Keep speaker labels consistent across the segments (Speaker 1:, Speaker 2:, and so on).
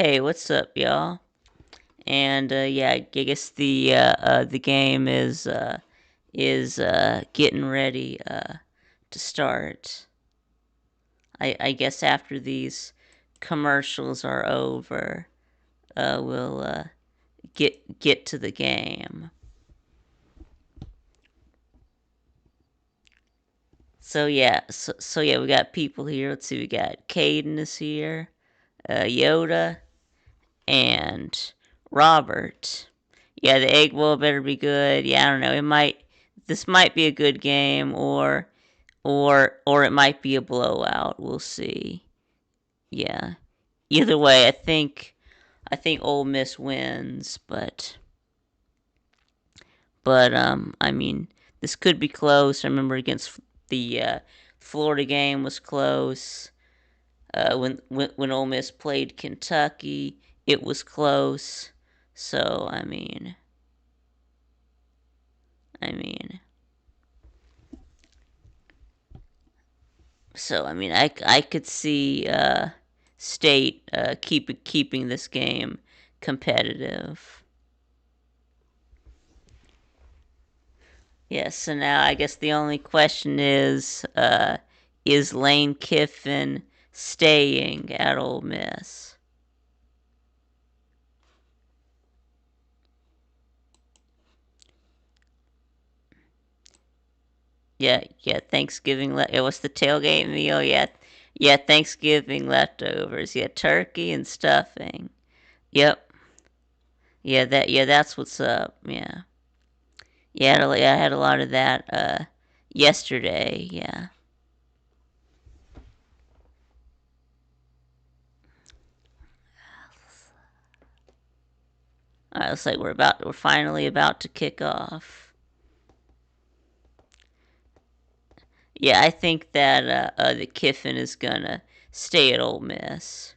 Speaker 1: Hey, what's up, y'all? And yeah, I guess the game is getting ready to start. I guess after these commercials are over, we'll get to the game. So yeah, we got people here. Let's see, we got Caden is here, Yoda, and Robert. Yeah, the egg bowl better be good. Yeah, I don't know. It might. This might be a good game, or it might be a blowout. We'll see. Yeah. Either way, I think Ole Miss wins, but I mean, this could be close. I remember against the Florida game was close. When Ole Miss played Kentucky, it was close. So I mean, I could see State keeping this game competitive. Yes, so now I guess the only question is Lane Kiffin staying at Ole Miss? Yeah, Thanksgiving. It was the tailgate meal. Yeah, Thanksgiving leftovers. Yeah, turkey and stuffing. Yep. That's what's up. Yeah. Yeah, I had a lot of that yesterday. Yeah. All right, looks like we're finally about to kick off. Yeah, I think that the Kiffin is gonna stay at Ole Miss.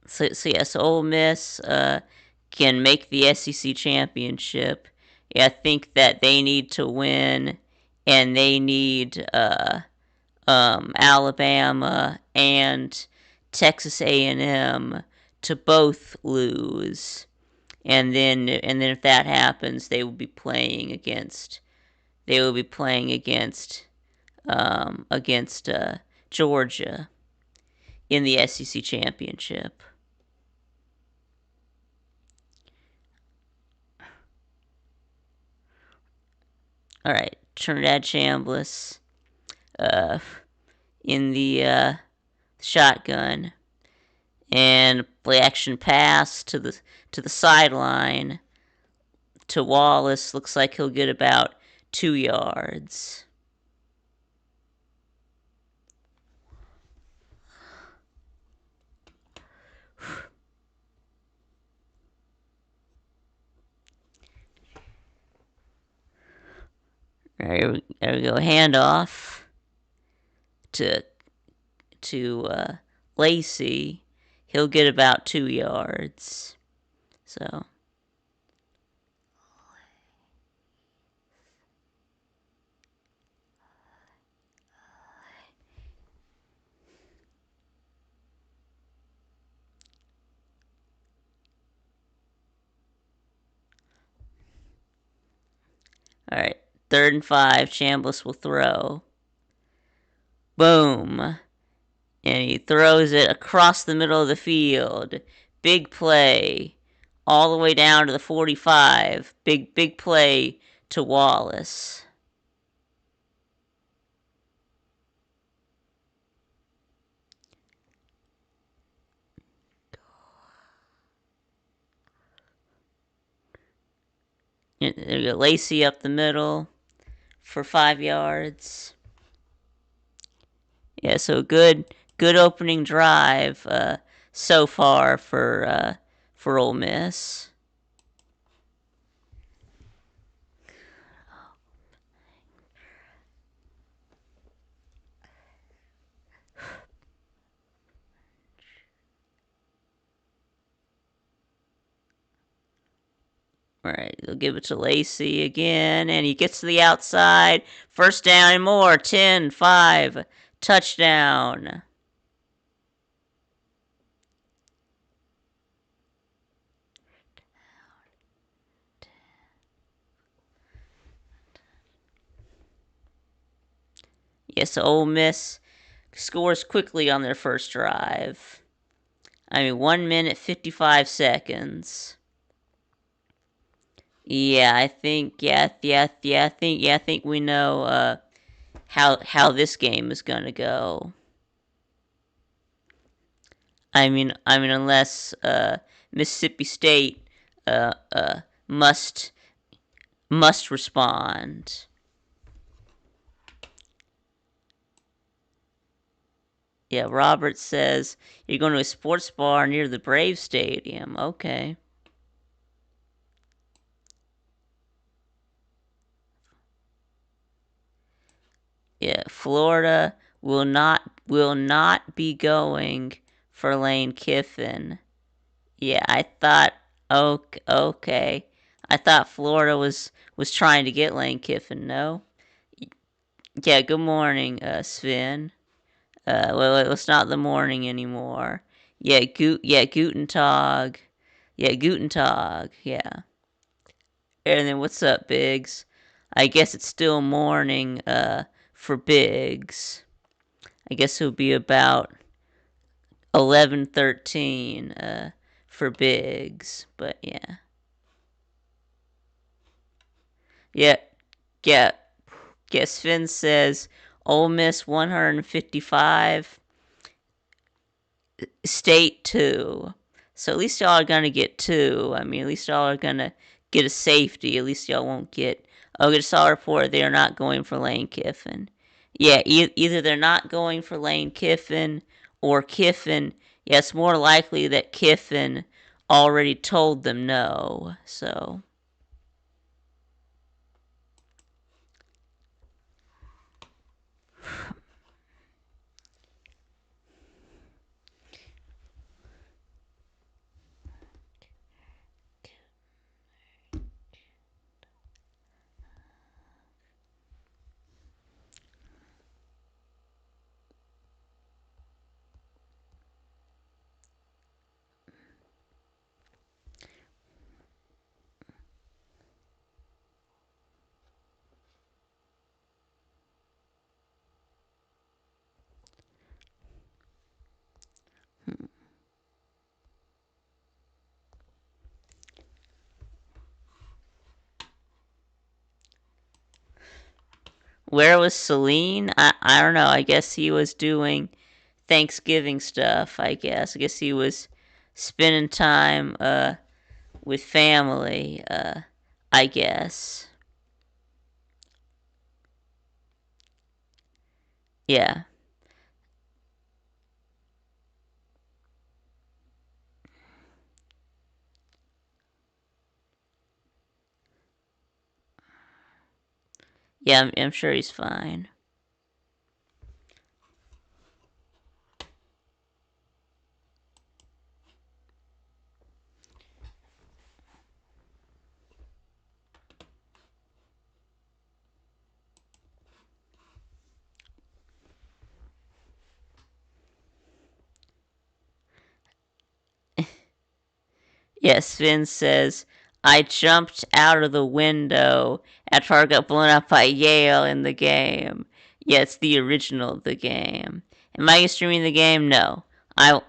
Speaker 1: So Ole Miss can make the SEC championship. Yeah, I think that they need to win, and they need Alabama and Texas A&M to both lose, and then if that happens, they will be playing against Georgia in the SEC championship. All right, Trinidad Chambliss uh, in the shotgun and play action pass to the sideline to Wallace. Looks like he'll get about 2 yards. There we go. Handoff to to Lacey. He'll get about 2 yards. So all right, 3rd and 5. Chambliss will throw. Boom. And he throws it across the middle of the field. Big play. All the way down to the 45. Big play to Wallace. There you go. Lacey up the middle for 5 yards. Yeah, so good opening drive so far for Ole Miss. All right, they'll give it to Lacey again, and he gets to the outside. First down and more. 10-5. Touchdown. Yes, Ole Miss scores quickly on their first drive. 1 minute 55 seconds. Yeah, I think. I think we know how this game is gonna go. Unless Mississippi State uh, uh, must respond. Yeah, Robert says you're going to a sports bar near the Brave Stadium. Okay. Yeah, Florida will not be going for Lane Kiffin. Yeah, I thought okay. I thought Florida was trying to get Lane Kiffin. No. Yeah. Good morning, Sven. Well, it's not the morning anymore. Guten Tag. Yeah, Guten Tag. Yeah. And then what's up, Biggs? I guess it's still morning, for Biggs. I guess it'll be about 11:13, for Biggs. But yeah. Yeah, yeah. Guess Finn says Ole Miss 155, State 2. So at least y'all are gonna get two. At least y'all are gonna get a safety. At least y'all won't get. Oh, I saw a report they are not going for Lane Kiffin. Yeah, either they're not going for Lane Kiffin or Kiffin. Yeah, it's more likely that Kiffin already told them no. So where was Celine? I don't know. I guess he was doing Thanksgiving stuff. I guess he was spending time with family. I guess. Yeah. Yeah, I'm sure he's fine. Yes, Finn says, I jumped out of the window after I got blown up by Yale in the game. Yeah, it's the original of the game. Am I streaming the game? No. I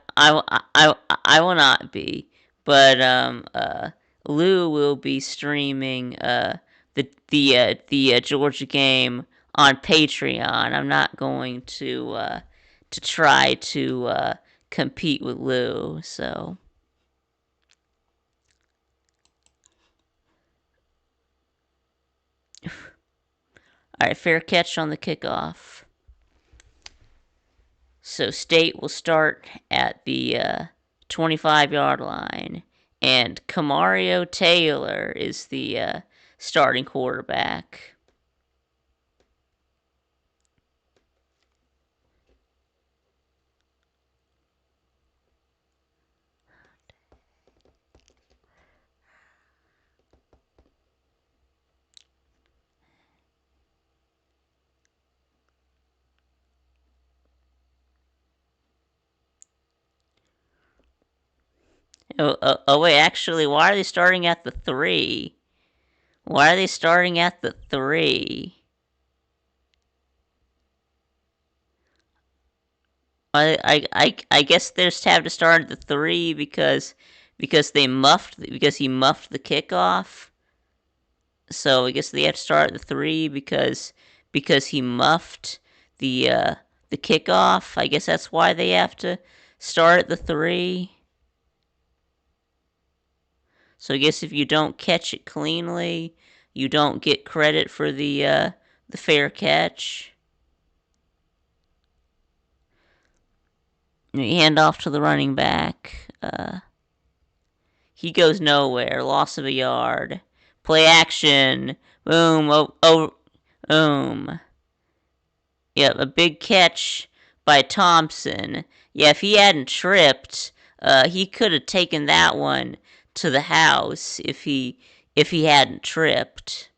Speaker 1: will not be. But, Lou will be streaming, the Georgia game on Patreon. I'm not going to try to, compete with Lou, so. All right, fair catch on the kickoff. So State will start at the 25-yard line, and Camario Taylor is the starting quarterback. Wait, actually, why are they starting at the 3? Why are they starting at the 3? I guess they just have to start at the 3 because he muffed the kickoff. So I guess they have to start at the 3 because he muffed the uh, the kickoff. I guess that's why they have to start at the 3. So I guess if you don't catch it cleanly, you don't get credit for the fair catch. You hand off to the running back. He goes nowhere. Loss of a yard. Play action. Boom. Oh, boom. Yep, a big catch by Thompson. Yeah, if he hadn't tripped, he could have taken that one to the house if he hadn't tripped.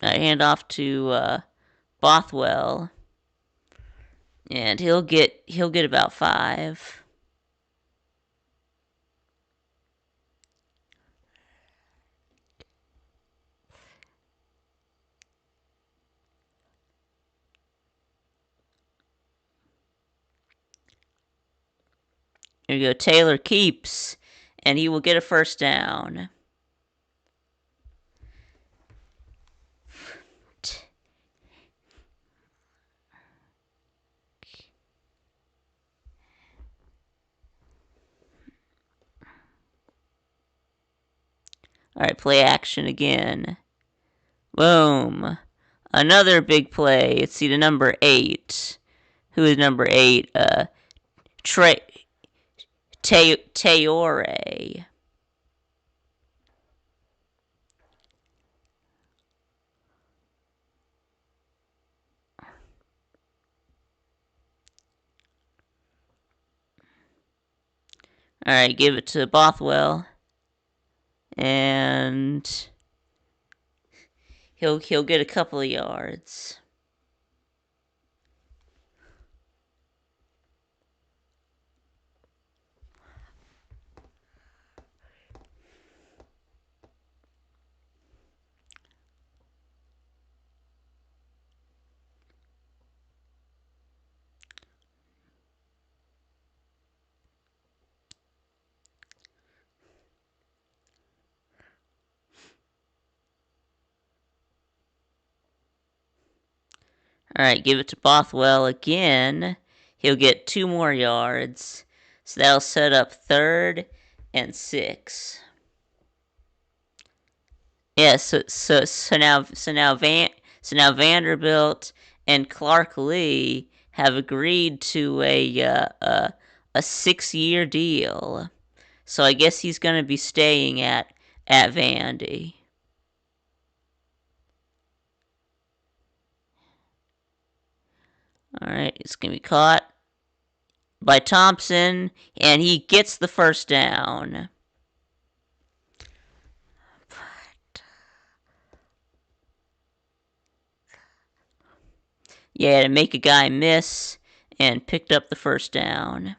Speaker 1: I hand off to Bothwell, and he'll get about 5. Here you go. Taylor keeps, and he will get a first down. All right, play action again. Boom. Another big play. Let's see the number 8. Who is number 8? Trey Teore. All right, give it to Bothwell, and he'll get a couple of yards. All right, give it to Bothwell again. He'll get 2 more yards. So that'll set up 3rd and 6. Yeah, so now Vanderbilt and Clark Lee have agreed to a 6-year deal. So I guess he's going to be staying at Vandy. All right, it's going to be caught by Thompson, and he gets the first down. Yeah, to make a guy miss and picked up the first down.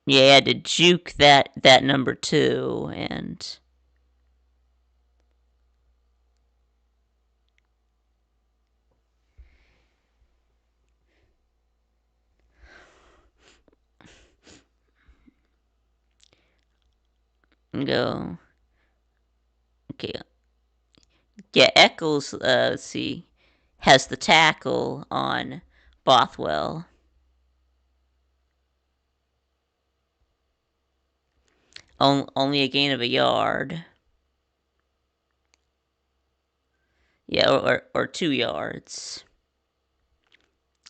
Speaker 1: Yeah, he had to juke that number 2 and go. Okay. Yeah, Eccles, let's see, has the tackle on Bothwell. Only a gain of a yard. Yeah, or 2 yards.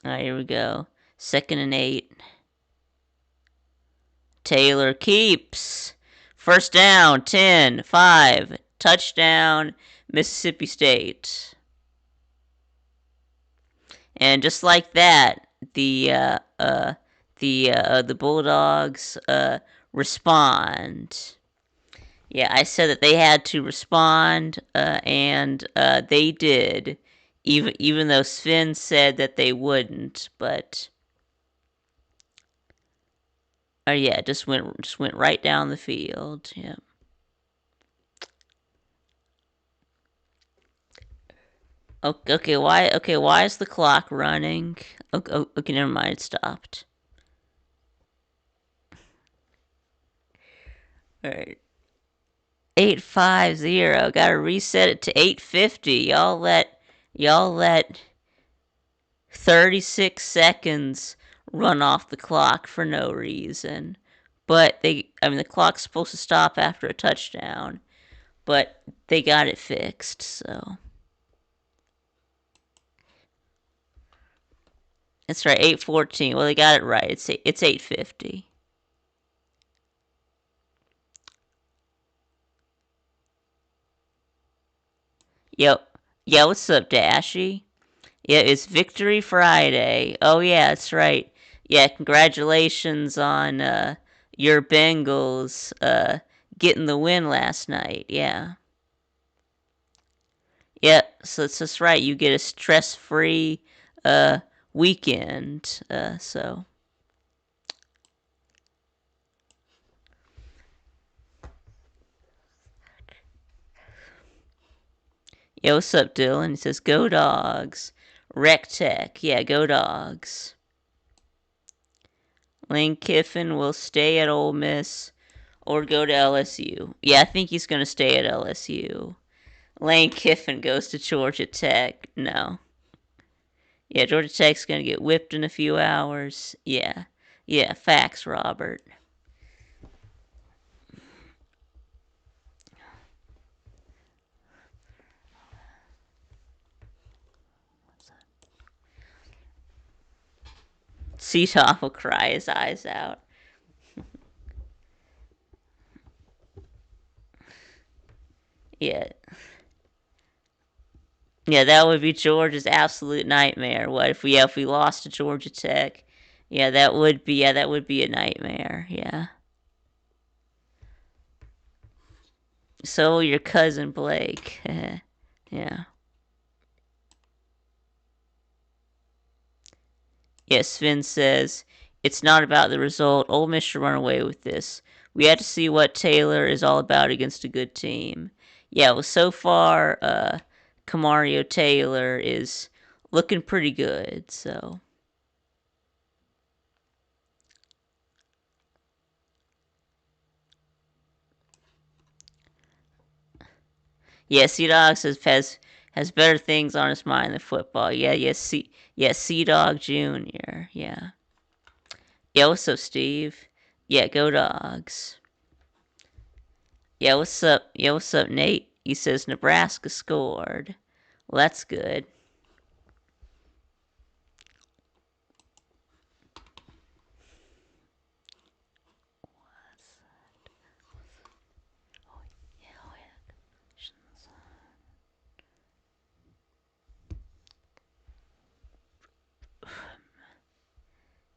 Speaker 1: Alright, here we go. 2nd and 8. Taylor keeps. First down, 10, 5. Touchdown, Mississippi State. And just like that, the Bulldogs respond. Yeah, I said that they had to respond, and they did. Even though Sven said that they wouldn't, but yeah, just went right down the field. Yeah. Okay, why? Okay, why is the clock running? Okay, never mind. It stopped. All right, 850. Gotta reset it to 850. Y'all let 36 seconds run off the clock for no reason. But the clock's supposed to stop after a touchdown, but they got it fixed. So that's right, 8:14. Well, they got it right. It's 8:50. Yep. Yeah, what's up, Dashy? Yeah, it's Victory Friday. Oh yeah, that's right. Yeah, congratulations on your Bengals getting the win last night. Yeah. Yeah, so it's just right. You get a stress-free uh weekend. So yeah, what's up, Dylan? He says, "Go Dogs." Rec Tech. Yeah, go Dogs. Lane Kiffin will stay at Ole Miss or go to LSU. Yeah, I think he's gonna stay at LSU. Lane Kiffin goes to Georgia Tech. No. Yeah, Georgia Tech's gonna get whipped in a few hours. Yeah. Yeah, facts, Robert. C-Top will cry his eyes out. Yeah. Yeah, that would be Georgia's absolute nightmare. What if we lost to Georgia Tech? Yeah, that would be a nightmare. Yeah. So your cousin Blake. Yeah. Yes, Sven says it's not about the result. Ole Miss should run away with this. We had to see what Taylor is all about against a good team. Yeah, well, so far, Kamario Taylor is looking pretty good. So yeah, Sea Dog says has better things on his mind than football. Yeah, Sea Dog Junior. Yeah, yeah. What's up, Steve? Yeah, go Dogs. Yeah, what's up? Yeah, what's up, Nate? He says Nebraska scored. Well, that's good.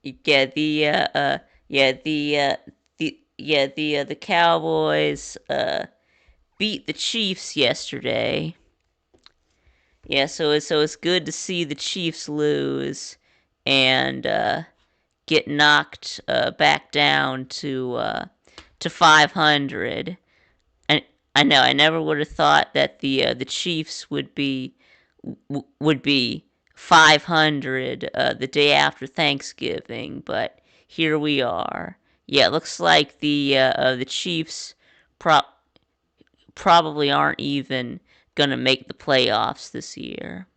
Speaker 1: Yeah, the Cowboys beat the Chiefs yesterday. Yeah, so it's good to see the Chiefs lose and get knocked back down to 500. I know I never would have thought that the Chiefs would be 500 the day after Thanksgiving, but here we are. Yeah, it looks like the Chiefs pro- probably aren't even gonna make the playoffs this year.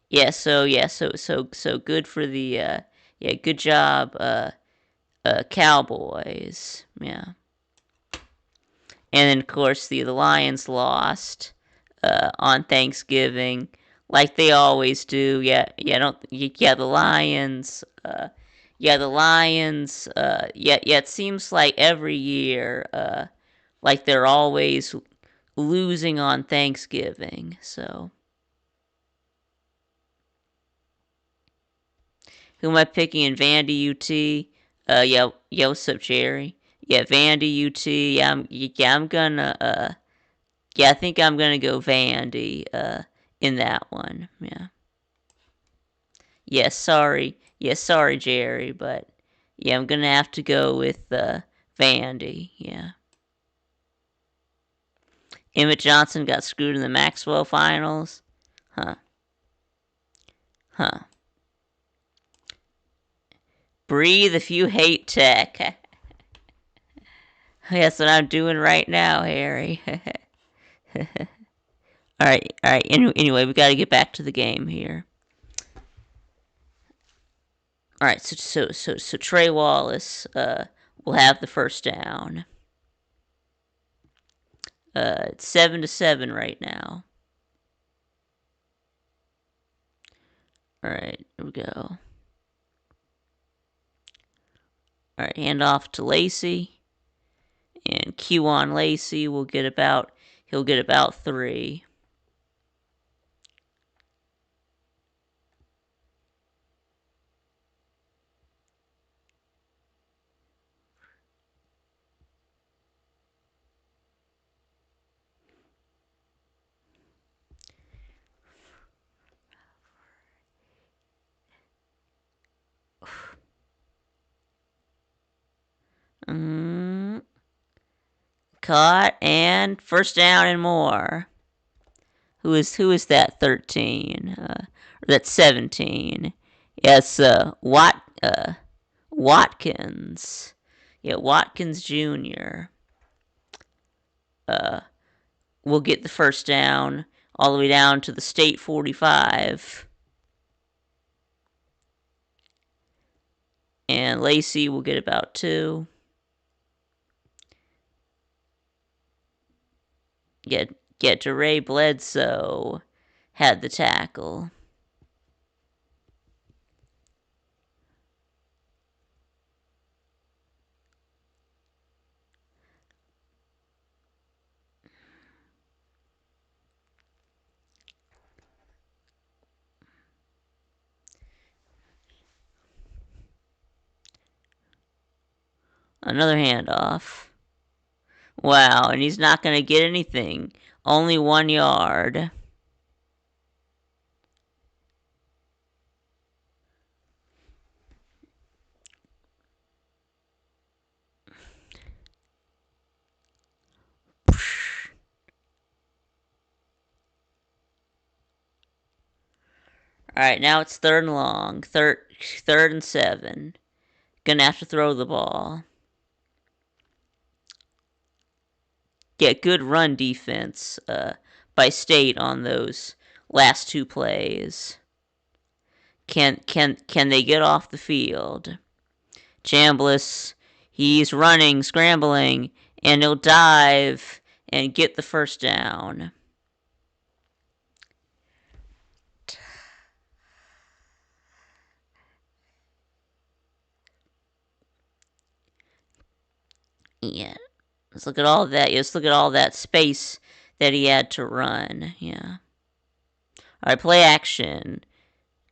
Speaker 1: Yeah. So good for the good job Cowboys. Yeah. And then of course the Lions lost on Thanksgiving, like they always do. Yeah, the Lions. The Lions. Yeah. It seems like every year, like they're always losing on Thanksgiving. So who am I picking in Vandy UT? Yeah. What's up, Jerry? Yeah, Vandy UT. I'm gonna. I think I'm gonna go Vandy. In that one. Yeah. Yeah, sorry. Yeah, sorry, Jerry, but yeah, I'm gonna have to go with Vandy. Yeah. Emmett Johnson got screwed in the Maxwell finals. Huh. Huh. Breathe if you hate tech. That's what I'm doing right now, Harry. Alright, alright. Anyway, we gotta get back to the game here. Alright, so Trey Wallace will have the first down. It's 7-7 right now. Alright, here we go. Alright, hand off to Lacey. And Q on Lacey will get about 3. Caught and first down and more. Who is that 13? That's 17. Yes, Watkins. Yeah, Watkins Jr. Will get the first down all the way down to the state 45. And Lacey will get about 2. Get DeRay Bledsoe had the tackle. Another handoff. Wow, and he's not going to get anything. Only 1 yard. Alright, now it's 3rd and long. 3rd and 7. Gonna have to throw the ball. Get good run defense by State on those last 2 plays. Can they get off the field? Chambliss, he's running, scrambling, and he'll dive and get the first down. Yeah. Let's look at all that. Let's look at all that space that he had to run. Yeah. Alright, play action.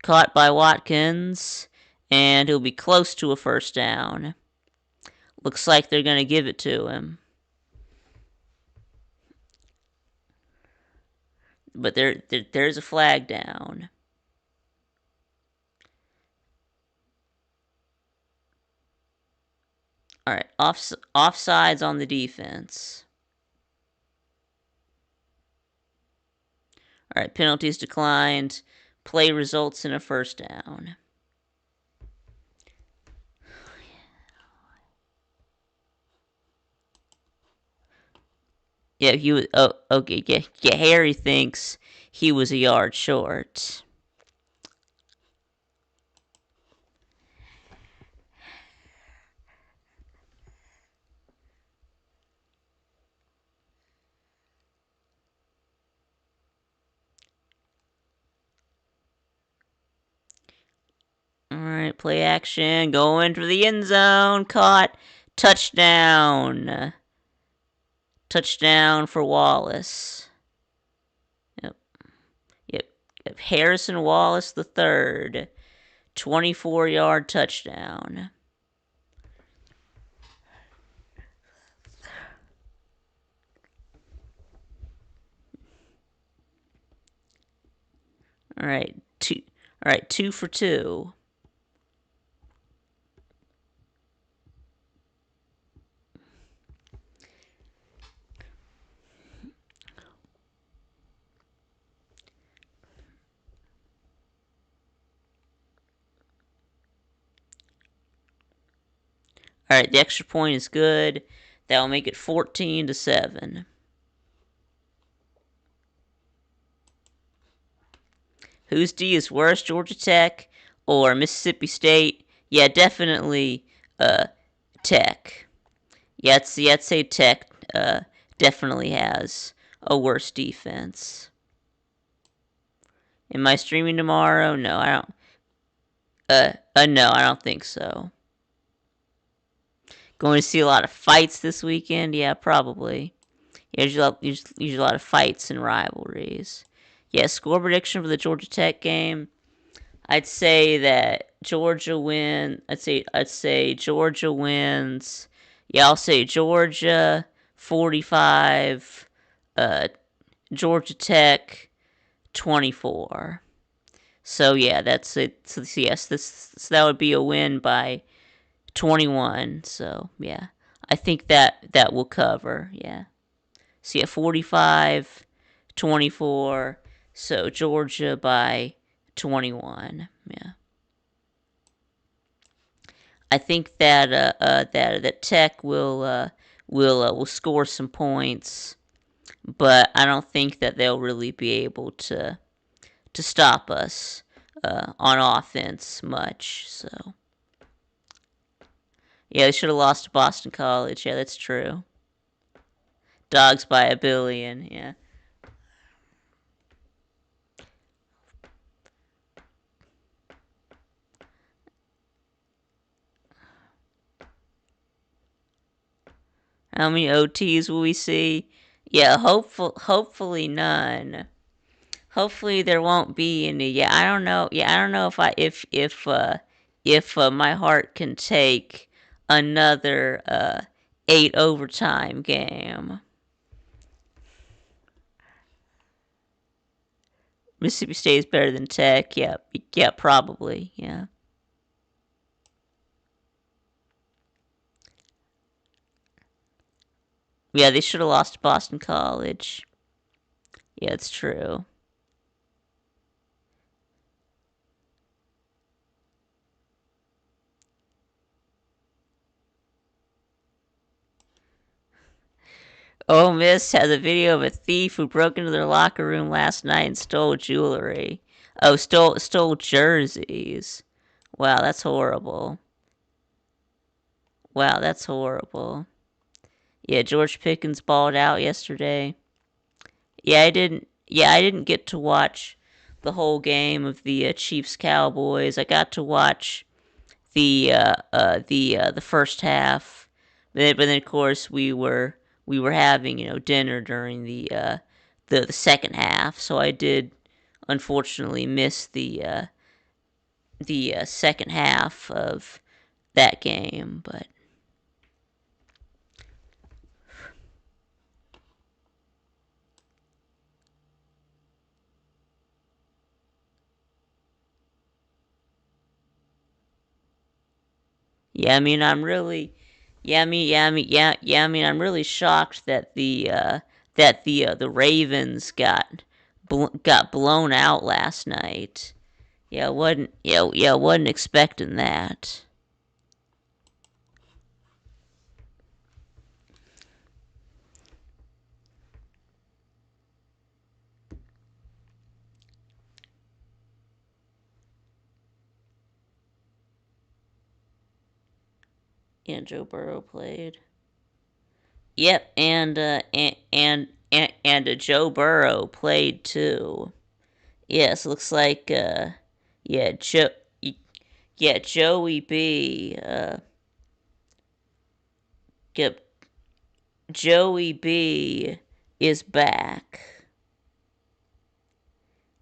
Speaker 1: Caught by Watkins, and he'll be close to a first down. Looks like they're going to give it to him. But there's a flag down. Alright, offsides on the defense. Alright, penalties declined. Play results in a first down. Yeah, okay. Yeah, Harry thinks he was a yard short. Alright, play action. Going for the end zone. Caught. Touchdown. Touchdown for Wallace. Yep. Harrison Wallace the third. 24-yard touchdown. Alright, 2 for 2. All right, the extra point is good. That will make it 14-7. Whose D is worse, Georgia Tech or Mississippi State? Yeah, definitely Tech. Yeah, I'd say Tech definitely has a worse defense. Am I streaming tomorrow? No, I don't. No, I don't think so. Going to see a lot of fights this weekend? Yeah, probably. Yeah, usually a lot of fights and rivalries. Yeah, score prediction for the Georgia Tech game. I'd say that Georgia win. I'd say Georgia wins. Yeah, I'll say Georgia 45. Georgia Tech 24. So yeah, that's it. So yes, that would be a win by 21. So yeah, I think that will cover. Yeah. So yeah, 45, 24. So Georgia by 21. Yeah. I think that Tech will score some points, but I don't think that they'll really be able to stop us on offense much. So yeah, they should have lost to Boston College. Yeah, that's true. Dogs by a billion. Yeah. How many OTs will we see? Yeah, hopefully none. Hopefully there won't be any. Yeah, I don't know. Yeah, I don't know if my heart can take another 8 overtime game. Mississippi State is better than Tech. Yeah, yeah, probably. Yeah. Yeah, they should have lost to Boston College. Yeah, it's true. Ole Miss has a video of a thief who broke into their locker room last night and stole jewelry. Oh, stole jerseys. Wow, that's horrible. Wow, that's horrible. Yeah, George Pickens balled out yesterday. Yeah, I didn't. Yeah, I didn't get to watch the whole game of the Chiefs Cowboys. I got to watch the first half, but then of course we were having dinner during the second half, so I did unfortunately miss the second half of that game. But yeah, I mean I'm really yeah, I mean yeah, I mean yeah, I mean I'm really shocked that the Ravens got blown out last night. Yeah, wasn't expecting that. Yeah, Joe Burrow played. Yep, and Joe Burrow played too. Yes, looks like yeah, Joey B yep, Joey B is back.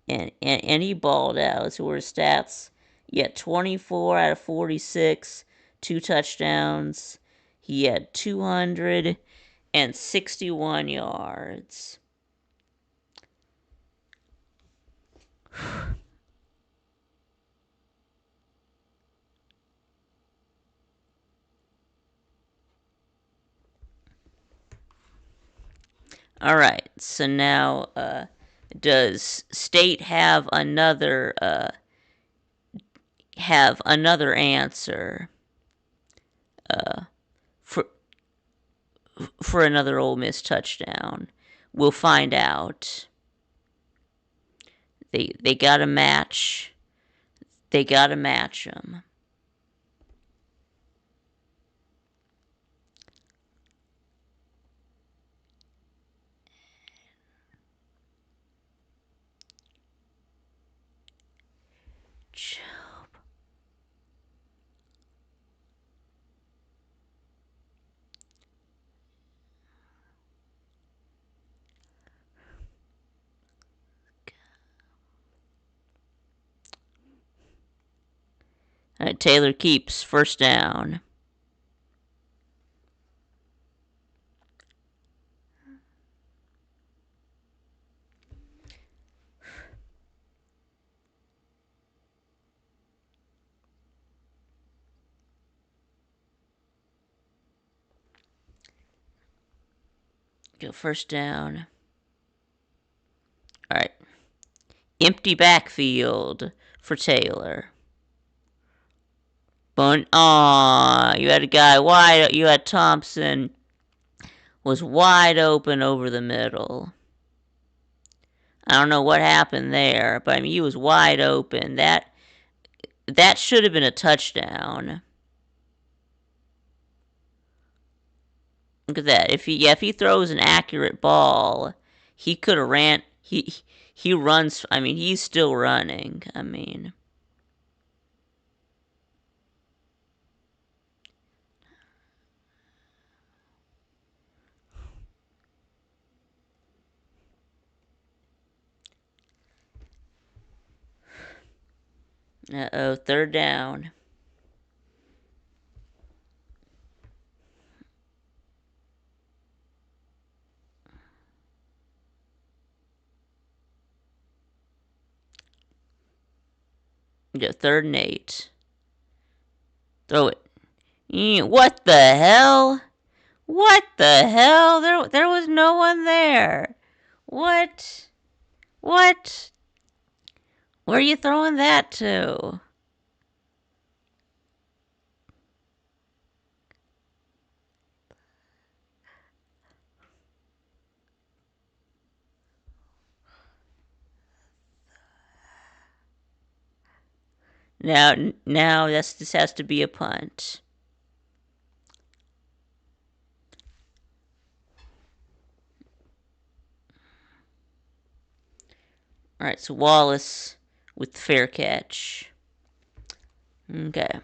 Speaker 1: And he balled out. So were his stats. Yeah, 24 out of 46, 2 touchdowns. He had 261 yards. All right. So now, does State have another answer? for another Ole Miss touchdown. We'll find out. They got to match. They got to match them. All right, Taylor keeps first down. Go first down. All right. Empty backfield for Taylor. You had a guy wide. You had Thompson was wide open over the middle. I don't know what happened there, but I mean he was wide open. That should have been a touchdown. Look at that. If he throws an accurate ball, he could have ran. He runs. I mean, he's still running. I mean. Uh-oh, third down. Go 3rd and 8. Throw it. What the hell? What the hell? There was no one there. What? What? Where are you throwing that to? Now this has to be a punt. All right, so Wallace with the fair catch. Okay.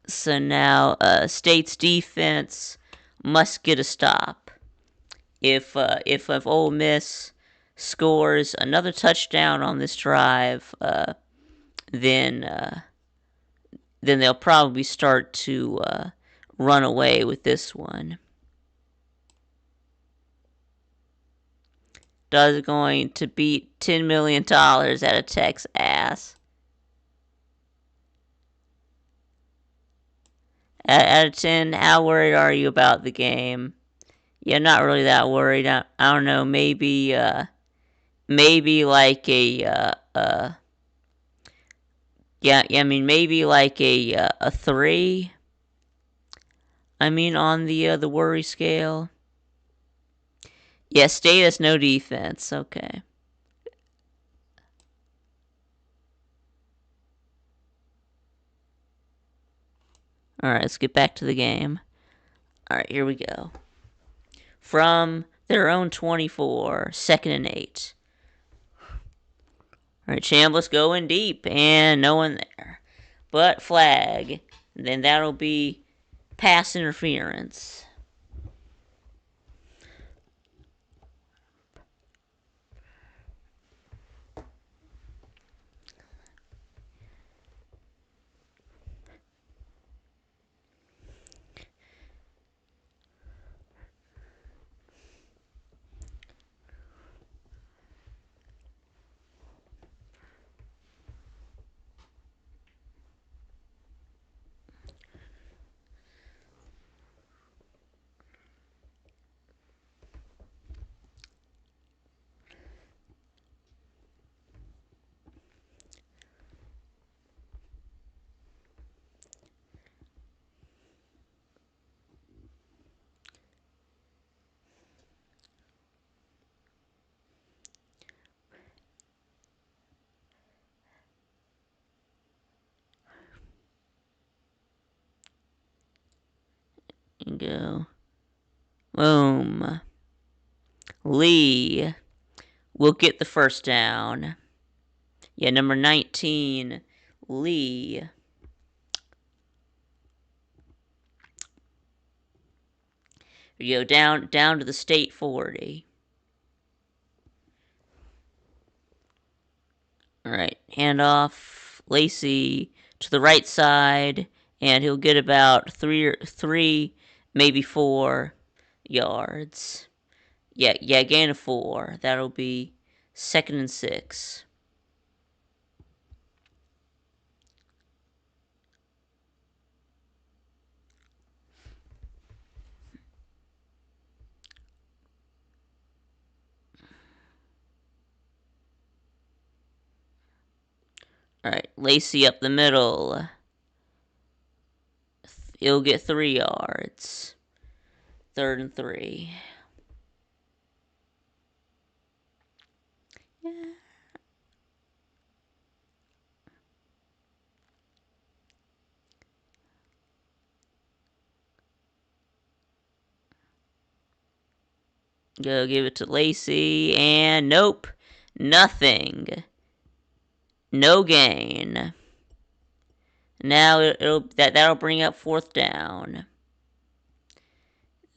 Speaker 1: So now State's defense must get a stop. If Ole Miss scores another touchdown on this drive, then they'll probably start to run away with this one. Does going to beat $10 million out of Tech's ass. Out of 10, how worried are you about the game? Yeah, not really that worried. I don't know. Maybe like yeah. I mean, maybe like a 3. I mean, on the worry scale. Yeah, State has no defense. Okay. All right, let's get back to the game. All right, here we go. From their own 24, 2nd and 8. All right, Chambliss going deep, and no one there. But flag. And then that'll be pass interference. And go. Boom. Lee will get the first down. Yeah, number 19, Lee. You go down to the state 40. All right, hand off Lacey to the right side, and he'll get about three, maybe 4 yards. Yeah, gain of 4. That'll be 2nd and 6. All right, Lacey up the middle. He'll get 3 yards. 3rd and 3. Yeah. Go give it to Lacey, and nope, nothing. No gain. Now that'll bring up 4th down.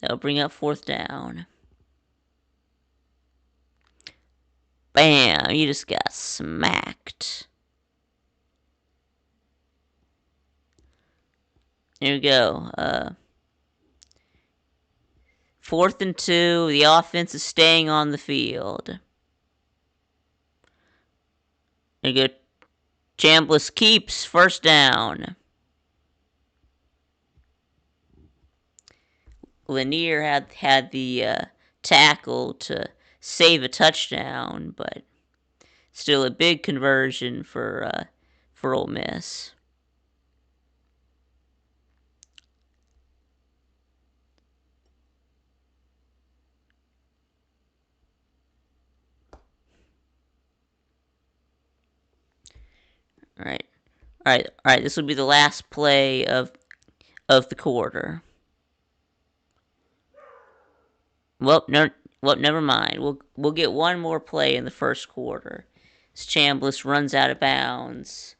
Speaker 1: That'll bring up 4th down. Bam! You just got smacked. Here we go. 4th and 2. The offense is staying on the field. There you go. Chambliss keeps 1st down. Lanier had the tackle to save a touchdown, but still a big conversion for Ole Miss. All right. This will be the last play of the quarter. Never mind. We'll get one more play in the first quarter. As Chambliss runs out of bounds.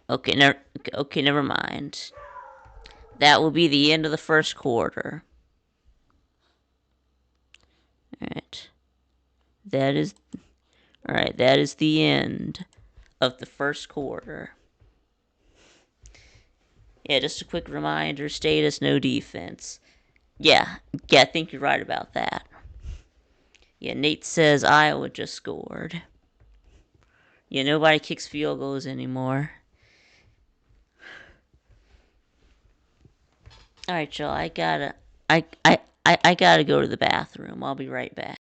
Speaker 1: Okay, never mind. That will be the end of the first quarter. All right. That is the end of the first quarter. Yeah, just a quick reminder, status, no defense. Yeah, I think you're right about that. Yeah, Nate says Iowa just scored. Yeah, nobody kicks field goals anymore. Alright, y'all, I gotta go to the bathroom. I'll be right back.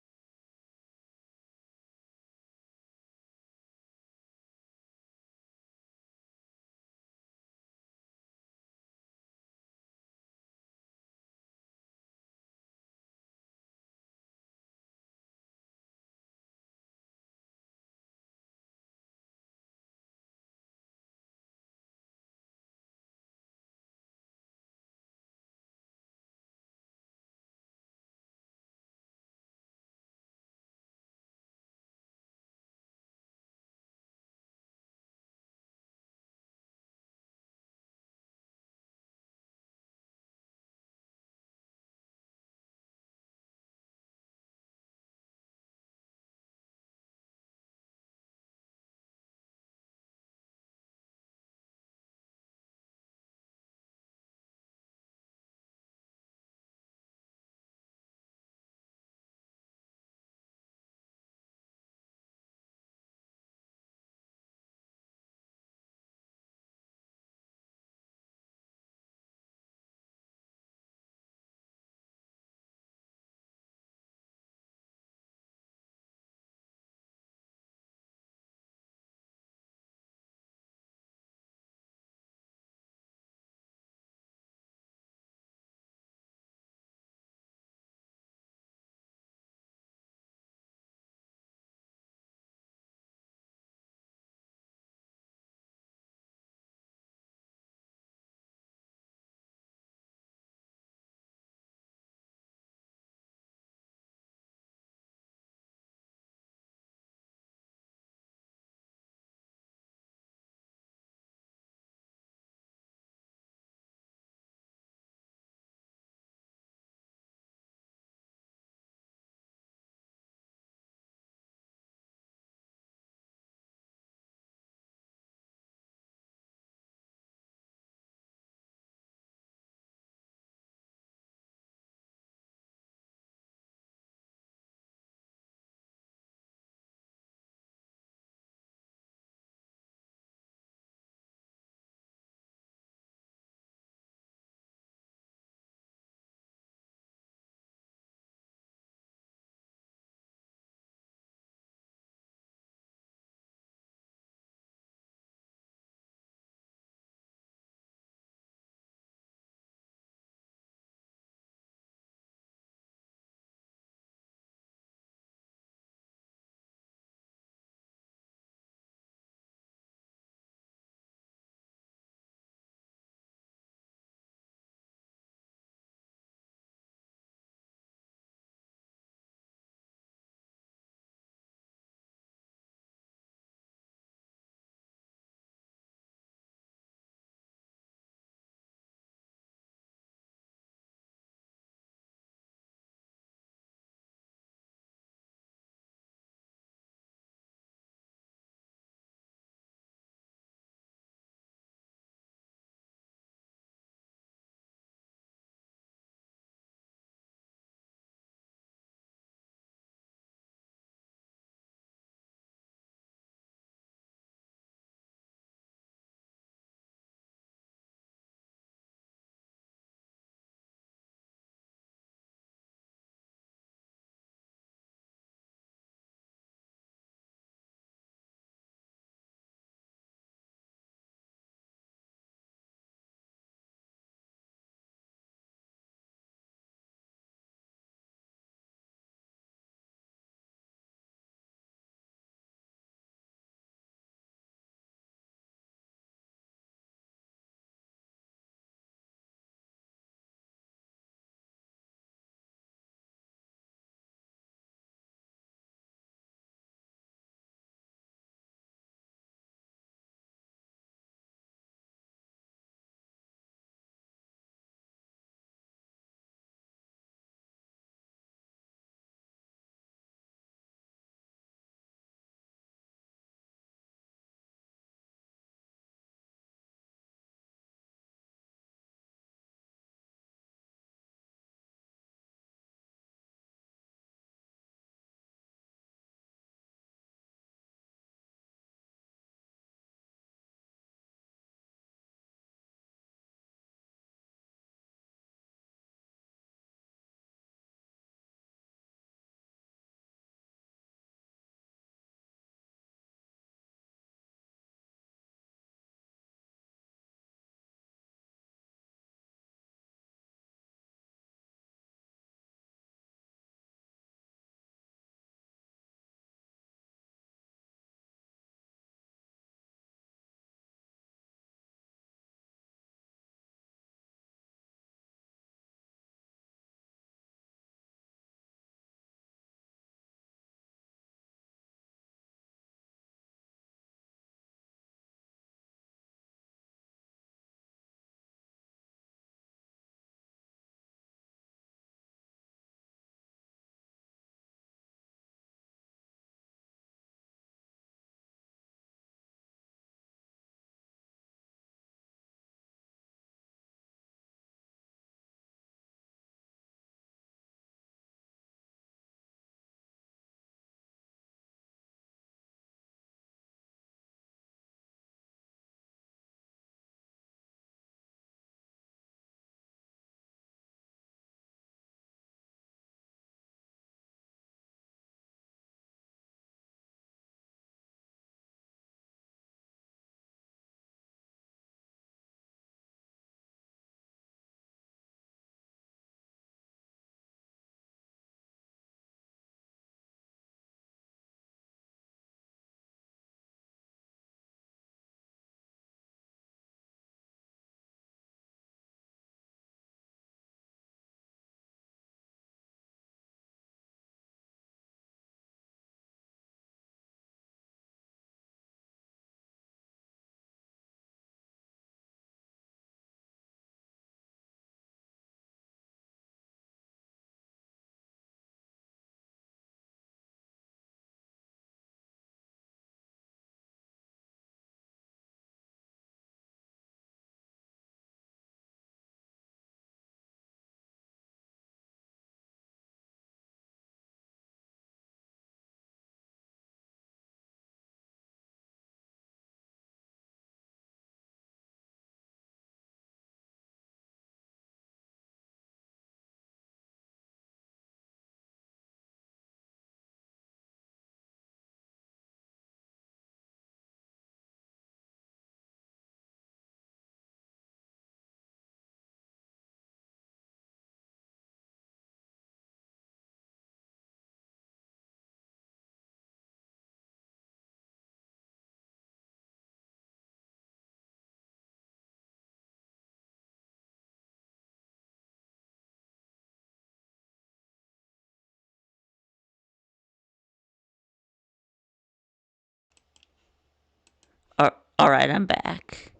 Speaker 1: Alright, I'm back.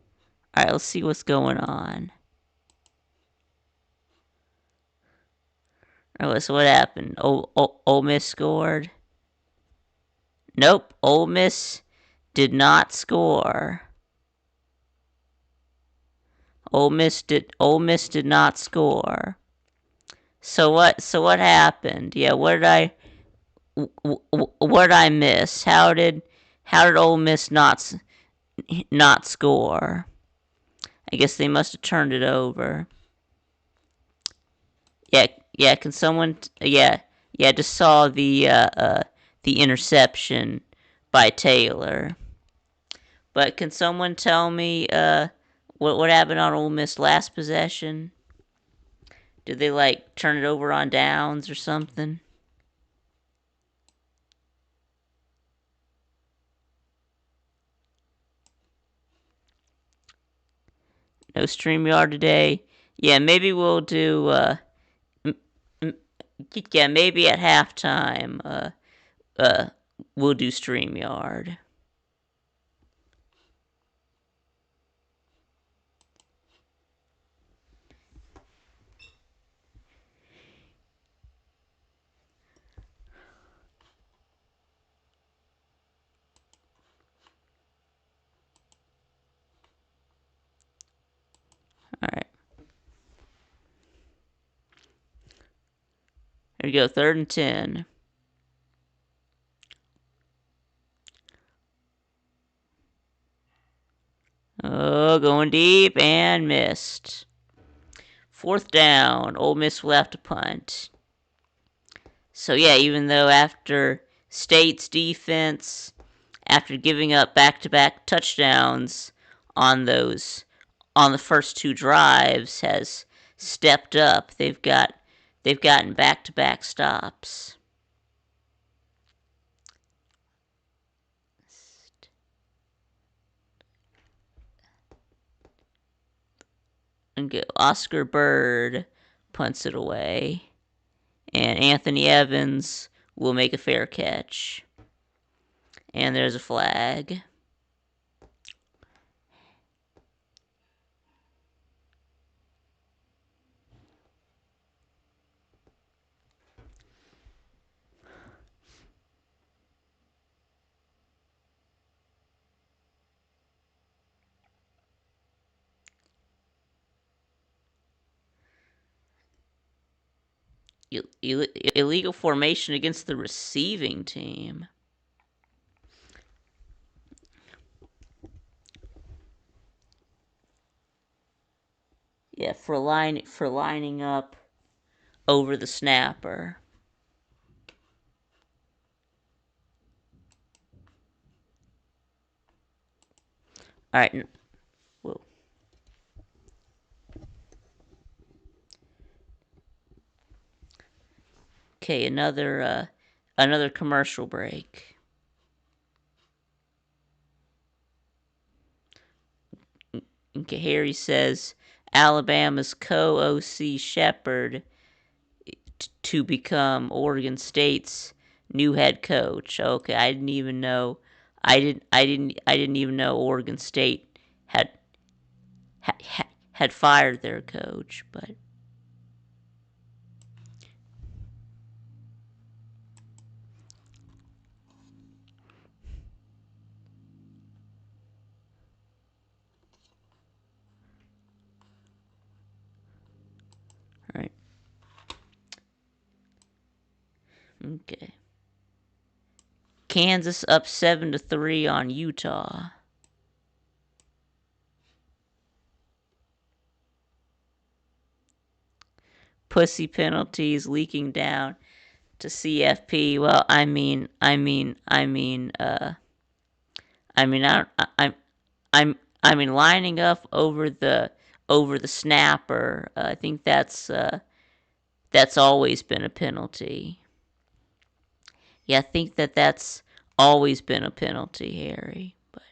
Speaker 1: Alright, let's see what's going on. Alright, so what happened? Ole Miss scored? Nope, Ole Miss did not score. Ole Miss did not score. So what happened? Yeah, what did I miss? How did Ole Miss not score? I guess they must have turned it over. Yeah, yeah. Can someone? Yeah. Just saw the interception by Taylor. But can someone tell me what happened on Ole Miss last possession? Did they like turn it over on downs or something? No StreamYard today. Yeah, maybe we'll do. Yeah, maybe at halftime. Uh, we'll do StreamYard. All right. Here we go. 3rd and 10. Oh, going deep and missed. 4th down. Ole Miss will have to punt. So yeah, even though after State's defense, after giving up back-to-back touchdowns on the first two drives, has stepped up, they've gotten back-to-back stops. And go. Oscar Bird punts it away, and Anthony Evans will make a fair catch. And there's a flag. Illegal formation against the receiving team. Yeah, for lining up over the snapper. All right. Whoa. Okay, another commercial break. Okay, Harry says Alabama's co-OC Shepard to become Oregon State's new head coach. Okay, I didn't even know. I didn't even know Oregon State had fired their coach. But all right. Okay. Kansas up 7-3 on Utah. Pussy penalties leaking down to CFP. Well, I mean, lining up over the snapper. I think that's always been a penalty. Yeah, I think that's always been a penalty, Harry. But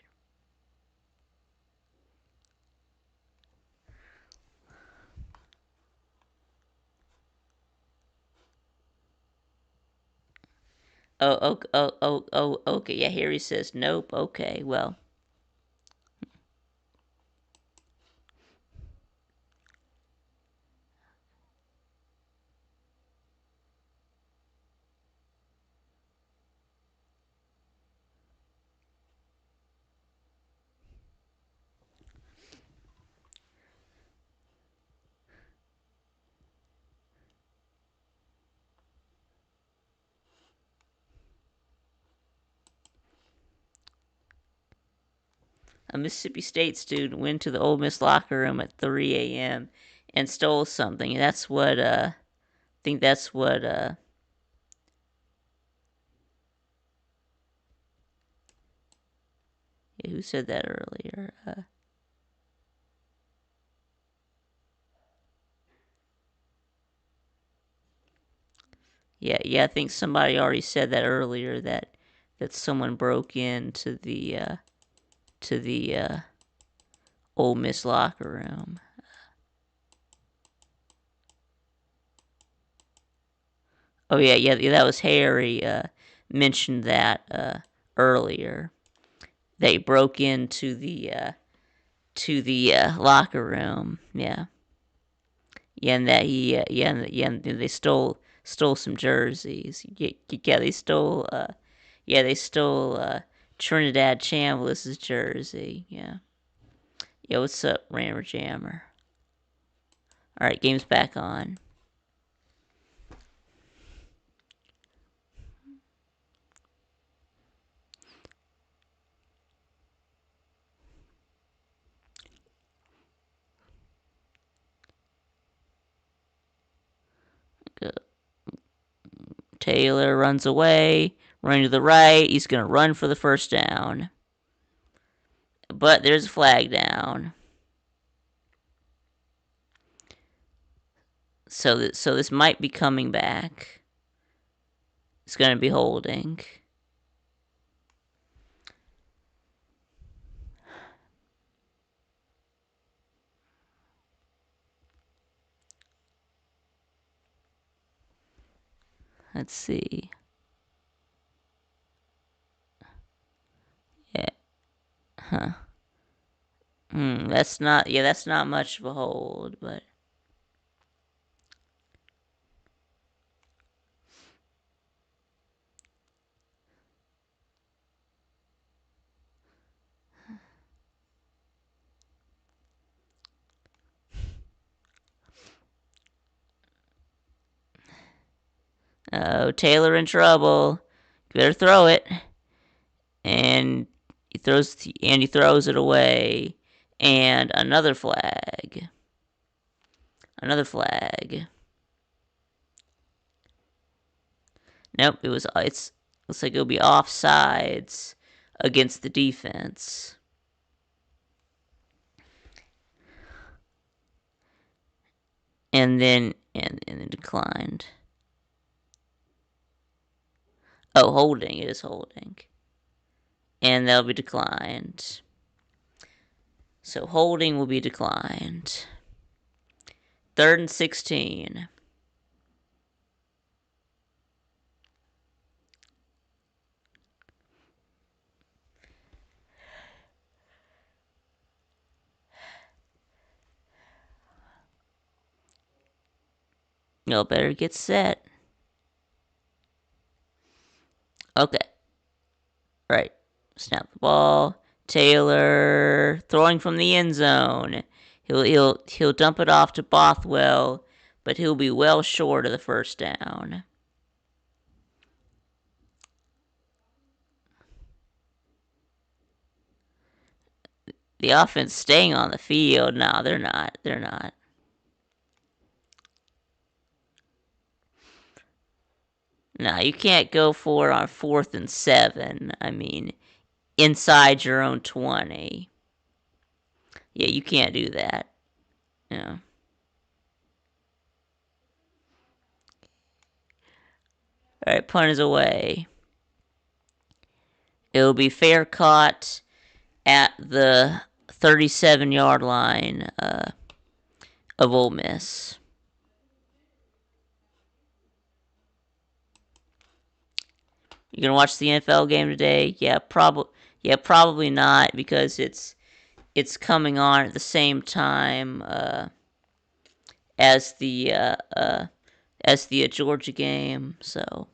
Speaker 1: okay. Yeah, Harry says nope. Okay, well, A Mississippi State student went to the Ole Miss locker room at 3 a.m. and stole something. That's what, I think that's what, yeah, who said that earlier? Yeah, I think somebody already said that earlier, that someone broke into the Ole Miss locker room. Oh yeah, that was Harry. Mentioned that earlier. They broke into the locker room. Yeah, yeah, and that he and they stole some jerseys. Yeah, they stole they stole Trinidad Chambliss's jersey. Yeah. Yeah, what's up, Rammer Jammer? Alright, game's back on. Taylor runs away, running to the right. He's going to run for the first down. But there's a flag down. So this might be coming back. It's going to be holding. Let's see. Yeah. Huh. That's not much of a hold, but oh, Taylor in trouble. You better throw it. And he throws it away. And another flag. Another flag. Nope, it's looks like it'll be offsides against the defense. And then declined. Oh, holding. It is holding. And that'll be declined. So holding will be declined. 3rd and 16. Y'all better get set. Okay. Right. Snap the ball. Taylor throwing from the end zone. He'll dump it off to Bothwell, but he'll be well short of the first down. The offense staying on the field. No, they're not. They're not. No, you can't go for it on 4th and 7. I mean, inside your own 20. Yeah, you can't do that. Yeah. Alright, punt is away. It'll be fair caught at the 37-yard line of Ole Miss. You gonna watch the NFL game today? Yeah, probably not because it's coming on at the same time as the Georgia game. So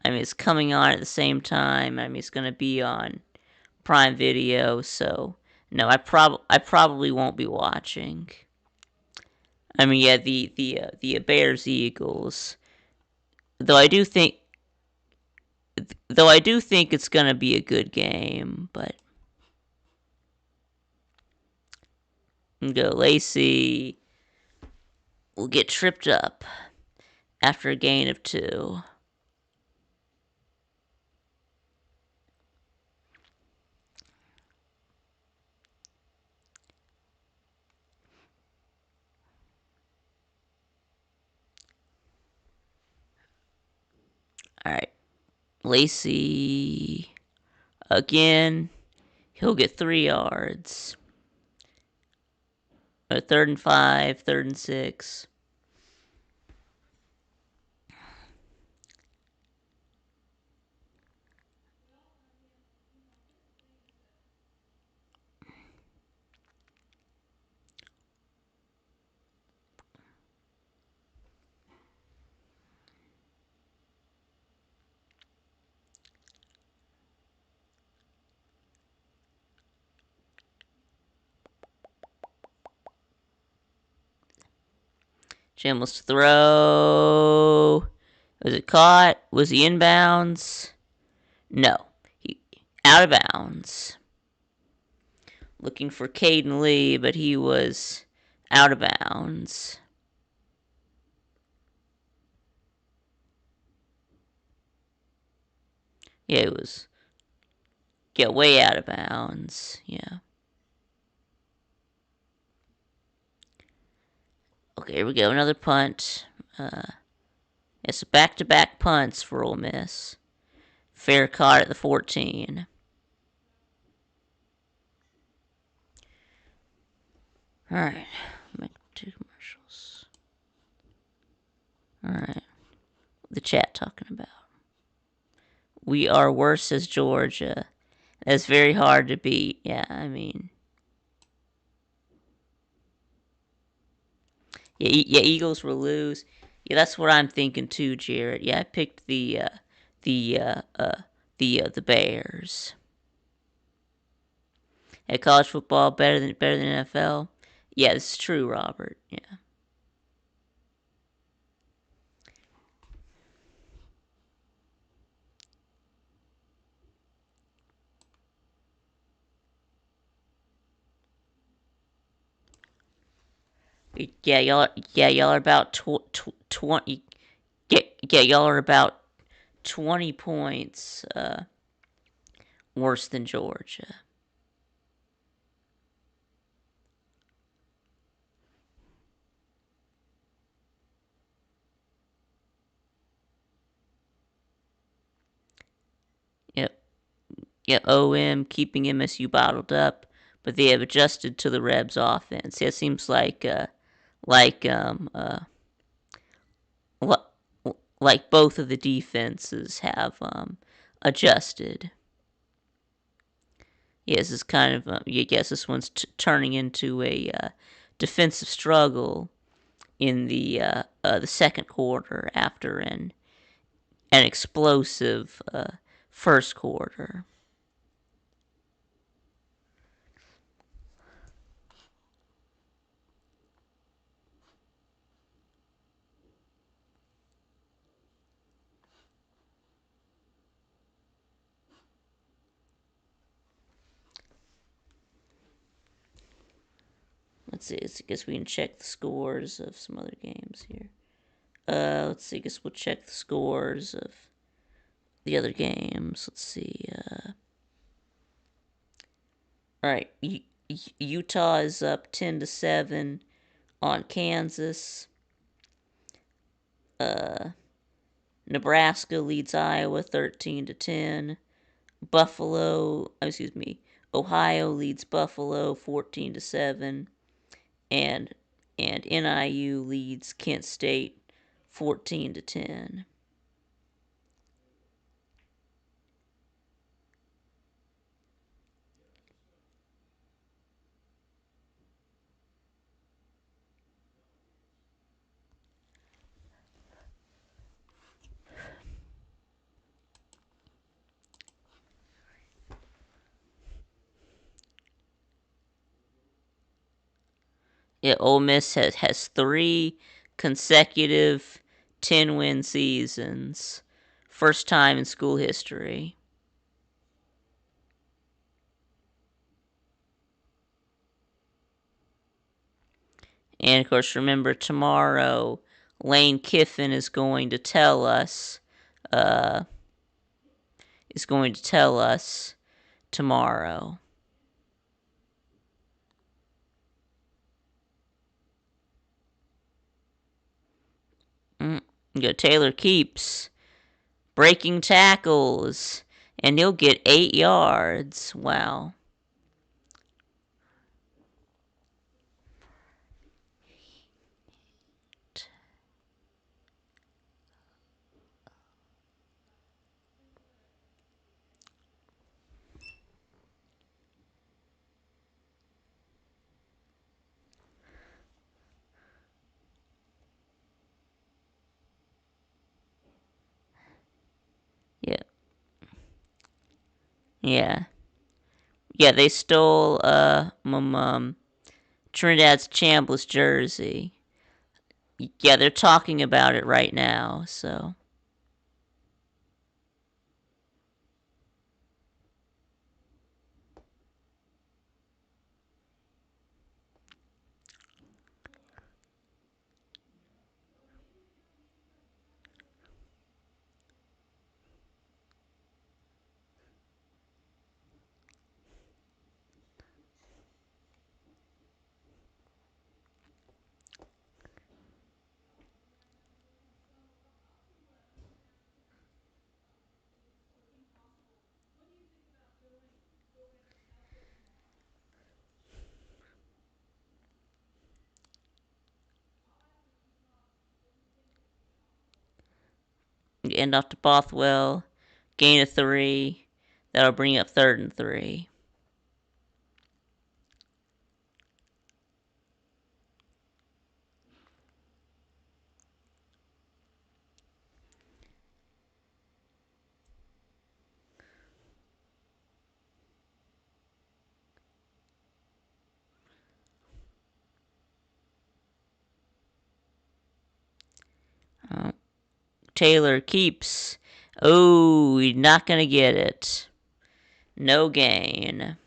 Speaker 1: I mean, it's coming on at the same time. I mean, it's gonna be on Prime Video. So no, I probably won't be watching. I mean, yeah, the Bears Eagles. Though I do think it's gonna be a good game, but And go Lacey will get tripped up after a gain of 2. Alright. Lacey again. He'll get 3 yards. 3rd and 5, 3rd and 6. Jim was to throw. Was it caught? Was he inbounds? No. He out of bounds. Looking for Caden Lee, but he was out of bounds. Yeah, it was way out of bounds. Yeah. Okay, here we go. Another punt. It's back-to-back punts for Ole Miss. Fair caught at the 14. All right. Make 2 commercials. All right. The chat talking about. We are worse as Georgia. That's very hard to beat. Yeah, I mean. Yeah, Eagles will lose. Yeah, that's what I'm thinking too, Jared. Yeah, I picked the the Bears. At college football better than NFL. Yeah, this is true, Robert. Yeah. Y'all are about 20. Yeah, y'all are about 20 points worse than Georgia. Yep. Yeah, OM keeping MSU bottled up, but they have adjusted to the Rebs offense. Yeah, it seems like like both of the defenses have adjusted. Yes, it's kind of yes, this one's turning into a defensive struggle in the second quarter after an explosive first quarter. Let's see. I guess we can check the scores of some other games here. Let's see. I guess we'll check the scores of the other games. Let's see. All right. Utah is up 10-7 on Kansas. Nebraska leads Iowa 13-10. Ohio leads Buffalo 14-7, and NIU leads Kent State 14-10. Yeah, Ole Miss has 3 consecutive 10-win seasons. First time in school history. And of course, remember tomorrow, Lane Kiffin is going to tell us. Uh, is going to tell us tomorrow. Mm. You go Taylor Keeps breaking tackles, and he'll get 8 yards. Wow. Yeah. Yeah. Yeah, they stole Trinidad's Chambliss jersey. Yeah, they're talking about it right now, so. End off to Bothwell. Gain of 3. That'll bring up 3rd and 3. Oh, Taylor Keeps. Oh, he's not going to get it. No gain.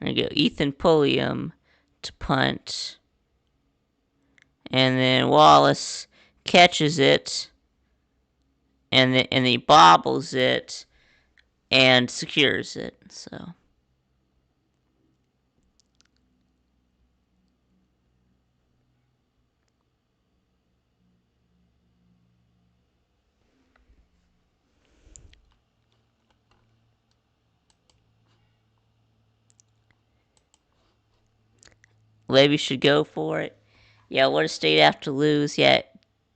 Speaker 1: There you go. Ethan Pulliam to punt. And then Wallace catches it. And he bobbles it and secures it. So. Levy should go for it. Yeah, what does State have to lose? Yeah,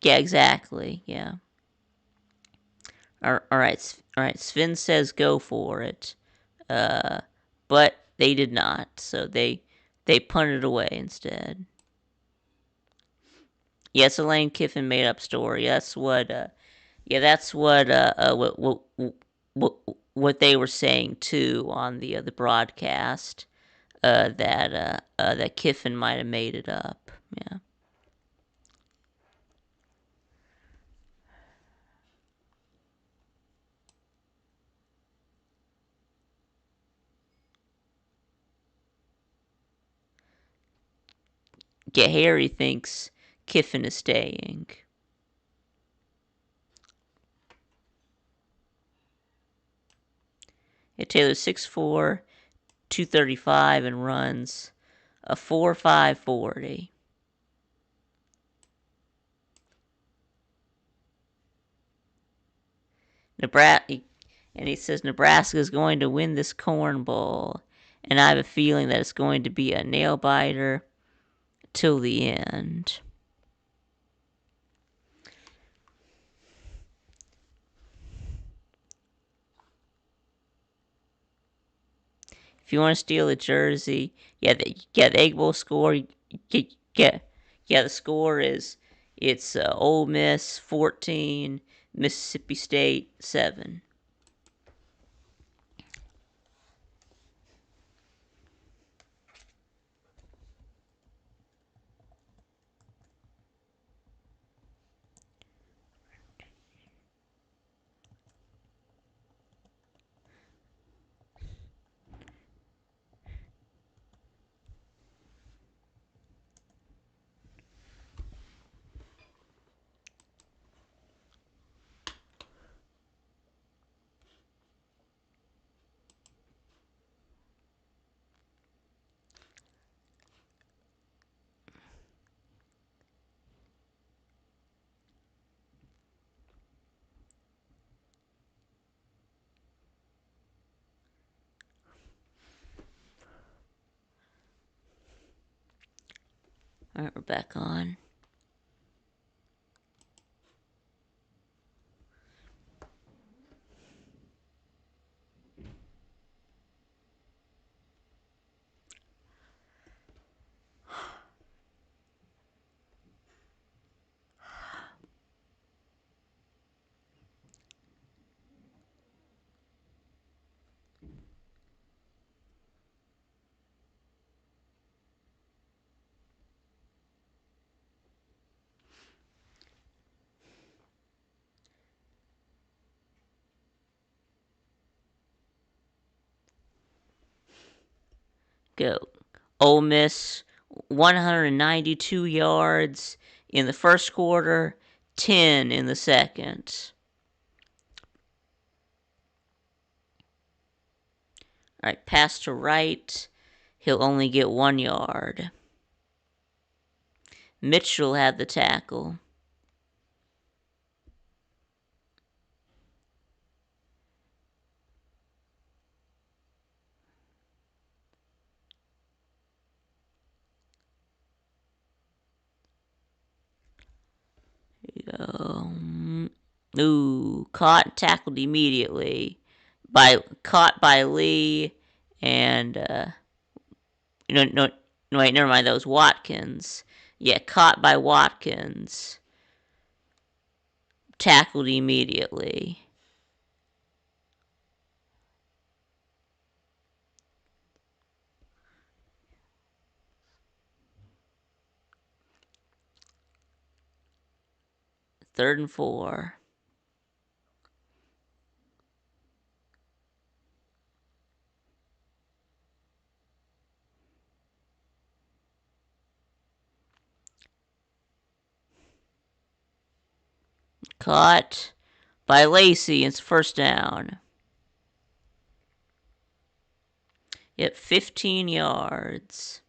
Speaker 1: exactly. Yeah. All right. All right. Sven says go for it, uh, but they did not. So they punted away instead. Yeah, it's a Lane Kiffin made up story. That's what. Yeah, that's what they were saying too on the broadcast. That Kiffin might have made it up. Yeah. Yeah, Harry thinks Kiffin is staying. Yeah, Taylor's 6'4", 235, and runs a 4.5 40. Nebraska, and he says Nebraska is going to win this Corn Bowl, and I have a feeling that it's going to be a nail biter till the end. If you want to steal a jersey, yeah, the Egg Bowl score, yeah, the score is It's Ole Miss 14, Mississippi State 7. Alright, we're back on. Go. Ole Miss 192 yards in the first quarter, 10 in the second. Alright, pass to Wright. He'll only get 1 yard. Mitchell had the tackle. Ooh, caught and tackled immediately. Caught by Lee and no, wait, never mind, that was Watkins. Yeah, caught by Watkins. Tackled immediately. Third and 4. Caught by Lacey. It's first down. Yep, 15 yards.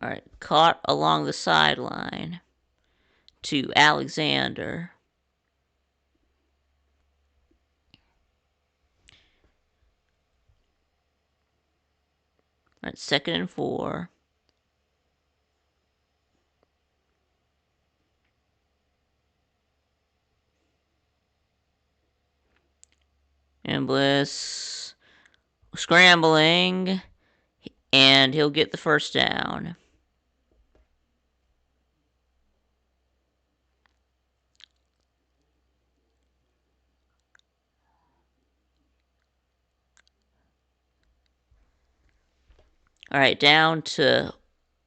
Speaker 1: All right, caught along the sideline to Alexander. All right, second and 4. And Bliss scrambling, and he'll get the first down. All right, down to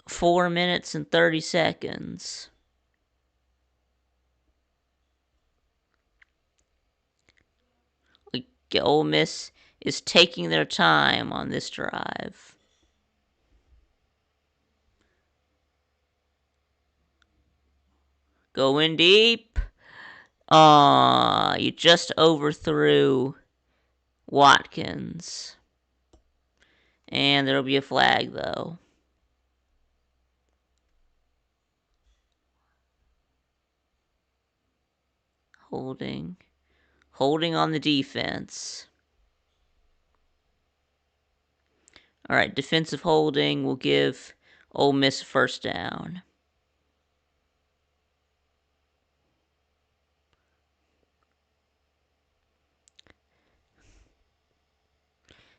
Speaker 1: 4 minutes and 30 seconds. Ole Miss is taking their time on this drive. Going deep. You just overthrew Watkins. And there'll be a flag, though. Holding. Holding on the defense. All right, defensive holding will give Ole Miss a first down.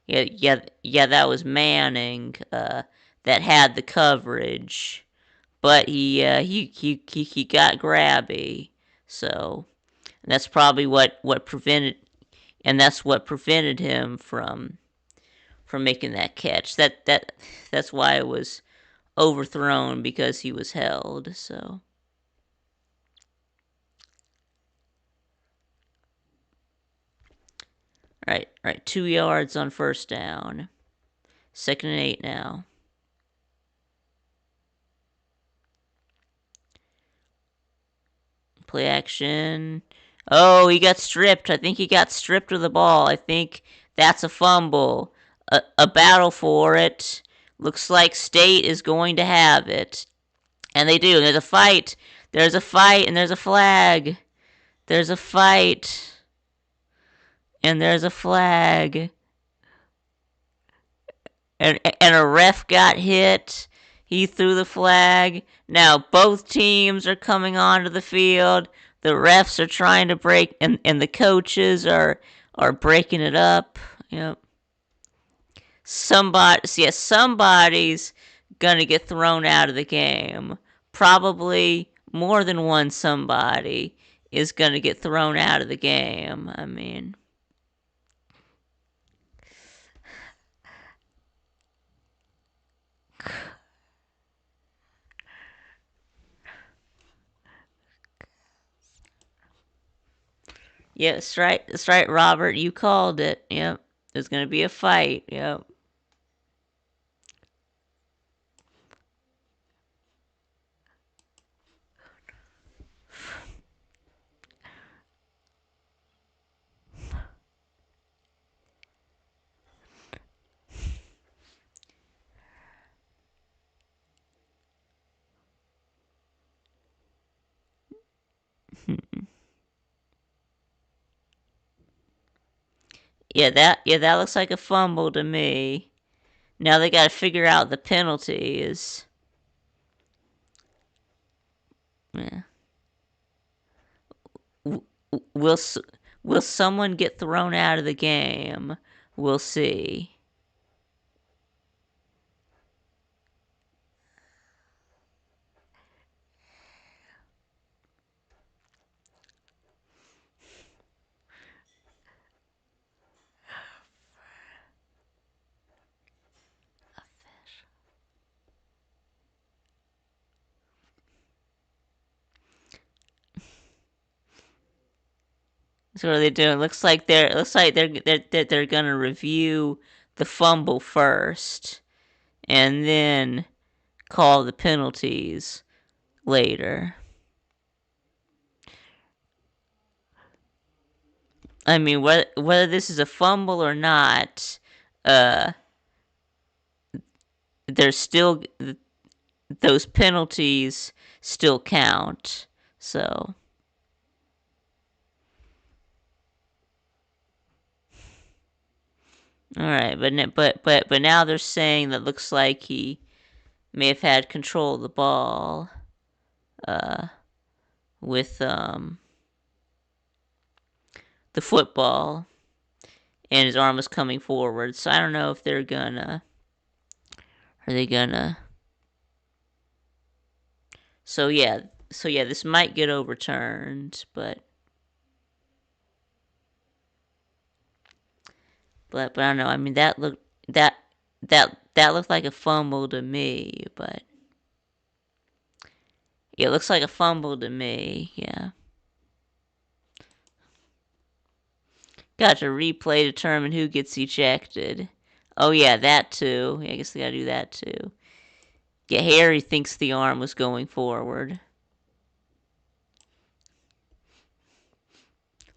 Speaker 1: Yeah, that was Manning that had the coverage, but he got grabby, so that's probably what prevented, and that's what prevented him from making that catch. That's why it was overthrown, because he was held. So. Right, 2 yards on first down. 2nd and 8 now. Play action. Oh, he got stripped. I think he got stripped of the ball. I think that's a fumble. A battle for it. Looks like State is going to have it. And they do. There's a fight. There's a fight, and there's a flag. There's a fight. And there's a flag. And a ref got hit. He threw the flag. Now both teams are coming onto the field. The refs are trying to break, and the coaches are breaking it up. Yep. Somebody's gonna get thrown out of the game. Probably more than one somebody is gonna get thrown out of the game. I mean. Yeah, that's right. That's right, Robert. You called it. Yep. There's gonna be a fight. Yep. Yeah, that looks like a fumble to me. Now they got to figure out the penalties. Yeah. Will will someone get thrown out of the game? We'll see. So what are they doing? Looks like they're gonna review the fumble first, and then call the penalties later. I mean, whether this is a fumble or not, uh, there's still those penalties still count. So. All right, but now they're saying that looks like he may have had control of the ball, uh, with the football, and his arm was coming forward. So I don't know if they're gonna. Are they gonna? So yeah, this might get overturned, but I don't know. I mean, that looked like a fumble to me, but yeah, it looks like a fumble to me. Yeah. Got to replay determine who gets ejected. Oh yeah, that too. Yeah, I guess they gotta do that too. Yeah, Harry thinks the arm was going forward.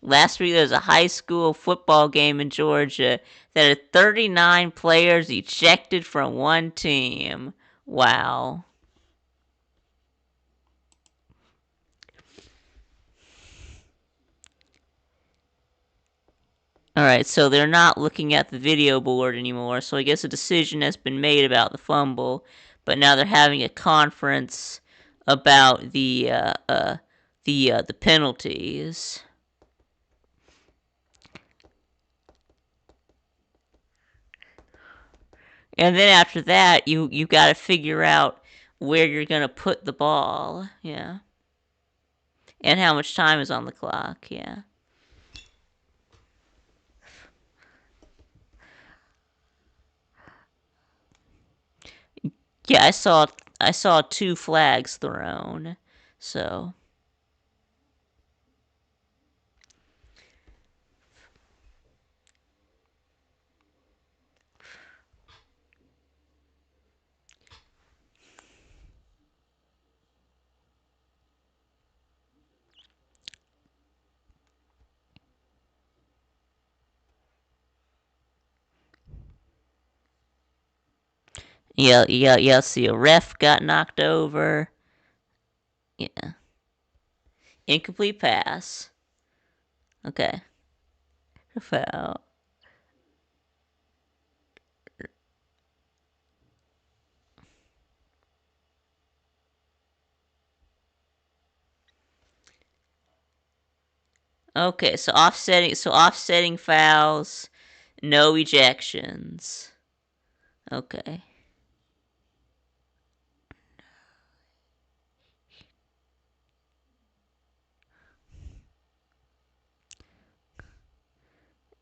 Speaker 1: Last week there was a high school football game in Georgia that had 39 players ejected from one team. Wow. Alright, so they're not looking at the video board anymore, so I guess a decision has been made about the fumble, but now they're having a conference about the penalties. And then after that, you got to figure out where you're gonna put the ball, yeah, and how much time is on the clock, yeah. Yeah, I saw two flags thrown, so yeah. See, a ref got knocked over. Yeah, incomplete pass. Okay, foul. Okay, so offsetting fouls, no ejections. Okay.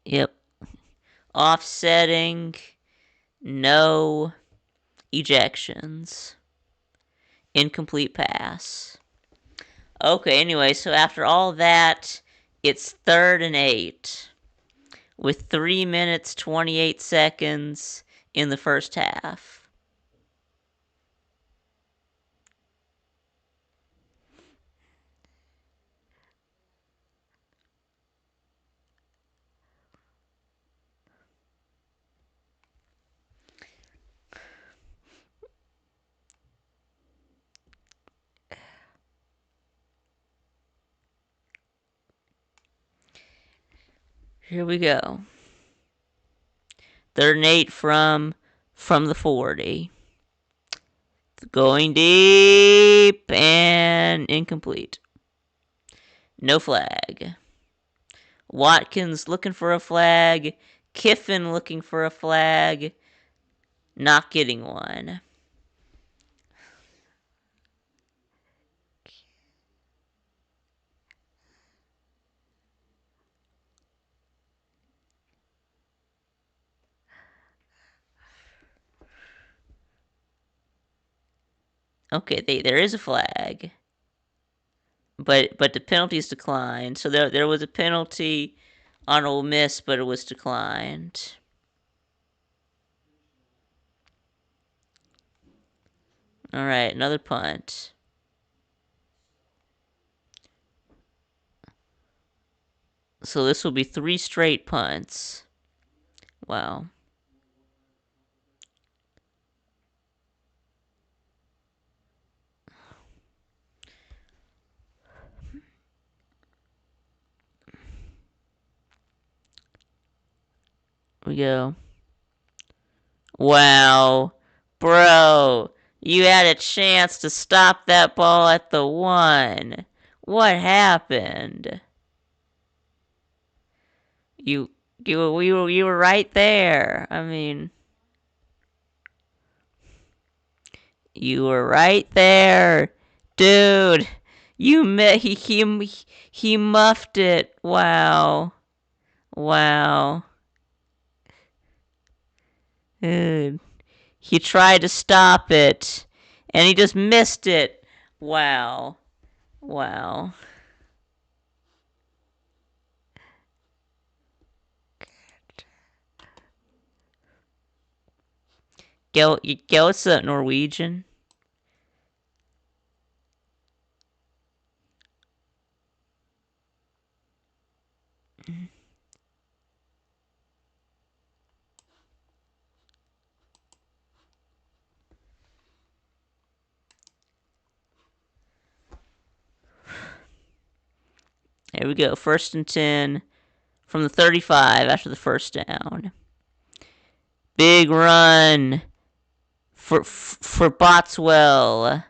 Speaker 1: Yep. Offsetting, no ejections. Incomplete pass. Okay, anyway, so after all that, it's 3rd and 8 with 3 minutes 28 seconds in the first half. Here we go. 3rd and 8 from the 40. Going deep and incomplete. No flag. Watkins looking for a flag. Kiffin looking for a flag. Not getting one. Okay, there is a flag, but the penalty's declined. So there was a penalty on Ole Miss, but it was declined. All right, another punt. So this will be 3 straight punts. Wow. We go. Wow. Bro, you had a chance to stop that ball at the 1. What happened? You you were right there. I mean, you were right there. Dude, he muffed it. Wow. Wow. Dude. He tried to stop it and he just missed it. Wow. Wow. Go, it's a Norwegian. There we go. 1st and 10 from the 35 after the first down. Big run for Bothwell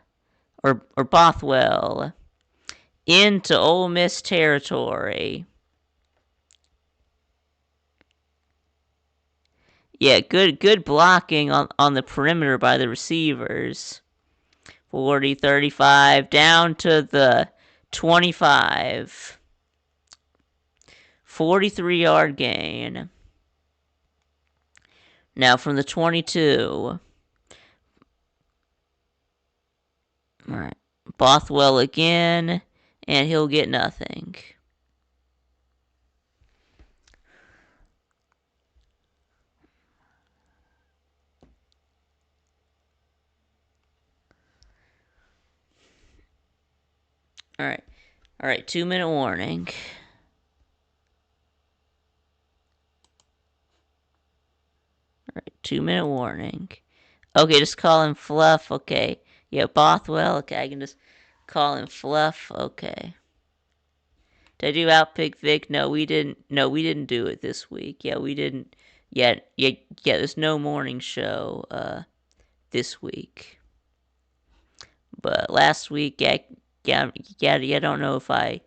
Speaker 1: or Bothwell into Ole Miss territory. Yeah, good blocking on the perimeter by the receivers. 40, 35, down to the 25. 43-yard gain. Now from the 22. Alright. Bothwell again, and he'll get nothing. Alright. Alright, 2-minute warning. Alright, 2-minute warning. Okay, just call him Fluff. Okay. Yeah, Bothwell. Okay, I can just call him Fluff. Okay. Did I do Outpick Vic? No, we didn't. No, we didn't do it this week. Yeah, we didn't. Yeah. There's no morning show this week. But last week, yeah. I don't know if I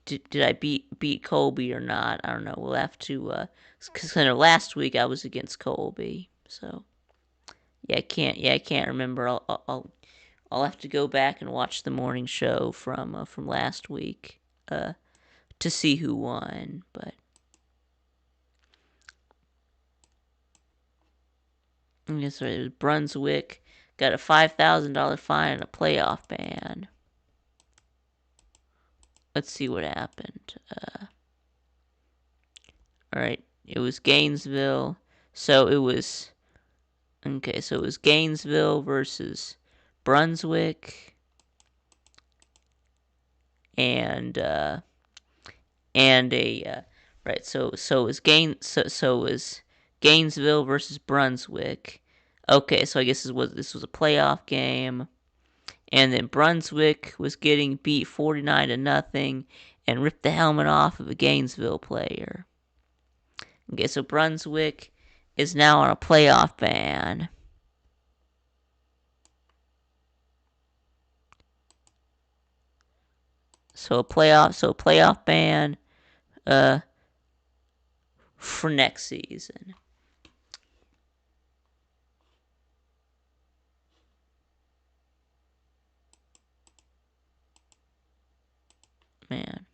Speaker 1: did I beat Colby or not. I don't know. We'll have to. Because last week I was against Colby, so yeah, I can't remember. I'll have to go back and watch the morning show from last week to see who won. But I guess it was Brunswick got a $5,000 fine and a playoff ban. Let's see what happened. All right, it was Gainesville. So it was okay. So it was Gainesville versus Brunswick, and right. So it was So it was Gainesville versus Brunswick. Okay, so I guess this was a playoff game, and then Brunswick was getting beat 49-0 and ripped the helmet off of a Gainesville player. Okay, so Brunswick is now on a playoff ban. So a playoff ban for next season. Man.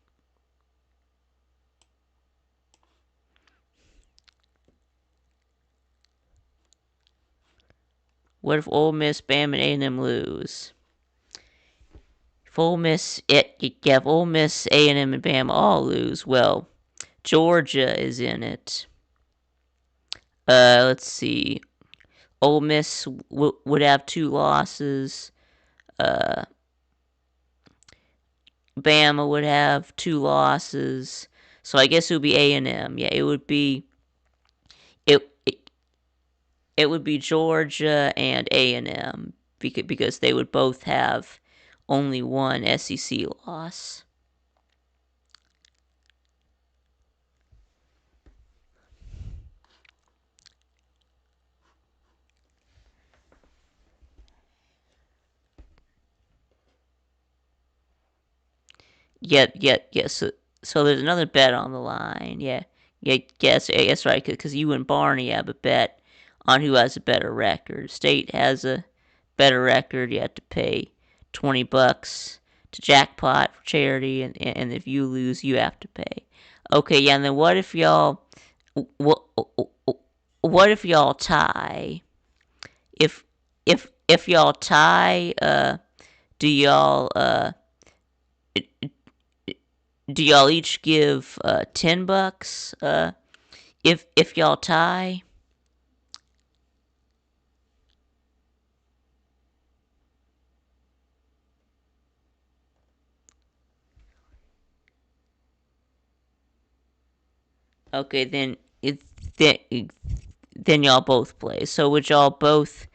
Speaker 1: What if Ole Miss, Bama, and A&M lose? If Ole Miss, if Ole Miss, A&M, and Bama all lose, well, Georgia is in it. Let's see. Ole Miss would have 2 losses. Bama would have 2 losses. So I guess it would be A&M. Yeah, it would be it would be Georgia and A&M because they would both have only 1 SEC loss. So there's another bet on the line. That's right. Because you and Barney have a bet on who has a better record. State has a better record. You have to pay $20 to Jackpot for charity, and if you lose, you have to pay. Okay, yeah. And then what if y'all tie? If y'all tie, do y'all do y'all each give $10 if y'all tie? Okay, then y'all both play. So would y'all both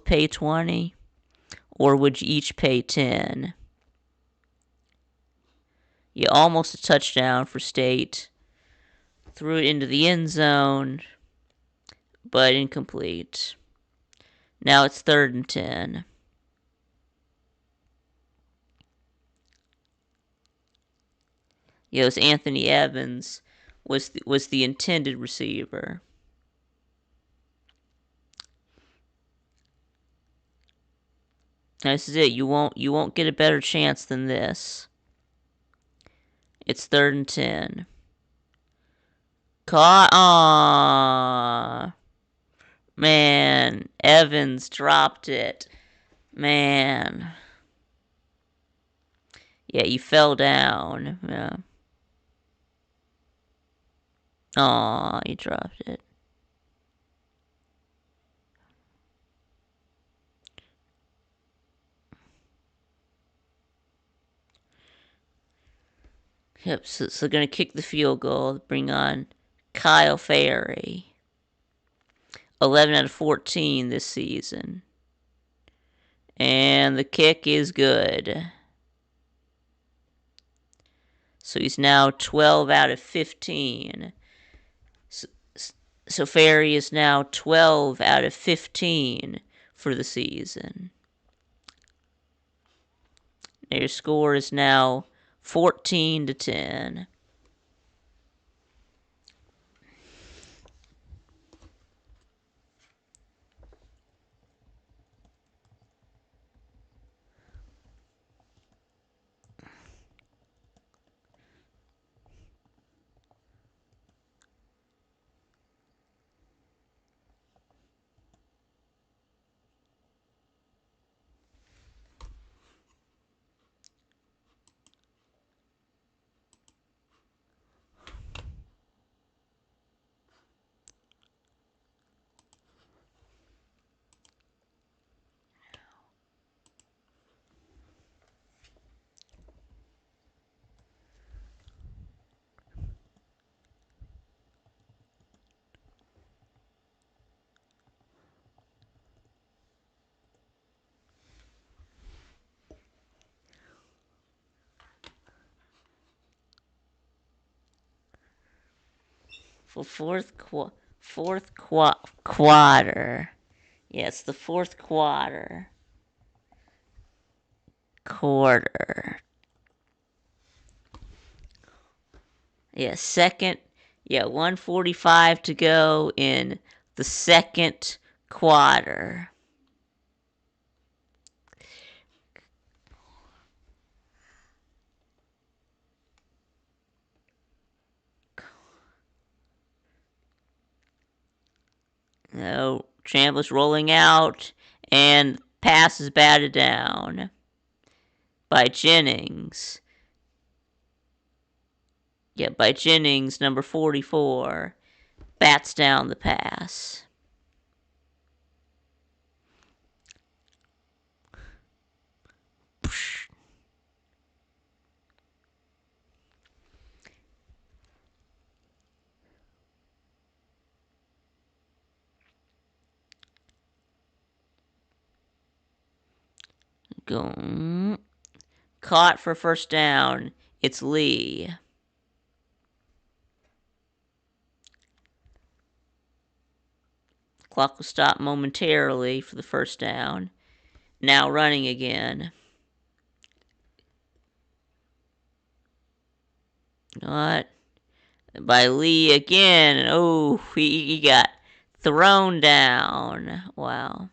Speaker 1: pay 20, or would you each pay 10? Yeah, almost a touchdown for State. Threw it into the end zone, but incomplete. Now it's 3rd and 10. Yeah, it was Anthony Evans was the intended receiver. This is it. You won't get a better chance than this. It's 3rd and 10. Caught. Aww. Man, Evans dropped it. Man. Yeah, you fell down. Yeah. Aw, you dropped it. Yep, so gonna kick the field goal, bring on Kyle Ferry. 11 out of 14 this season. And the kick is good. So he's now 12 out of 15. So Ferry is now 12 out of 15 for the season. Their score is now 14 to 10. For quarter. Yes, the fourth quarter. Yeah, second. Yeah, 1:45 to go in the second quarter. No, Chambliss rolling out, and pass is batted down by Jennings. Yeah, by Jennings, number 44, bats down the pass. Go. Caught for first down. It's Lee. Clock will stop momentarily for the first down. Now running again. What? By Lee again. Oh, he got thrown down. Wow.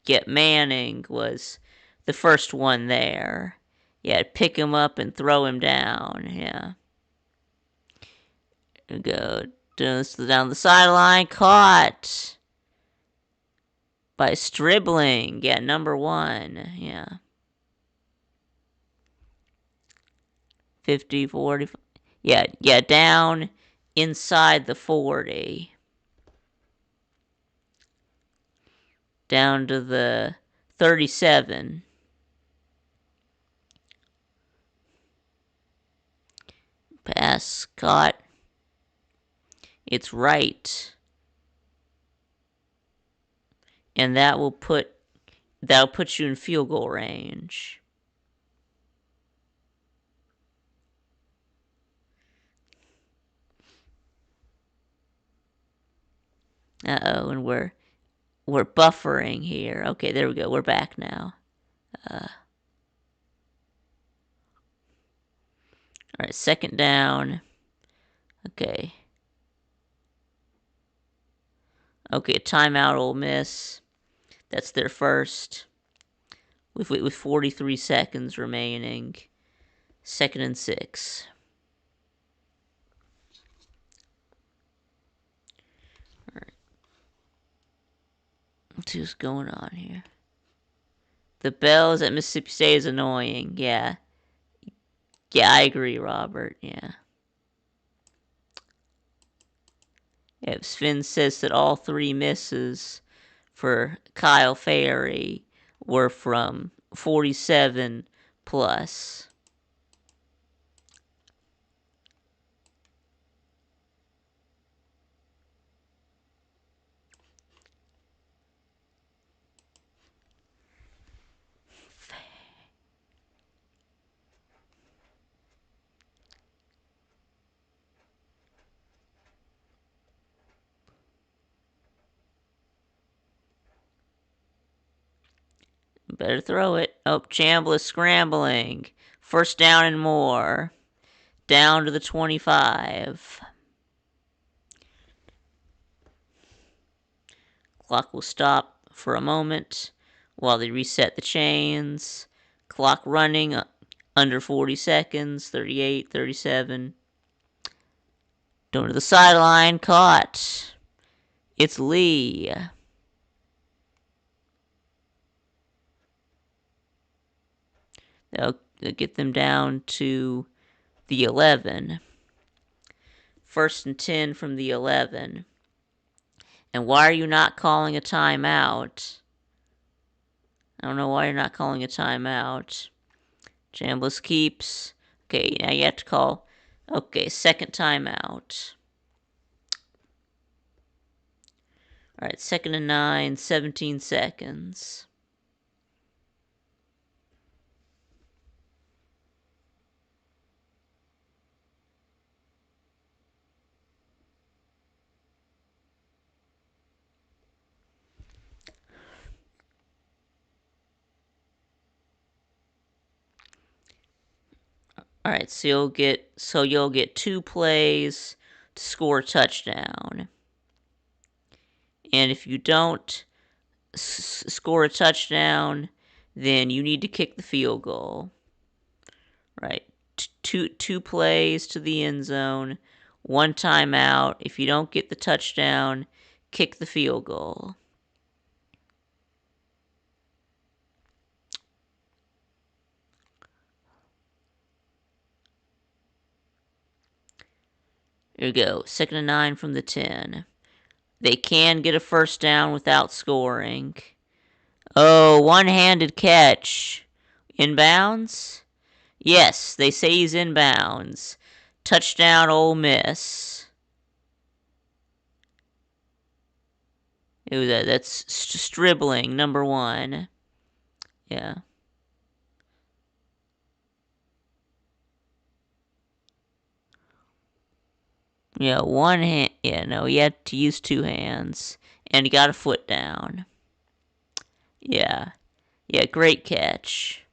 Speaker 1: Get Manning was the first one there. Yeah, pick him up and throw him down. Yeah. Go down the sideline. Caught by Stribling. Yeah, number 1. Yeah. 50, 40. Yeah, down inside the 40. Down to the 37. Pass caught. It's right and that'll put you in field goal range. Uh-oh, and we're buffering here. Okay, there we go. We're back now. All right, second down. Okay. Okay, timeout, Ole Miss. That's their first. With 43 seconds remaining. 2nd and 6. Alright. Let's see what's going on here. The bells at Mississippi State is annoying. Yeah. Yeah, I agree, Robert. Yeah. Yeah, Sven says that all 3 misses for Kyle Ferry were from 47 plus. Better throw it. Oh, Chambliss scrambling. First down and more. Down to the 25. Clock will stop for a moment while they reset the chains. Clock running under 40 seconds. 38, 37. Going to the sideline. Caught. It's Lee. They'll get them down to the 11. 1st and 10 from the 11. And why are you not calling a timeout? I don't know why you're not calling a timeout. Chambliss keeps. Okay, now you have to call. Okay, 2nd timeout. Alright, 2nd and 9, 17 seconds. Alright, so you'll get 2 plays to score a touchdown. And if you don't score a touchdown, then you need to kick the field goal. Right. Two plays to the end zone, 1 timeout. If you don't get the touchdown, kick the field goal. Here we go. 2nd and 9 from the 10. They can get a first down without scoring. Oh, one-handed catch. Inbounds? Yes, they say he's inbounds. Touchdown, Ole Miss. That's Stribling, number 1. Yeah. Yeah, one hand. Yeah, no, he had to use 2 hands. And he got a foot down. Yeah. Yeah, great catch.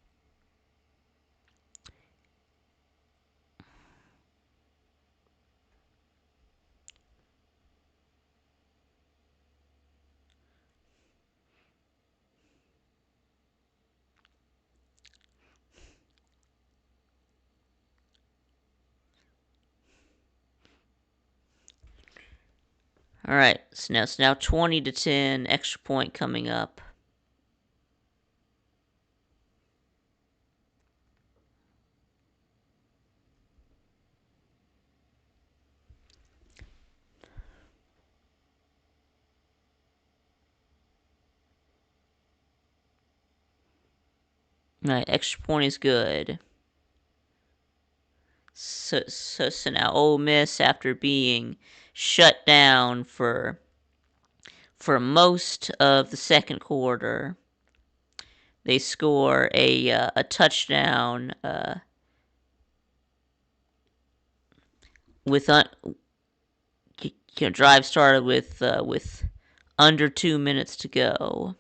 Speaker 1: Alright, so now it's now 20 to 10, extra point coming up. Alright, extra point is good. So now Ole Miss, after being shut down for for most of the second quarter. They score a touchdown with drive started with under 2 minutes to go,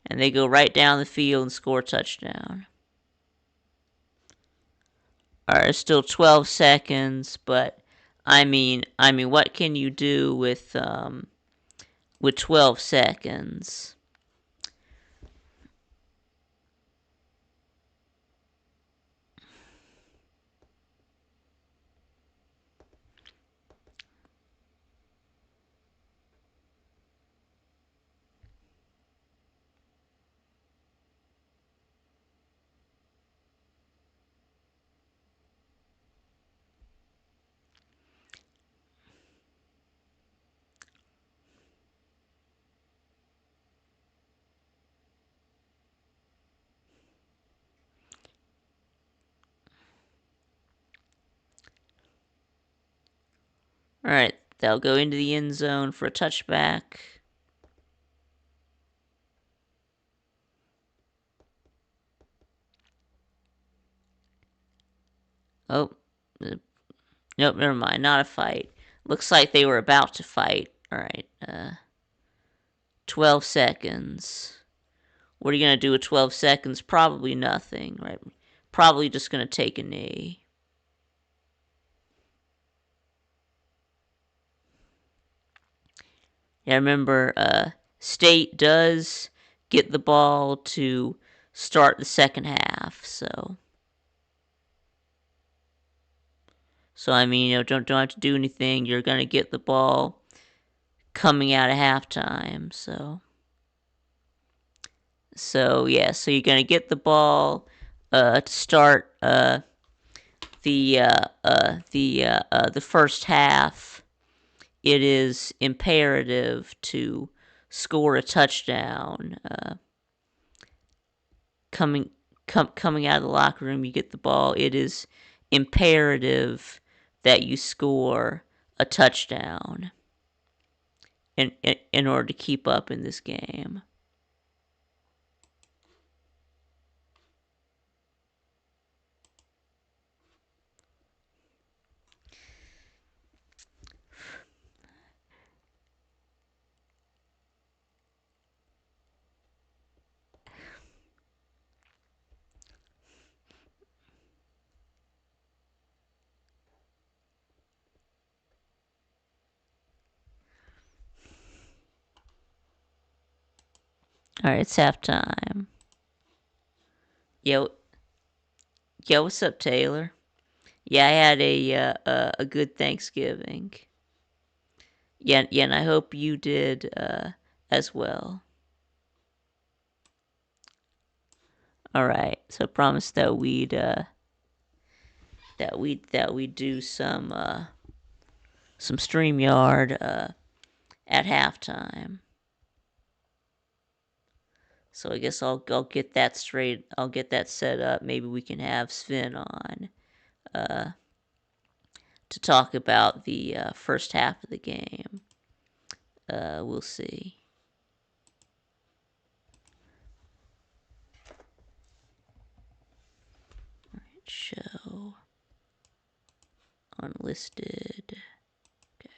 Speaker 1: and they go right down the field and score a touchdown. All right, still 12 seconds, but I mean, what can you do with 12 seconds? All right, they'll go into the end zone for a touchback. Oh, nope, never mind. Not a fight. Looks like they were about to fight. All right, 12 seconds. What are you gonna do with 12 seconds? Probably nothing, right? Probably just gonna take a knee. Yeah, remember, State does get the ball to start the second half, so I mean, don't have to do anything. You're gonna get the ball coming out of halftime, yeah, so you're gonna get the ball to start the first half. It is imperative to score a touchdown. Coming out of the locker room, you get the ball. It is imperative that you score a touchdown in order to keep up in this game. All right, it's halftime. Yo, what's up, Taylor? Yeah, I had a good Thanksgiving. Yeah, and I hope you did as well. All right, so I promised that we'd do some StreamYard at halftime. So I guess I'll get that straight. I'll get that set up. Maybe we can have Sven on to talk about the first half of the game. We'll see. All right, show unlisted. Okay.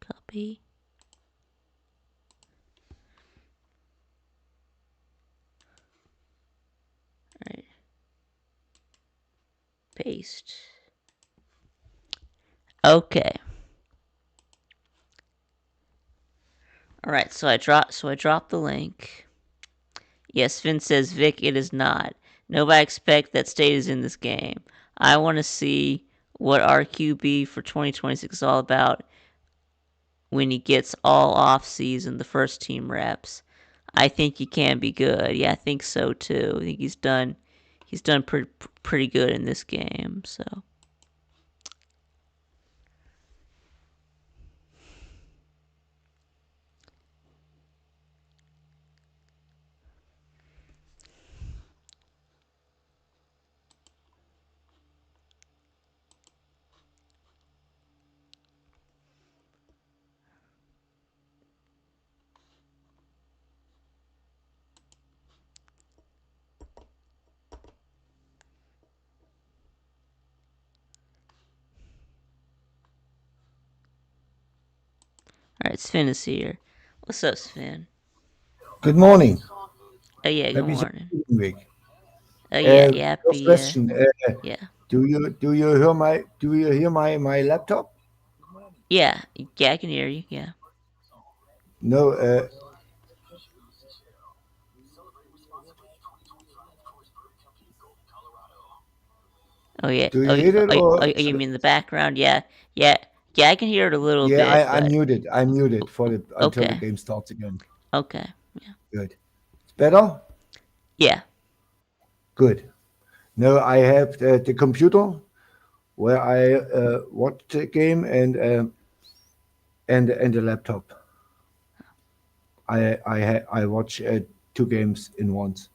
Speaker 1: Copy. All right. Paste. Okay. All right. So I dropped the link. Yes, Finn says, Vic, it is not. Nobody expect that State is in this game. I want to see what our QB for 2026 is all about when he gets all off season, the first team reps. I think he can be good. Yeah, I think so too. I think he's done pretty good in this game. So. All right, Sven is here. What's up, Sven?
Speaker 2: Good morning.
Speaker 1: Oh yeah, good
Speaker 2: Happy
Speaker 1: morning.
Speaker 2: Thanksgiving week.
Speaker 1: Oh yeah,
Speaker 2: First
Speaker 1: Yappy.
Speaker 2: question:
Speaker 1: Yeah,
Speaker 2: do you hear my laptop?
Speaker 1: yeah, yeah. I can hear you. Yeah.
Speaker 2: No.
Speaker 1: Oh yeah.
Speaker 2: Do
Speaker 1: Oh,
Speaker 2: you hear it
Speaker 1: you mean the background? Yeah, yeah, yeah. I can hear it a little
Speaker 2: yeah?
Speaker 1: bit,
Speaker 2: I'm
Speaker 1: but
Speaker 2: muted. I'm muted for the until the
Speaker 1: okay,
Speaker 2: game starts again.
Speaker 1: okay. Yeah,
Speaker 2: Good. It's better.
Speaker 1: yeah,
Speaker 2: Good. No, I have the computer where I watch the game and the laptop. I watch two games in once.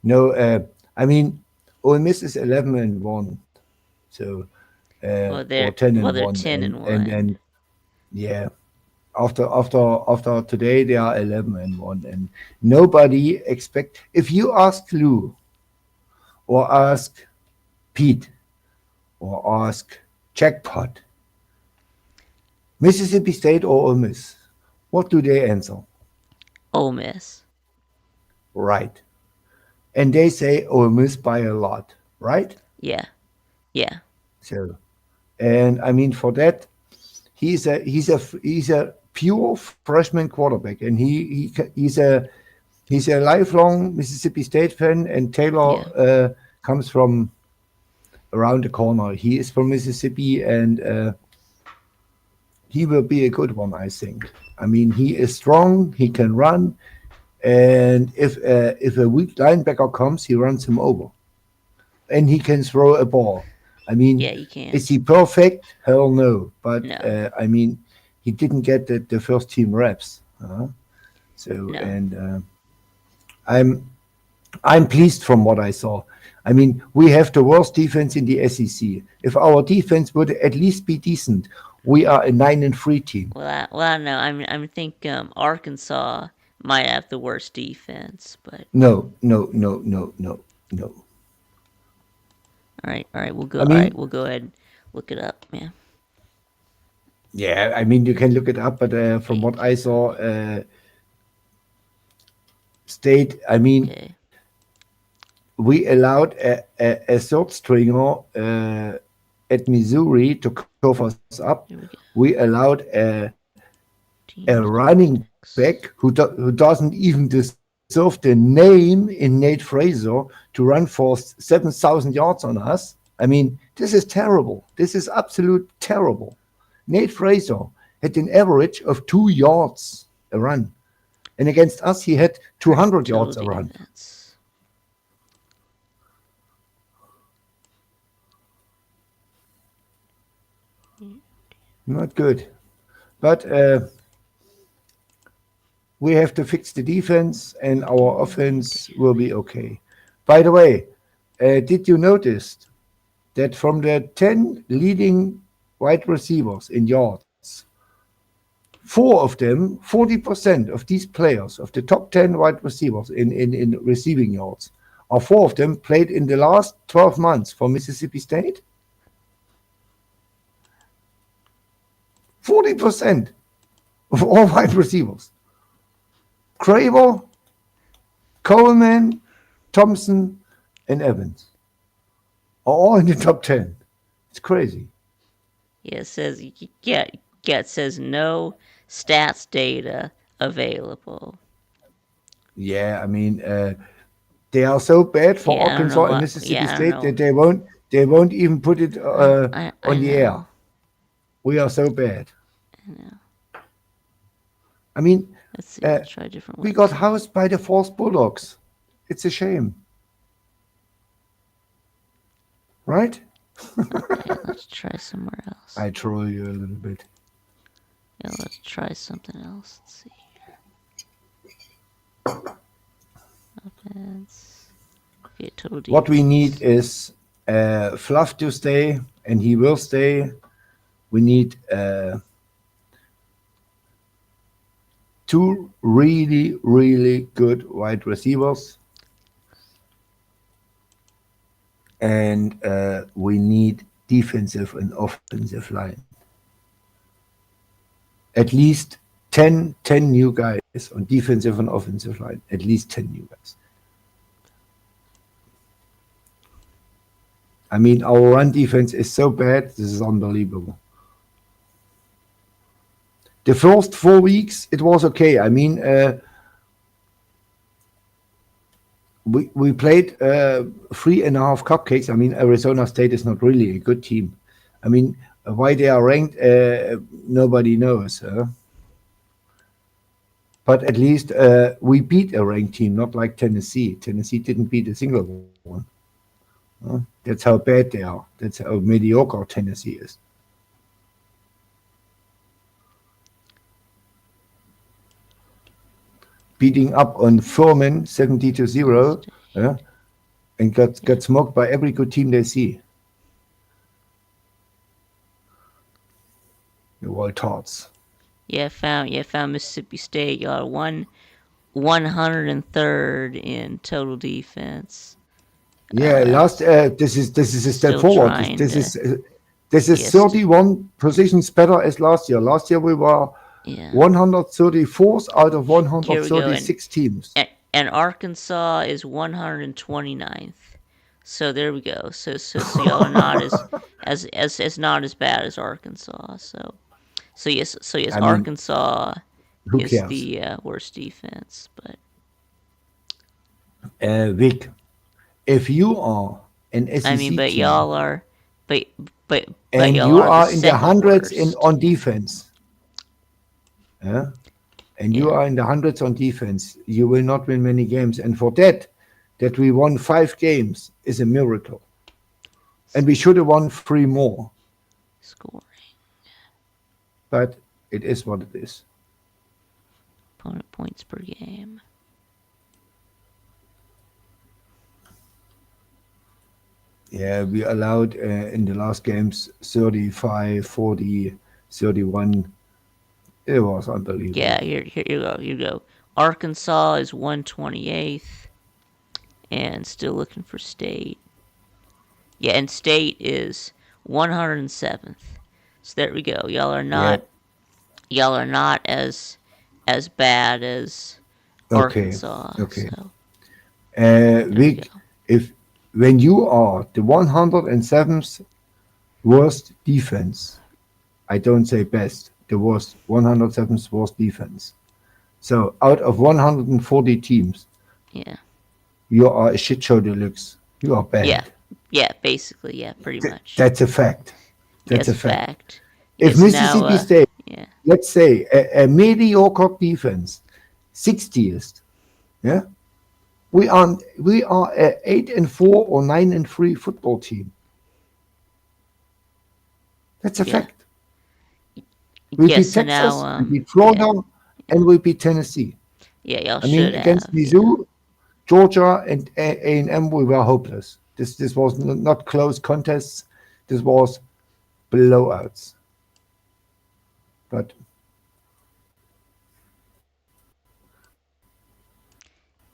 Speaker 2: No, I mean, Ole Miss is 11-1, so or ten
Speaker 1: well,
Speaker 2: and
Speaker 1: they're
Speaker 2: one,
Speaker 1: 10-1.
Speaker 2: and yeah, after today they are 11-1, and nobody expect. If you ask Lou or ask Pete or ask Jackpot, Mississippi State or Ole Miss, what do they answer?
Speaker 1: Ole Miss.
Speaker 2: Right, and they say Ole Miss by a lot, right?
Speaker 1: Yeah, yeah,
Speaker 2: So, and I mean for that, he's a pure freshman quarterback, and he's a lifelong Mississippi State fan. And Taylor
Speaker 1: yeah.
Speaker 2: comes from around the corner. He is from Mississippi, and he will be a good one, I think. I mean, he is strong. He can run, and if a weak linebacker comes, he runs him over, and he can throw a ball. I mean,
Speaker 1: Yeah, you can.
Speaker 2: is he perfect? Hell no. But
Speaker 1: No,
Speaker 2: I mean, he didn't get the first team reps. So,
Speaker 1: no.
Speaker 2: and I'm I'm pleased from what I saw. I mean, we have the worst defense in the SEC. If our defense would at least be decent, we are a 9-3 team.
Speaker 1: I don't know. I think Arkansas might have the worst defense, but
Speaker 2: No, no, no, no, no, no.
Speaker 1: all right. We'll go.
Speaker 2: I
Speaker 1: All right,
Speaker 2: mean,
Speaker 1: we'll go ahead and look it up. Yeah.
Speaker 2: yeah, I mean, you can look it up, but from what I
Speaker 1: Ranking.
Speaker 2: saw, State, I mean,
Speaker 1: Okay.
Speaker 2: we allowed a third stringer at Missouri to cover us up.
Speaker 1: Here we go.
Speaker 2: We allowed a
Speaker 1: Teams
Speaker 2: running back
Speaker 1: index.
Speaker 2: who doesn't even deserve the name in Nate Fraser to run for 7,000 yards on us. I mean, this is terrible. This is absolute terrible. Nate Fraser had an average of 2 yards a run. And against us, he had
Speaker 1: All right.
Speaker 2: 200
Speaker 1: Total
Speaker 2: yards a run.
Speaker 1: defense.
Speaker 2: Not good. But we have to fix the defense, and our offense will be okay. By the way, did you notice that from the 10 leading wide receivers in yards, four of them, 40% of these players, of the top 10 wide receivers in receiving yards, are four of them played in the last 12 months for Mississippi State? 40% of all wide receivers. Craver, Coleman, Thompson, and Evans are all in the top 10. It's crazy.
Speaker 1: Yeah, it says yeah, yeah. It says no stats data available.
Speaker 2: Yeah, I mean, they are so bad for
Speaker 1: Yeah, I don't know
Speaker 2: Arkansas and
Speaker 1: what.
Speaker 2: Mississippi
Speaker 1: Yeah, I don't
Speaker 2: State
Speaker 1: know.
Speaker 2: that they won't even put it
Speaker 1: I
Speaker 2: on the air.
Speaker 1: know.
Speaker 2: We are so bad.
Speaker 1: I know.
Speaker 2: I mean,
Speaker 1: Let's see.
Speaker 2: uh,
Speaker 1: Let's try a different
Speaker 2: we got
Speaker 1: website.
Speaker 2: housed by the Force Bulldogs. It's a shame. right?
Speaker 1: Okay, let's try somewhere else.
Speaker 2: I troll you a little bit.
Speaker 1: Yeah, let's try something else. Let's see. Offense. Okay, total
Speaker 2: What we need
Speaker 1: defense.
Speaker 2: is Fluff to stay, and he will stay. We need two really, really good wide receivers, and we need defensive and offensive line. At least 10 new guys on defensive and offensive line. At least 10 new guys. I mean, our run defense is so bad. This is unbelievable. The first 4 weeks, it was okay. I mean, we played 3.5 cupcakes. I mean, Arizona State is not really a good team. I mean, why they are ranked, nobody knows. But at least we beat a ranked team, not like Tennessee. Tennessee didn't beat a single one. That's how bad they are. That's how mediocre Tennessee is. Beating up on Furman 70-0, and got smoked by every good team they see. The Wild Tarts.
Speaker 1: Found Mississippi State. Y'all are 103rd in total defense.
Speaker 2: Yeah, last this is a step
Speaker 1: Still
Speaker 2: forward.
Speaker 1: trying
Speaker 2: This
Speaker 1: to.
Speaker 2: is this is
Speaker 1: Yes.
Speaker 2: 31 positions better as last year. Last year we were
Speaker 1: Yeah.
Speaker 2: 134th out of
Speaker 1: Here we go.
Speaker 2: 136 teams.
Speaker 1: And Arkansas is 129th. So there we go. So y'all are not as not as bad as Arkansas. So yes,
Speaker 2: I mean,
Speaker 1: Arkansas
Speaker 2: who
Speaker 1: is
Speaker 2: cares?
Speaker 1: the worst defense, but
Speaker 2: Vic, if you are an
Speaker 1: I
Speaker 2: SEC
Speaker 1: mean, but
Speaker 2: team
Speaker 1: y'all are, but
Speaker 2: and
Speaker 1: y'all
Speaker 2: you
Speaker 1: are the
Speaker 2: are in the
Speaker 1: second
Speaker 2: hundreds
Speaker 1: worst.
Speaker 2: on defense, yeah, and you
Speaker 1: Yeah.
Speaker 2: are in the hundreds on defense, you will not win many games. And for that we won 5 games is a miracle. And we should have won 3 more,
Speaker 1: Scoring.
Speaker 2: but it is what it is.
Speaker 1: Opponent points per game.
Speaker 2: Yeah, we allowed in the last games 35, 40, 31. It was unbelievable.
Speaker 1: Yeah, here you go. Arkansas is 128th, and still looking for State. Yeah, and State is 107th. So there we go.
Speaker 2: Yeah,
Speaker 1: Y'all are not as bad as
Speaker 2: okay,
Speaker 1: Arkansas.
Speaker 2: okay.
Speaker 1: So there we
Speaker 2: Vic,
Speaker 1: go.
Speaker 2: if when you are the 107th worst defense, I don't say best, the worst, 107th worst defense. So out of 140 teams,
Speaker 1: Yeah.
Speaker 2: you are a shit show deluxe. You are
Speaker 1: Yeah.
Speaker 2: bad.
Speaker 1: Yeah, basically, yeah, pretty much.
Speaker 2: That's a fact. That's
Speaker 1: Yes,
Speaker 2: a fact.
Speaker 1: fact.
Speaker 2: If
Speaker 1: Yes, now
Speaker 2: Mississippi State,
Speaker 1: yeah.
Speaker 2: let's say a mediocre defense, 60th, yeah, we are a 8-4 or 9-3 football team. That's a
Speaker 1: Yeah.
Speaker 2: fact. We
Speaker 1: Yes,
Speaker 2: beat
Speaker 1: so
Speaker 2: Texas,
Speaker 1: now
Speaker 2: we beat Florida, and we beat Tennessee.
Speaker 1: y'all
Speaker 2: I mean,
Speaker 1: should
Speaker 2: against
Speaker 1: have. Yeah.
Speaker 2: Mizzou, Georgia, and A&M, we were hopeless. This was not close contests. This was blowouts. But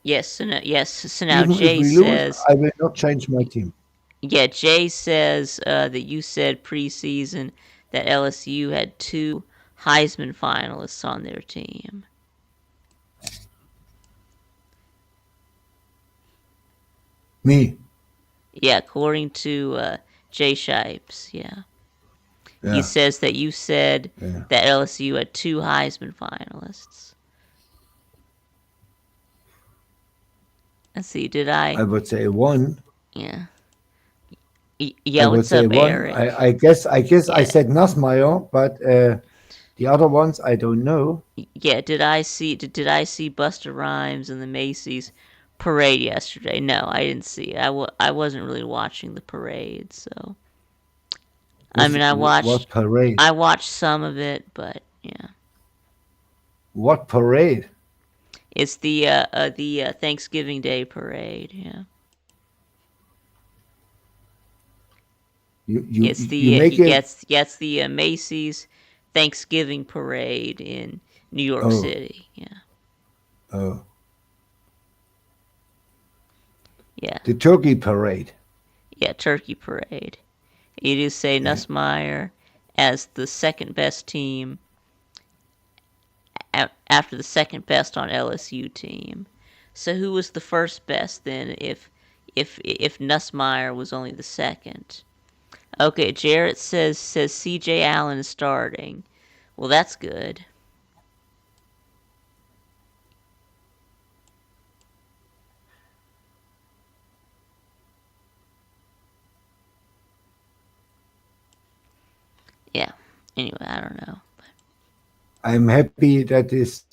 Speaker 1: So now
Speaker 2: even if
Speaker 1: Jay
Speaker 2: we lose,
Speaker 1: says,
Speaker 2: I will not change my team.
Speaker 1: yeah, Jay says that you said preseason that LSU had 2 Heisman finalists on their team.
Speaker 2: Me,
Speaker 1: Yeah, according to Jay Shipes. Yeah, he
Speaker 2: yeah,
Speaker 1: says that you said
Speaker 2: yeah.
Speaker 1: that LSU had 2 Heisman finalists. Let's see, did
Speaker 2: I
Speaker 1: I?
Speaker 2: would say one.
Speaker 1: Yeah.
Speaker 2: I
Speaker 1: Yeah,
Speaker 2: would
Speaker 1: what's
Speaker 2: say
Speaker 1: up,
Speaker 2: one.
Speaker 1: Eric?
Speaker 2: I guess I
Speaker 1: Yeah,
Speaker 2: said Nussmeier, but the other ones I don't know.
Speaker 1: yeah. Did I see Buster Rhymes and the Macy's parade yesterday. No, I didn't see it. I wasn't really watching the parade, so I mean,
Speaker 2: What parade?
Speaker 1: I watched some of it, but yeah,
Speaker 2: What parade?
Speaker 1: it's the Thanksgiving Day parade. Yeah, it's
Speaker 2: You
Speaker 1: the
Speaker 2: make it.
Speaker 1: it's the Macy's Thanksgiving parade in New York
Speaker 2: Oh,
Speaker 1: City. Yeah,
Speaker 2: oh,
Speaker 1: yeah,
Speaker 2: the turkey parade.
Speaker 1: yeah. Turkey parade. You do say
Speaker 2: Yeah.
Speaker 1: Nussmeier as the second best team after the second best on LSU team. So who was the first best then? If Nussmeier was only the second. Okay, Jarrett says C.J. Allen is starting. Well, that's good. Yeah. Anyway, I don't know.
Speaker 2: I'm happy that is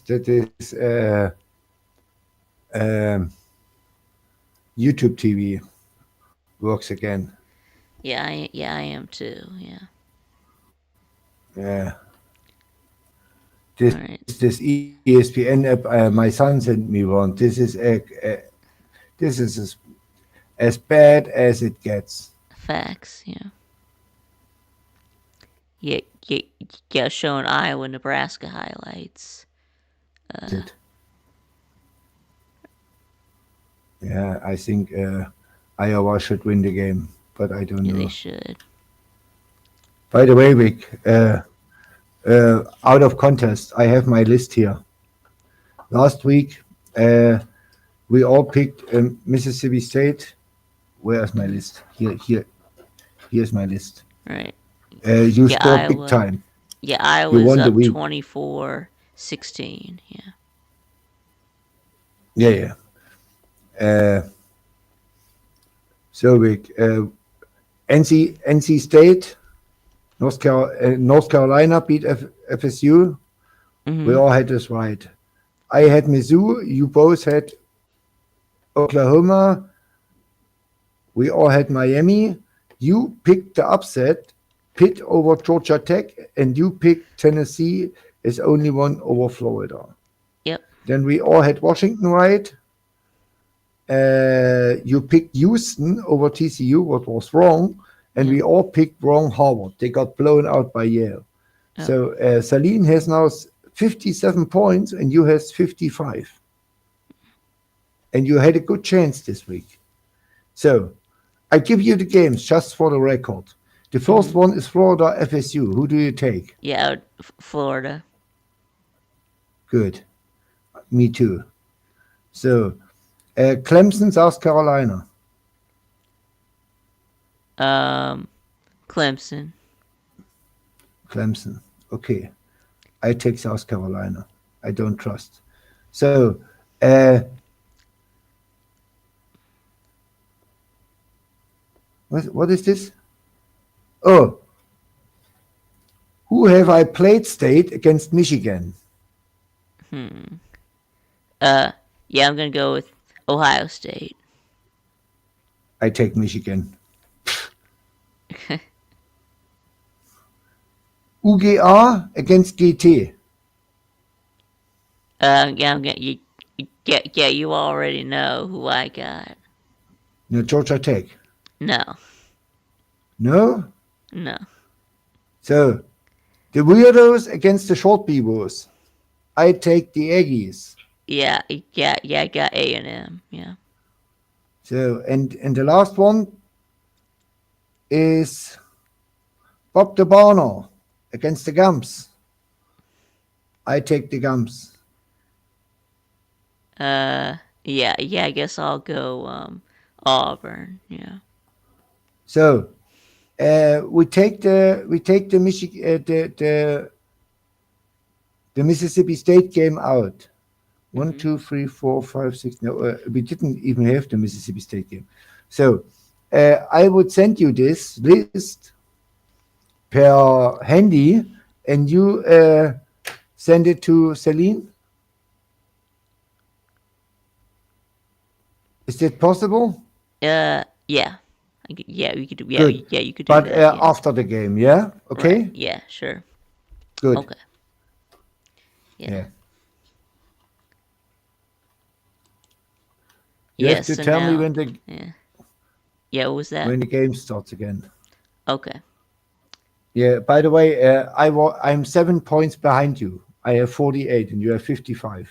Speaker 2: um, YouTube TV works again.
Speaker 1: Yeah, I am too. Yeah.
Speaker 2: Yeah.
Speaker 1: All
Speaker 2: This
Speaker 1: right.
Speaker 2: ESPN app. My son sent me one. This is as bad as it gets.
Speaker 1: Facts. Yeah. Yeah. Yeah. Yeah. Showing Iowa, Nebraska highlights.
Speaker 2: It. Yeah, I think Iowa should win the game, but I don't
Speaker 1: Yeah, they
Speaker 2: know.
Speaker 1: should.
Speaker 2: By the way, Vic, out of contest, I have my list here. Last week, uh, we all picked Mississippi State. Where's my
Speaker 1: Hmm.
Speaker 2: list? Here's my list.
Speaker 1: Right.
Speaker 2: You
Speaker 1: Yeah,
Speaker 2: scored big
Speaker 1: Iowa.
Speaker 2: time.
Speaker 1: Yeah,
Speaker 2: You
Speaker 1: Iowa's
Speaker 2: won the
Speaker 1: up
Speaker 2: week.
Speaker 1: 24-16. Yeah.
Speaker 2: Yeah, yeah. Uh, so big. NC State, North Carolina beat FSU. We
Speaker 1: Mm-hmm.
Speaker 2: all had this right. I had Mizzou. You both had Oklahoma. We all had Miami. You picked the upset, Pitt over Georgia Tech, and you picked Tennessee as only one over Florida.
Speaker 1: Yep.
Speaker 2: Then we all had Washington right. You picked Houston over TCU, what was wrong, and
Speaker 1: Yep.
Speaker 2: we all picked wrong Harvard. They got blown out by Yale.
Speaker 1: Yep.
Speaker 2: So Saline has now 57 points, and you has 55. And you had a good chance this week. So I give you the games just for the record. The first
Speaker 1: Mm-hmm.
Speaker 2: one is Florida FSU. Who do you take?
Speaker 1: Yeah, Florida.
Speaker 2: Good. Me too. So Clemson, South Carolina.
Speaker 1: Clemson.
Speaker 2: Clemson. Okay. I take South Carolina. I don't trust. So uh, what is this? Oh, who have I played state against Michigan?
Speaker 1: Hmm. Yeah, I'm gonna go with Ohio State.
Speaker 2: I take Michigan. UGA against GT.
Speaker 1: Yeah, I'm gonna yeah, you already know who I got.
Speaker 2: No, Georgia Tech.
Speaker 1: No,
Speaker 2: No?
Speaker 1: no.
Speaker 2: So the weirdos against the short peoples. I take the Aggies.
Speaker 1: Yeah, I got A&M. Yeah.
Speaker 2: So and the last one is Bob the Barner against the Gums. I take the Gums.
Speaker 1: Yeah, I guess I'll go Auburn. Yeah.
Speaker 2: So we take the Michigan the Mississippi State game out. One,
Speaker 1: Hmm.
Speaker 2: 2, 3, 4, 5, 6. No, we didn't even have the Mississippi State game. So I would send you this list per handy, and you send it to Celine. Is it possible?
Speaker 1: Yeah. Yeah, we could do. Yeah,
Speaker 2: Good.
Speaker 1: yeah, you could do
Speaker 2: But
Speaker 1: that. Yeah.
Speaker 2: after the game, yeah?
Speaker 1: Right.
Speaker 2: Okay?
Speaker 1: Yeah. Sure.
Speaker 2: Good.
Speaker 1: Okay. Yeah.
Speaker 2: Yeah. You
Speaker 1: Yeah.
Speaker 2: have to
Speaker 1: So
Speaker 2: tell me
Speaker 1: now. Yeah. Yeah. What was that?
Speaker 2: when the game starts again.
Speaker 1: Okay.
Speaker 2: Yeah, by the way, I'm 7 points behind you. I have 48 and you have 55.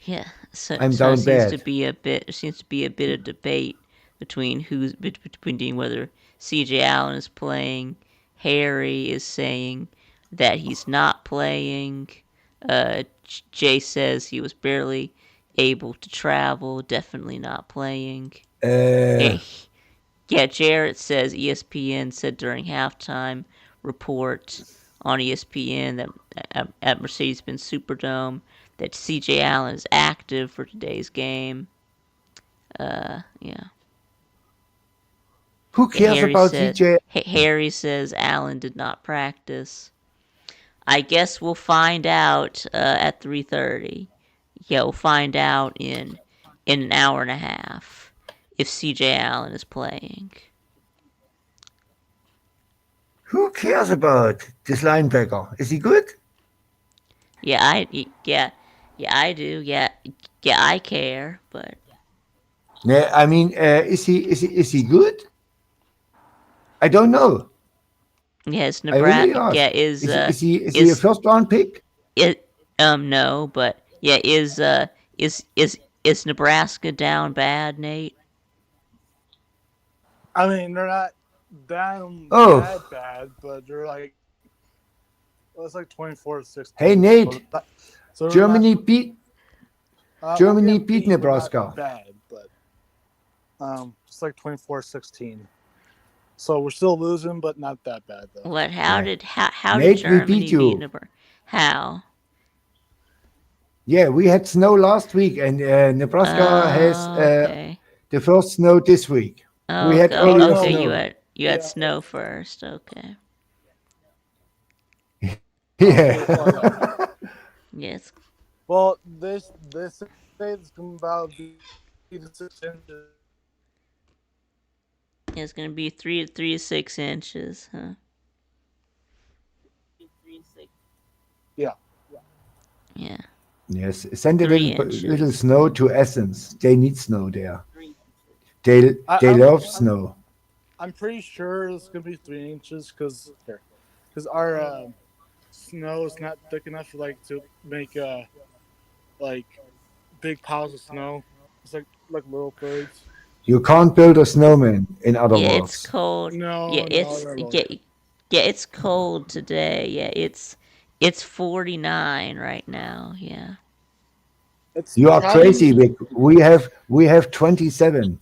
Speaker 1: Yeah. So
Speaker 2: I'm
Speaker 1: so it
Speaker 2: down
Speaker 1: seems to
Speaker 2: bad.
Speaker 1: be a bit. There seems to be a bit of debate between between whether C.J. Allen is playing. Harry is saying that he's not playing. Jay says he was barely able to travel. Definitely not playing.
Speaker 2: Uh,
Speaker 1: Yeah, yeah, Jarrett says ESPN said during halftime report on ESPN that at Mercedes-Benz Superdome that CJ Allen is active for today's game. Yeah.
Speaker 2: who
Speaker 1: Yeah,
Speaker 2: cares about CJ?
Speaker 1: Harry says Allen did not practice. I guess we'll find out at 3:30. Yeah, we'll find out in an hour and a half if CJ Allen is playing.
Speaker 2: Who cares about this linebacker? Is he good?
Speaker 1: Yeah, I do. Yeah, I care, but
Speaker 2: Yeah, I mean, is he good? I don't know.
Speaker 1: yeah, it's
Speaker 2: I really
Speaker 1: Nebraska.
Speaker 2: ask.
Speaker 1: Yeah,
Speaker 2: Is he a
Speaker 1: is
Speaker 2: first round pick?
Speaker 1: it no, but yeah, is Nebraska down bad, Nate?
Speaker 3: I mean, they're not down
Speaker 2: Oh,
Speaker 3: bad, but they're like, well, it's like 24-16.
Speaker 2: hey Nate,
Speaker 3: So they're not.
Speaker 2: Germany beat
Speaker 3: We're
Speaker 2: Germany
Speaker 3: getting
Speaker 2: beat
Speaker 3: beat, but not
Speaker 2: Nebraska.
Speaker 3: bad, but it's like 24-16. So we're still losing, but not that bad though.
Speaker 1: What?
Speaker 2: Yeah.
Speaker 1: How did
Speaker 2: Nate, we beat
Speaker 1: Germany beat
Speaker 2: you.
Speaker 1: Nebraska? How?
Speaker 2: Yeah, we had snow last week, and Nebraska has
Speaker 1: Okay.
Speaker 2: the first snow this week. We
Speaker 1: Oh,
Speaker 2: had
Speaker 3: Well,
Speaker 2: earlier
Speaker 1: okay.
Speaker 2: snow.
Speaker 1: You had
Speaker 3: Yeah.
Speaker 1: snow first. Okay.
Speaker 2: Yeah.
Speaker 1: Yes.
Speaker 3: Well, they say it's about 6 inches.
Speaker 1: It's gonna be 3 to 6 inches, huh?
Speaker 3: Yeah.
Speaker 1: Yeah.
Speaker 2: Yes, send a
Speaker 1: Three
Speaker 2: little
Speaker 1: inches.
Speaker 2: snow to Athens. They need snow there. They
Speaker 3: I,
Speaker 2: love snow.
Speaker 3: I'm pretty sure it's gonna be 3 inches because our snow is not thick enough like to make like big piles of snow. It's like little birds.
Speaker 2: You can't build a snowman, in other
Speaker 1: Yeah, it's
Speaker 2: words.
Speaker 1: cold. Yeah,
Speaker 3: No,
Speaker 1: it's
Speaker 3: never
Speaker 1: yeah,
Speaker 3: mind.
Speaker 1: yeah, it's cold today. Yeah, it's 49 right now. Yeah.
Speaker 3: It's
Speaker 2: You are
Speaker 3: probably,
Speaker 2: crazy, Vic. We have 27.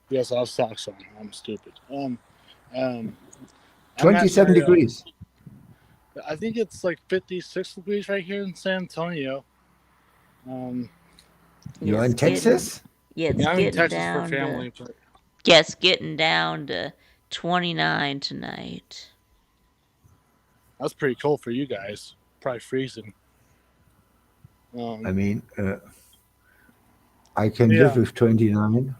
Speaker 3: Yes, I have socks on. I'm stupid. I'm at
Speaker 2: 27
Speaker 3: my.
Speaker 2: degrees.
Speaker 3: I think it's like 56 degrees right here in San Antonio.
Speaker 2: You're
Speaker 1: It's
Speaker 2: in
Speaker 1: getting
Speaker 2: Texas?
Speaker 1: yeah, it's
Speaker 3: Yeah, I'm in
Speaker 1: getting
Speaker 3: Texas for
Speaker 1: down to
Speaker 3: family, but
Speaker 1: yeah, it's getting down to 29 tonight.
Speaker 3: that's pretty cold for you guys. Probably freezing.
Speaker 2: I mean, I can live
Speaker 3: Yeah.
Speaker 2: with 29.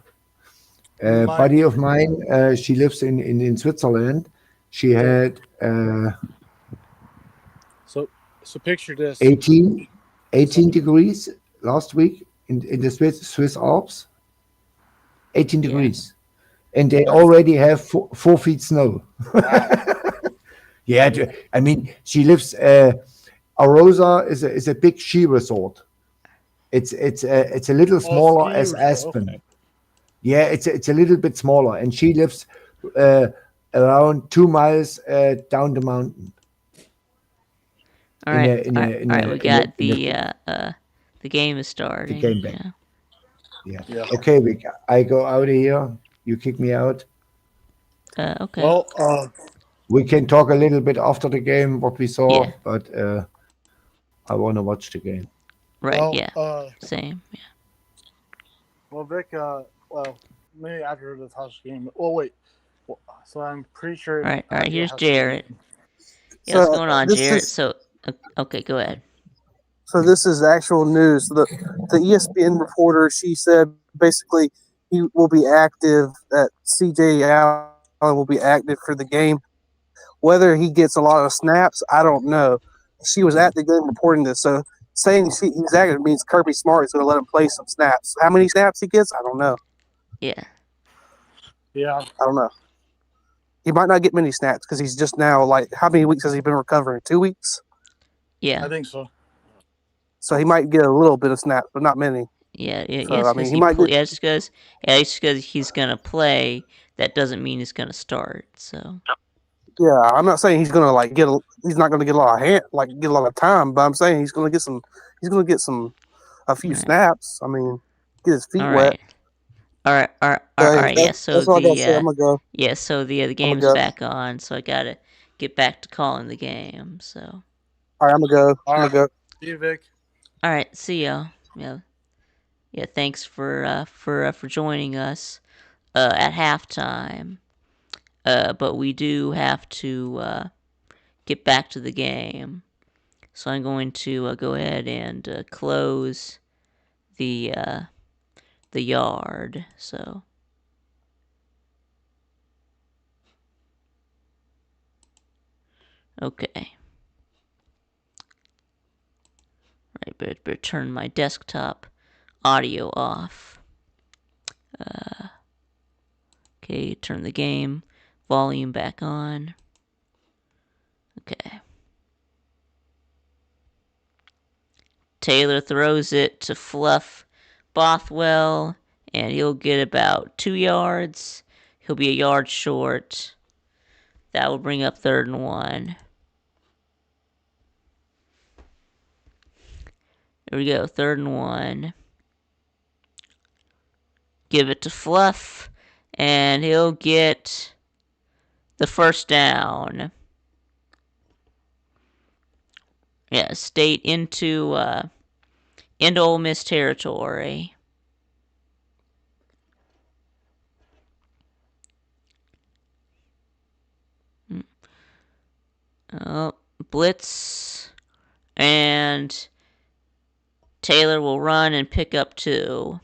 Speaker 3: My
Speaker 2: Buddy of mine, she lives in Switzerland. She had
Speaker 3: so picture this.
Speaker 2: 18 degrees last week in the Swiss Alps. 18
Speaker 1: Yeah.
Speaker 2: degrees. And they already have 4 feet snow.
Speaker 3: Wow.
Speaker 2: Yeah, I mean, she lives. Arosa is a big ski resort. It's a little smaller
Speaker 3: ski
Speaker 2: as
Speaker 3: resort,
Speaker 2: Aspen.
Speaker 3: okay.
Speaker 2: Yeah, it's a little bit smaller, and she lives around 2 miles down the mountain.
Speaker 1: All
Speaker 2: In
Speaker 1: right.
Speaker 2: a in
Speaker 1: All
Speaker 2: a
Speaker 1: right.
Speaker 2: in
Speaker 1: All
Speaker 2: a
Speaker 1: right. We
Speaker 2: in a,
Speaker 1: got
Speaker 2: in a
Speaker 1: the game is
Speaker 2: the
Speaker 1: starting.
Speaker 2: game back.
Speaker 1: Yeah.
Speaker 2: Yeah.
Speaker 3: Yeah.
Speaker 2: Okay, Vic. I go out of here. You kick me out.
Speaker 1: Okay.
Speaker 3: Well,
Speaker 2: We can talk a little bit after the game what we saw,
Speaker 1: Yeah.
Speaker 2: but I want to watch the game.
Speaker 1: Right.
Speaker 3: well,
Speaker 1: Yeah. Same. Yeah.
Speaker 3: well, Vic. Well, maybe after the Tosh game. Well, wait. So I'm pretty sure.
Speaker 1: All right. All right.
Speaker 3: Isaiah
Speaker 1: Here's
Speaker 3: has
Speaker 1: Jarrett.
Speaker 3: something.
Speaker 1: Yeah. What's
Speaker 3: So
Speaker 1: going on,
Speaker 3: this
Speaker 1: Jarrett?
Speaker 3: is
Speaker 1: So okay. Go ahead.
Speaker 4: So this is actual news. The ESPN reporter, she said basically he will be active. That CJ Allen will be active for the game. Whether he gets a lot of snaps, I don't know. She was at the game reporting this, so saying he's active means Kirby Smart is going to let him play some snaps. How many snaps he gets, I don't know.
Speaker 1: Yeah.
Speaker 3: Yeah,
Speaker 4: I don't know. He might not get many snaps because he's just now like how many weeks has he been recovering? 2 weeks.
Speaker 1: Yeah.
Speaker 3: I think so.
Speaker 4: So he might get a little bit of snaps, but not many.
Speaker 1: Yeah, yeah,
Speaker 4: So I
Speaker 1: because
Speaker 4: mean, he might get.
Speaker 1: yeah, just because he's gonna play, that doesn't mean he's gonna start. So
Speaker 4: Yeah, I'm not saying he's gonna like get. He's not gonna get a lot of get a lot of time, but I'm saying he's gonna get some. He's gonna get a few
Speaker 1: all right,
Speaker 4: snaps. I mean, get his feet
Speaker 1: all
Speaker 4: wet.
Speaker 1: right, all
Speaker 4: So
Speaker 1: right.
Speaker 4: yeah,
Speaker 1: Yeah, so
Speaker 4: that's all I gotta say. I'm gonna go.
Speaker 1: the
Speaker 4: I'm gonna
Speaker 1: game's
Speaker 4: go.
Speaker 1: back on. So I gotta get back to calling the game. So
Speaker 4: All right, I'm gonna go.
Speaker 3: All
Speaker 4: I'm
Speaker 3: right,
Speaker 4: gonna go.
Speaker 3: see you, Vic.
Speaker 1: all right, see y'all. Yeah, yeah. Thanks for joining us at halftime. But we do have to get back to the game. So I'm going to go ahead and close the yard. So okay, right. Better turn my desktop audio off. Okay, turn the game volume back on. Okay. Taylor throws it to Fluff Bothwell, and he'll get about 2 yards. He'll be a yard short. That will bring up 3rd and 1. Here we go, 3rd and 1. Give it to Fluff, and he'll get the 1st down. Yeah, State into Ole Miss territory. Oh, blitz, and Taylor will run and pick up 2.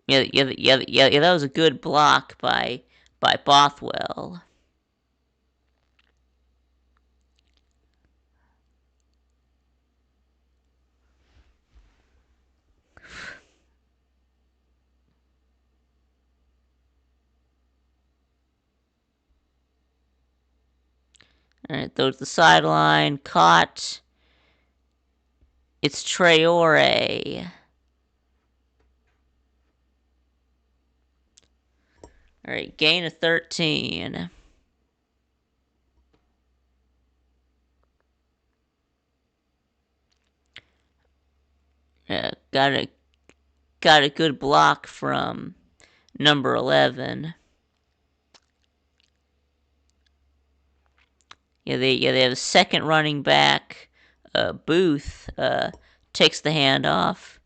Speaker 1: Yeah. That was a good block by Bothwell. All right, throws the sideline, caught. It's Traore. All right, gain of 13. Got a good block from number 11. They have a second running back. Booth takes the handoff.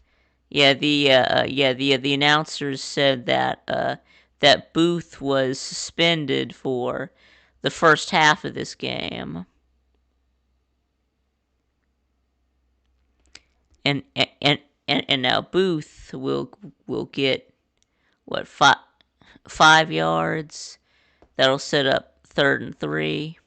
Speaker 1: The announcers said that Booth was suspended for the first half of this game. And now Booth will get what 5 yards. That'll set up 3rd and 3.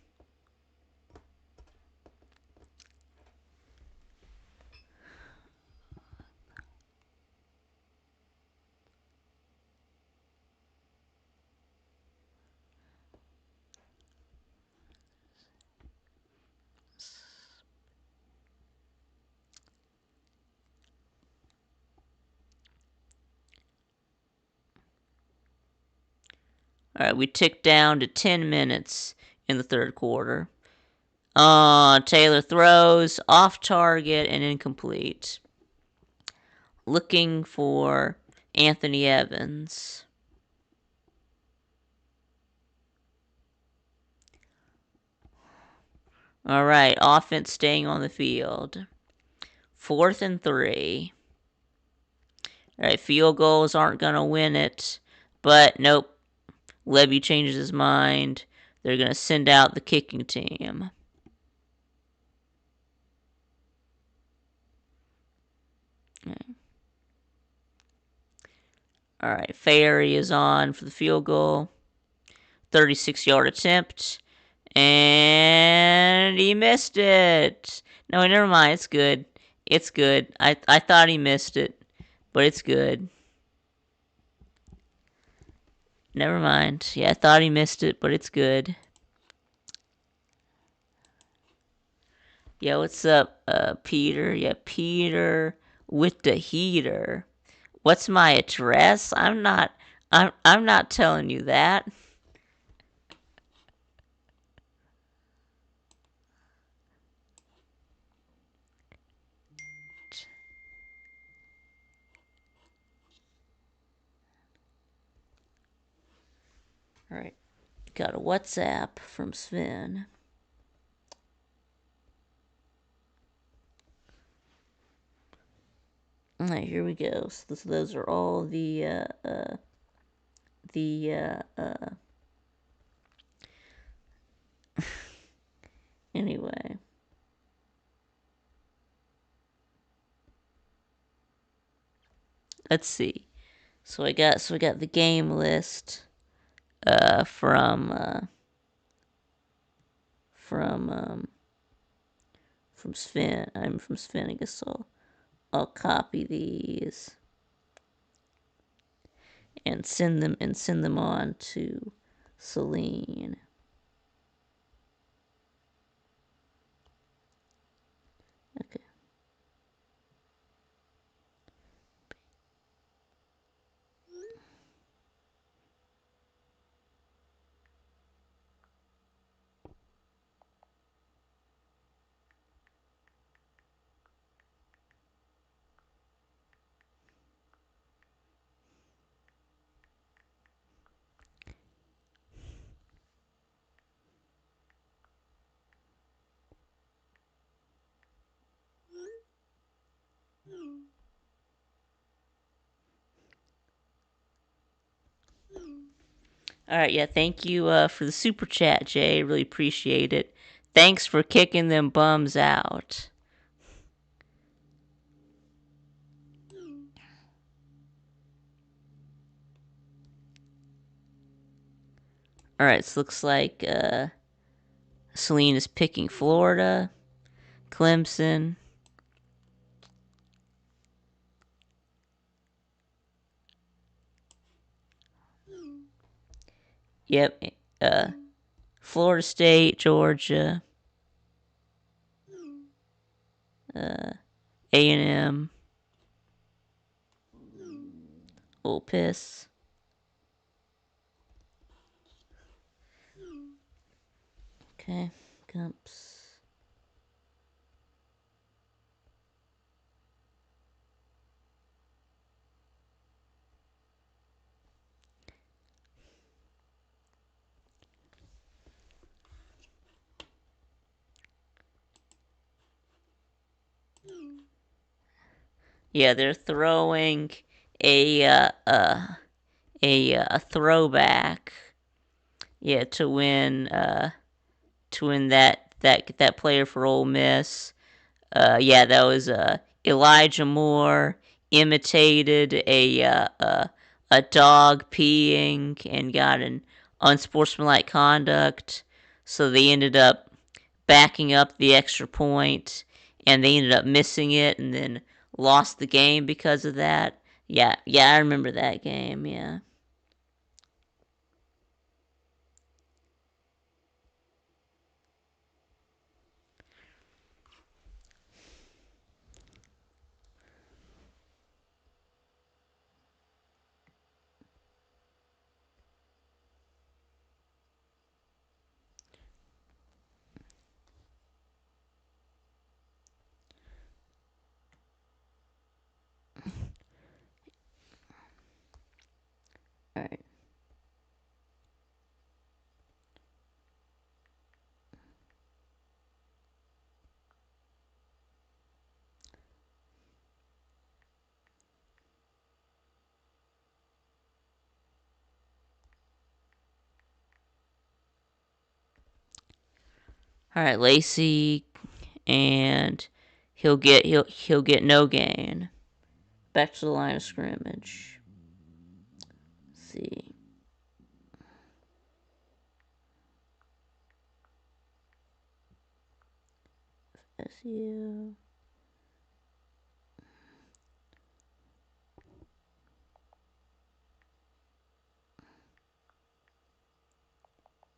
Speaker 1: All right, we tick down to 10 minutes in the 3rd quarter. Taylor throws off target and incomplete. Looking for Anthony Evans. All right, offense staying on the field. 4th and 3. All right, field goals aren't going to win it, but nope. Levy changes his mind. They're going to send out the kicking team. All right, Ferry is on for the field goal. 36-yard attempt. And he missed it. No, never mind. It's good. It's good. I thought he missed it, but it's good. Never mind. Yeah, I thought he missed it, but it's good. Yeah, what's up, Peter? Yeah, Peter with the heater. What's my address? I'm not telling you that. All right. Got a WhatsApp from Sven. All right, here we go. So those are all the anyway. Let's see. So we got the game list from Sven. I'm from Sven. I guess I'll copy these and send them on to Celine. Okay. All right, yeah, thank you for the super chat, Jay. Really appreciate it. Thanks for kicking them bums out. All right, so looks like Celine is picking Florida, Clemson. Yep, Florida State, Georgia, A&M, Ole Piss. Okay, Gumps. Yeah, they're throwing a throwback. Yeah, to win that player for Ole Miss. Yeah, that was Elijah Moore imitated a dog peeing and got an unsportsmanlike conduct. So they ended up backing up the extra point, and they ended up missing it, and then lost the game because of that. Yeah, I remember that game. Yeah. All right, Lacey, and he'll get no gain. Back to the line of scrimmage. Let's see. SU.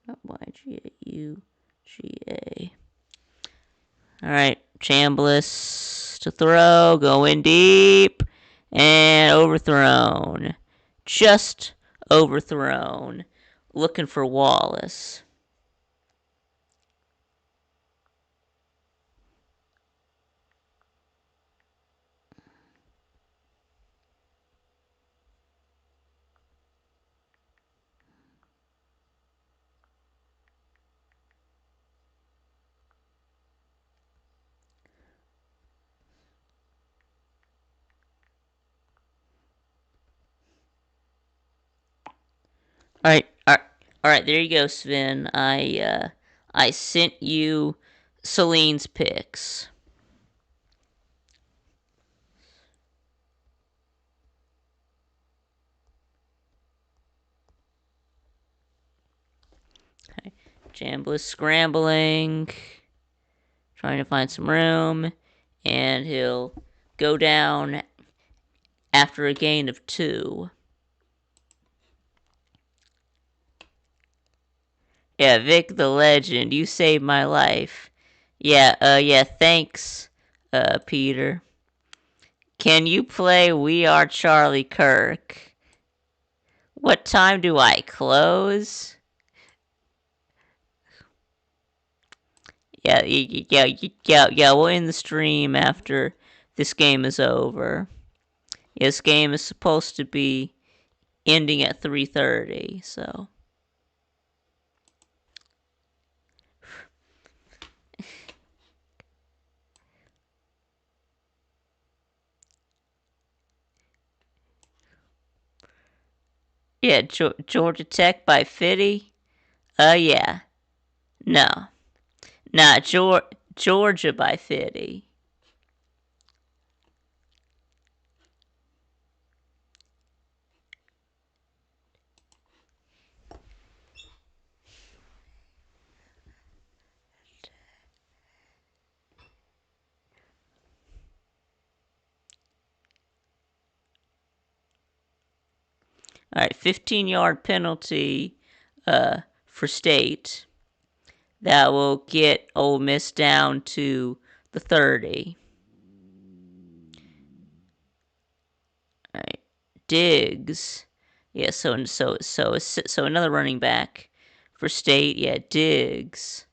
Speaker 1: Not YGA. All right, Chambliss to throw, going deep, and overthrown. Just overthrown. Looking for Wallace. All right. There you go, Sven. I sent you Celine's picks. Okay. Chambliss scrambling, trying to find some room, and he'll go down after a gain of 2. Yeah, Vic the Legend, you saved my life. Yeah, thanks, Peter. Can you play We Are Charlie Kirk? What time do I close? Yeah, we'll end the stream after this game is over. Yeah, this game is supposed to be ending at 3:30, so. Yeah, Georgia Tech by Fitty? Yeah. No. Nah, Georgia by Fitty. All right, 15-yard penalty for State. That will get Ole Miss down to the 30. All right, Diggs. Yeah, so another running back for State. Yeah, Diggs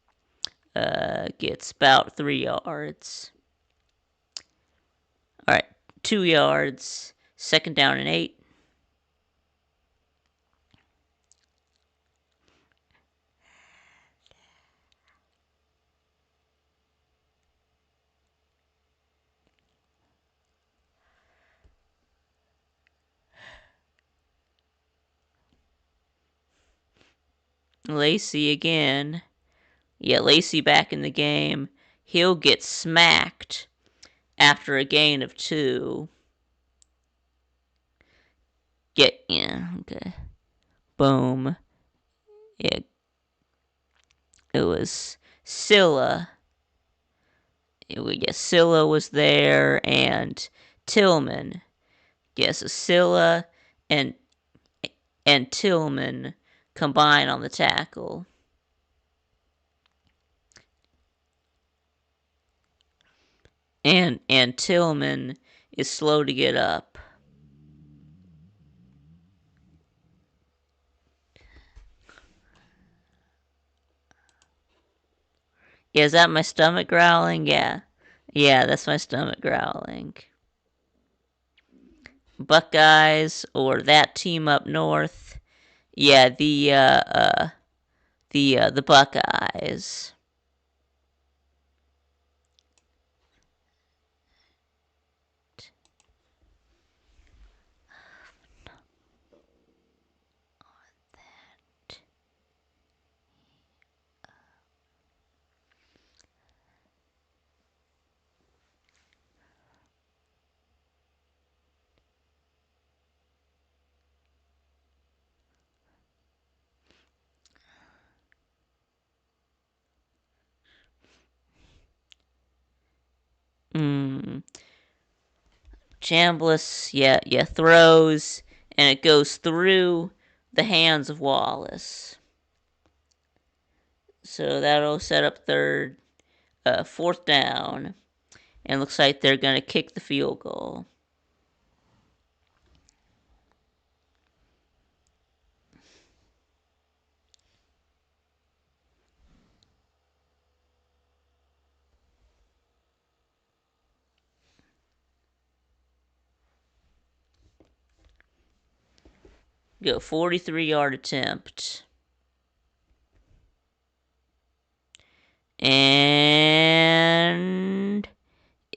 Speaker 1: gets about 3 yards. All right, 2 yards. Second down and 8. Lacey again. Yeah, Lacey back in the game. He'll get smacked after a gain of 2. Yeah, okay. Boom. Yeah, it was Scylla. Scylla was there, and Tillman. Yes, Scylla and Tillman combine on the tackle. And Tillman is slow to get up. Yeah, is that my stomach growling? Yeah. Yeah, that's my stomach growling. Buckeyes or that team up north. Yeah, the Buckeyes. Chambliss, throws, and it goes through the hands of Wallace. So that'll set up fourth down. And looks like they're going to kick the field goal. Go 43-yard attempt. And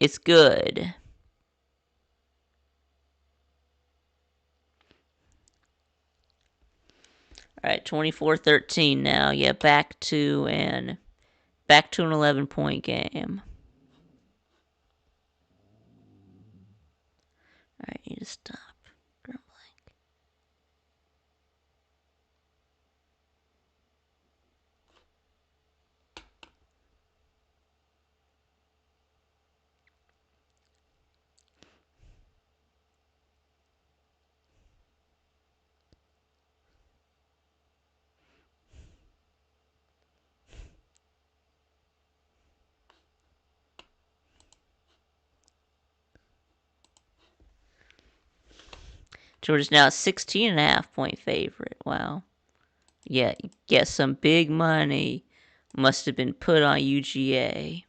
Speaker 1: it's good. All right, 24-13 now. Yeah, back to an 11-point game. All right, you just stop grumbling. Georgia's now a 16.5-point favorite. Wow. Yeah, some big money must have been put on UGA.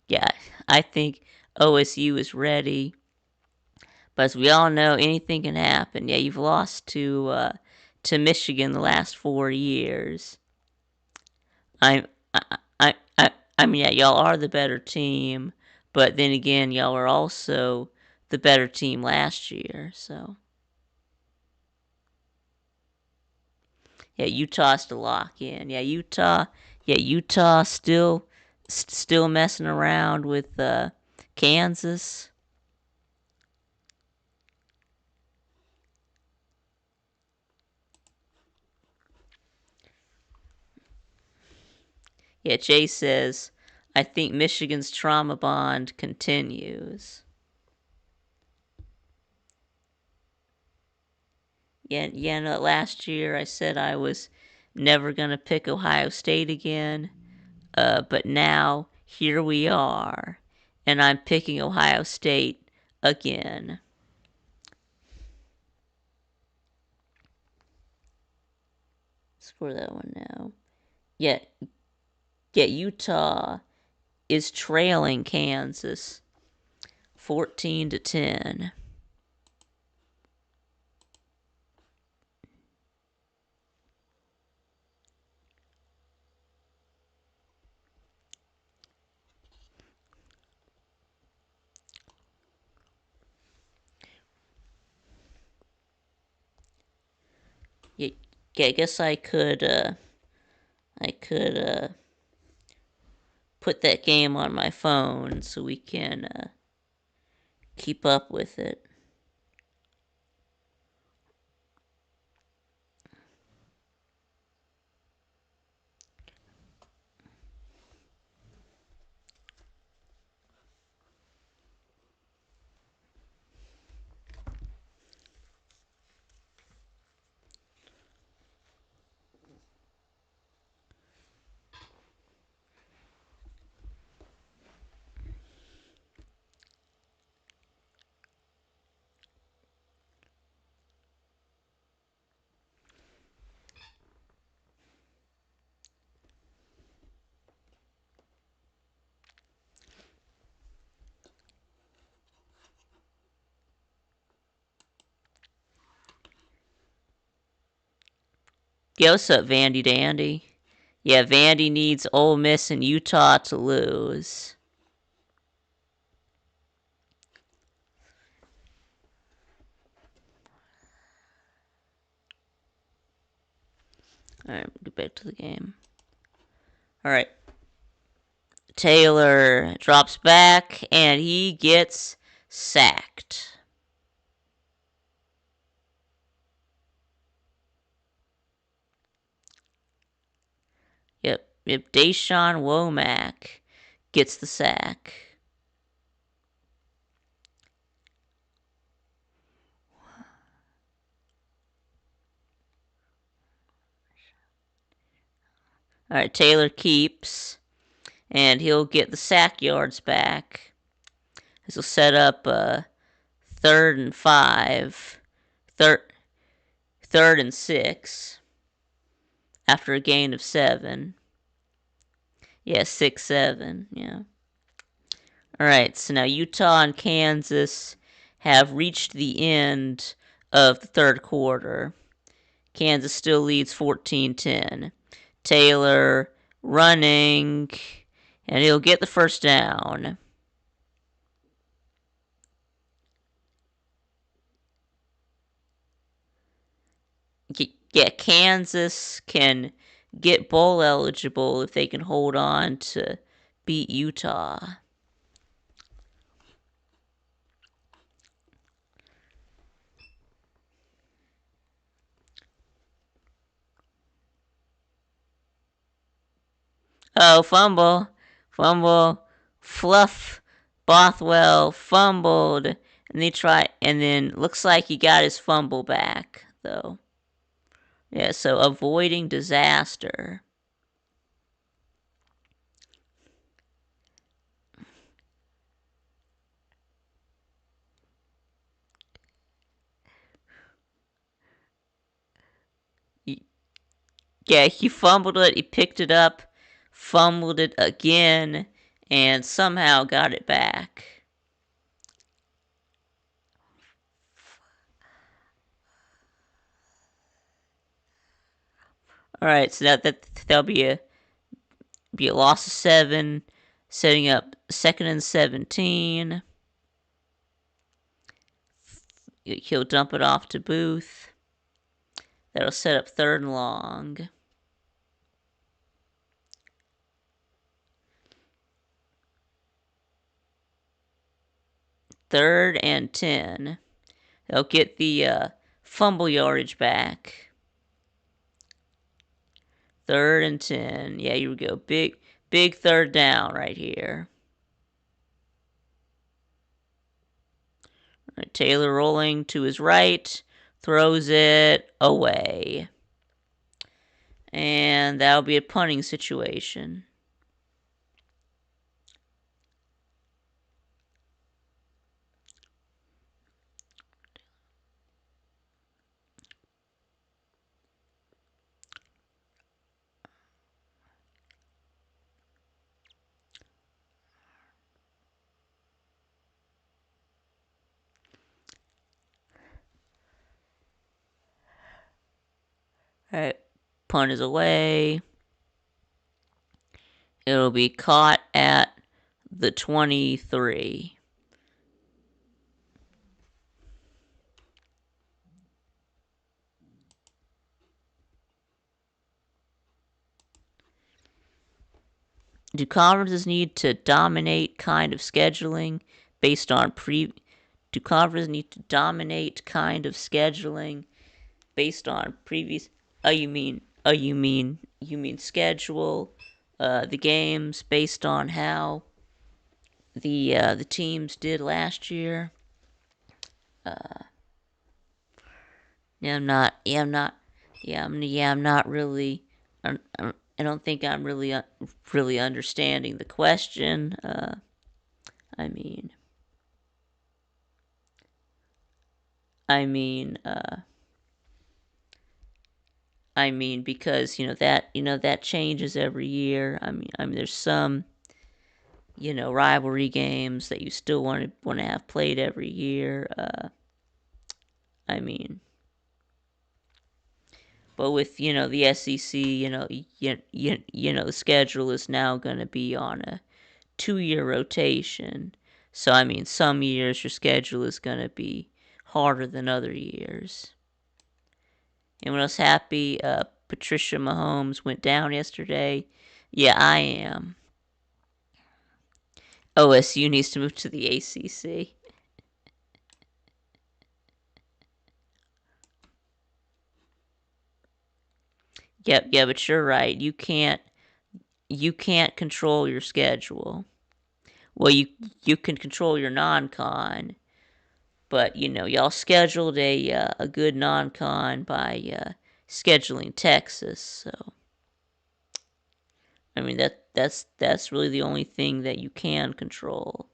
Speaker 1: Yeah, I think OSU is ready. But as we all know, anything can happen. Yeah, you've lost to Michigan the last 4 years. I mean, yeah, y'all are the better team, but then again, y'all are also the better team last year. So yeah, Utah's to lock in. Yeah, Utah still messing around with Kansas. Yeah, Jay says, I think Michigan's trauma bond continues. Yeah, no, last year I said I was never going to pick Ohio State again, but now here we are, and I'm picking Ohio State again. Score that one now. Yeah, Utah is trailing Kansas 14-10. Yeah, I guess I could put that game on my phone so we can keep up with it. Yeah, what's up, Vandy Dandy? Yeah, Vandy needs Ole Miss and Utah to lose. Alright, get back to the game. Alright. Taylor drops back, and he gets sacked. Yep, Deshaun Womack gets the sack. Alright, Taylor keeps, and he'll get the sack yards back. This will set up 3rd and 5, 3rd and 6, after a gain of 7. Yeah, 6-7, yeah. Alright, so now Utah and Kansas have reached the end of the third quarter. Kansas still leads 14-10. Taylor running, and he'll get the first down. Yeah, Kansas can get bowl eligible if they can hold on to beat Utah. Oh, fumble. Fluff Bothwell fumbled, and then looks like he got his fumble back, though. Yeah, so avoiding disaster. Yeah, he fumbled it, he picked it up, fumbled it again, and somehow got it back. Alright, so that'll be a loss of 7, setting up 2nd and 17. He'll dump it off to Booth. That'll set up 3rd and long. Third and 10. They'll get the fumble yardage back. 3rd and 10. Yeah, here we go. Big 3rd down right here. Right, Taylor rolling to his right. Throws it away. And that'll be a punting situation. Alright, punt is away. It'll be caught at the 23. Do conferences need to dominate kind of scheduling based on Do conferences need to dominate kind of scheduling based on previous? You mean schedule the games based on how the teams did last year? I'm not really. I don't think I'm really understanding the question. I mean, because that changes every year. I mean, there's some rivalry games that you still want to have played every year. But with the SEC, the schedule is now going to be on a 2-year rotation. So some years your schedule is going to be harder than other years. Anyone else happy? Patricia Mahomes went down yesterday. Yeah, I am. OSU needs to move to the ACC. Yep, yeah, but you're right. You can't control your schedule. Well, you can control your non-con, but y'all scheduled a good non-con by scheduling Texas. So I mean that's really the only thing that you can control.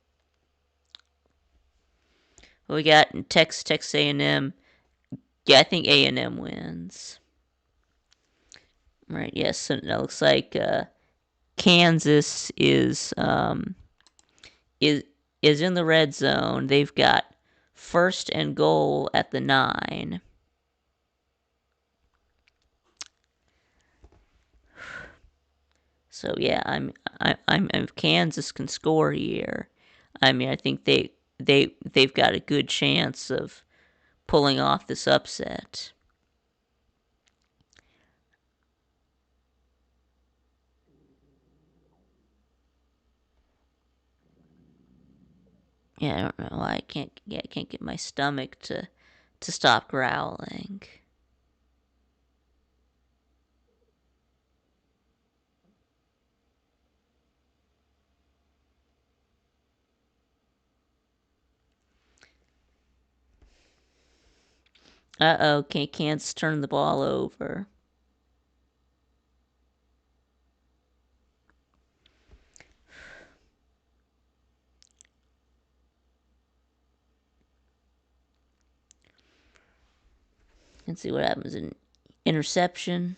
Speaker 1: What we got in Texas A&M. Yeah, I think A&M wins. Right. Yes. So it looks like Kansas is in the red zone. They've got 1st and goal at the 9. So yeah, I'm if Kansas can score here, I mean I think they've got a good chance of pulling off this upset. Yeah, I don't know why I can't get my stomach to stop growling. Uh-oh, can Kansas turn the ball over? Let's see what happens in interception.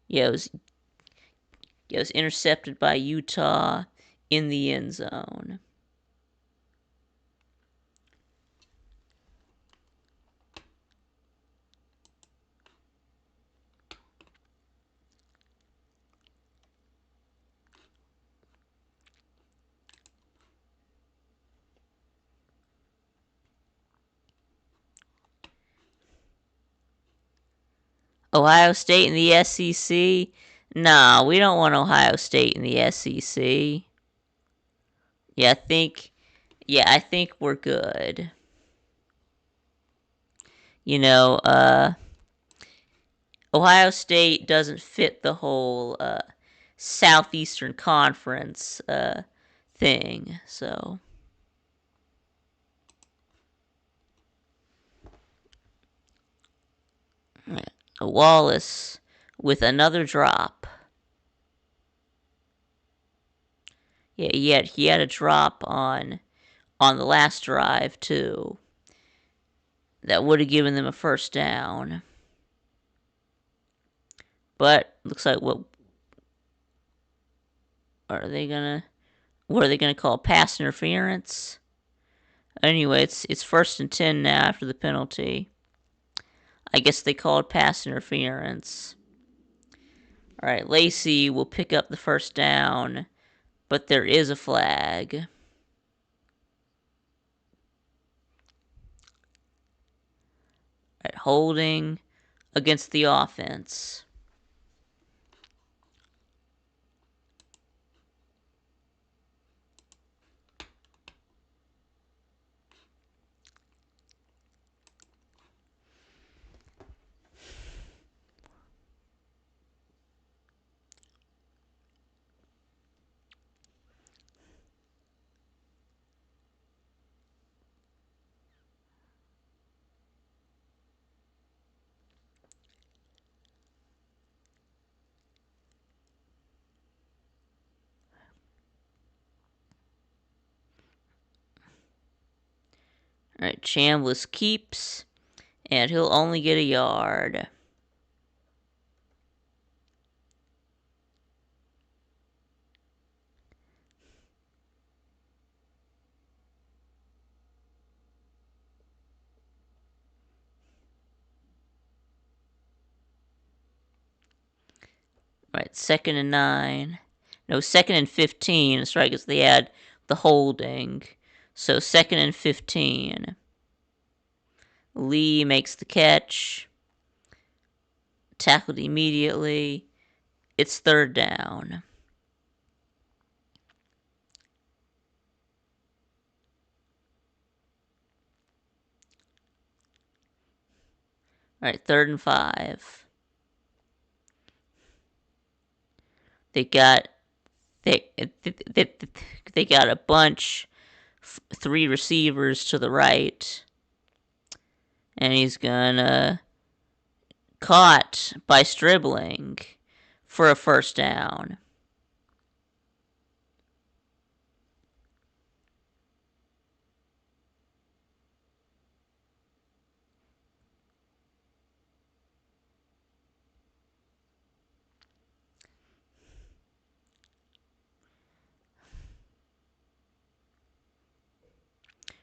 Speaker 1: Yeah, it was intercepted by Utah in the end zone. Ohio State in the SEC? Nah, we don't want Ohio State in the SEC. Yeah, I think we're good. Ohio State doesn't fit the whole Southeastern Conference thing, so. Wallace with another drop. Yeah, he had a drop on the last drive too. That would have given them a first down. But looks like what are they gonna call pass interference? Anyway, it's 1st and 10 now after the penalty. I guess they called pass interference. Alright, Lacey will pick up the first down, but there is a flag. Alright, holding against the offense. Alright, Chambliss keeps, and he'll only get a yard. Right, 2nd and 9. No, 2nd and 15. That's right, because they had the holding. So 2nd and 15. Lee makes the catch. Tackled immediately. It's third down. All right, 3rd and 5. They got they got a bunch, 3 receivers to the right, and he's gonna caught by Stribling for a first down.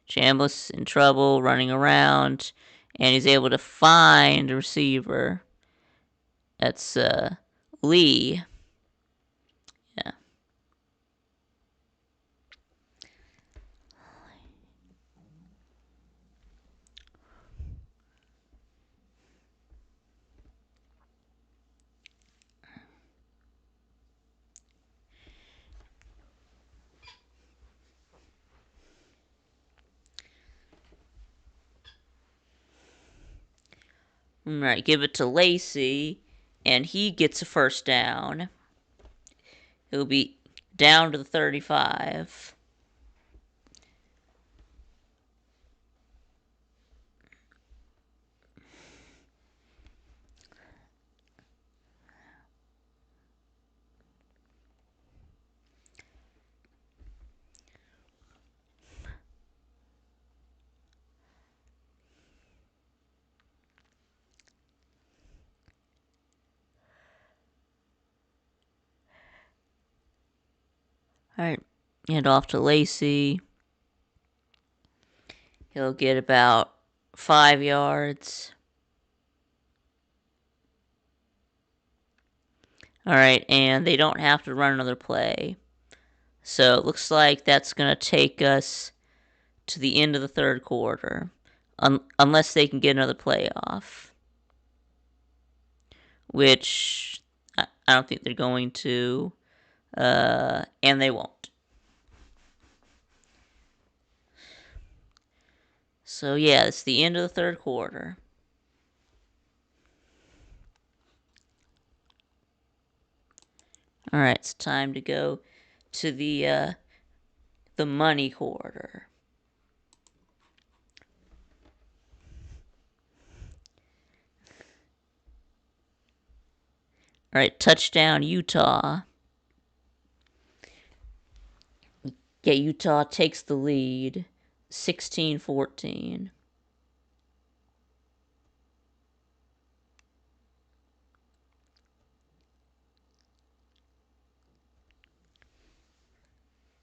Speaker 1: Chambliss in trouble, running around, and he's able to find a receiver. That's Lee. Yeah. All right, give it to Lacey, and he gets a first down. He'll be down to the 35. All right, hand off to Lacey. He'll get about 5 yards. All right, and they don't have to run another play. So it looks like that's going to take us to the end of the third quarter, unless they can get another play off, which I don't think they're going to, and they won't. So yeah, it's the end of the third quarter. All right, it's time to go to the money quarter. All right, touchdown Utah. Yeah, Utah takes the lead, 16-14.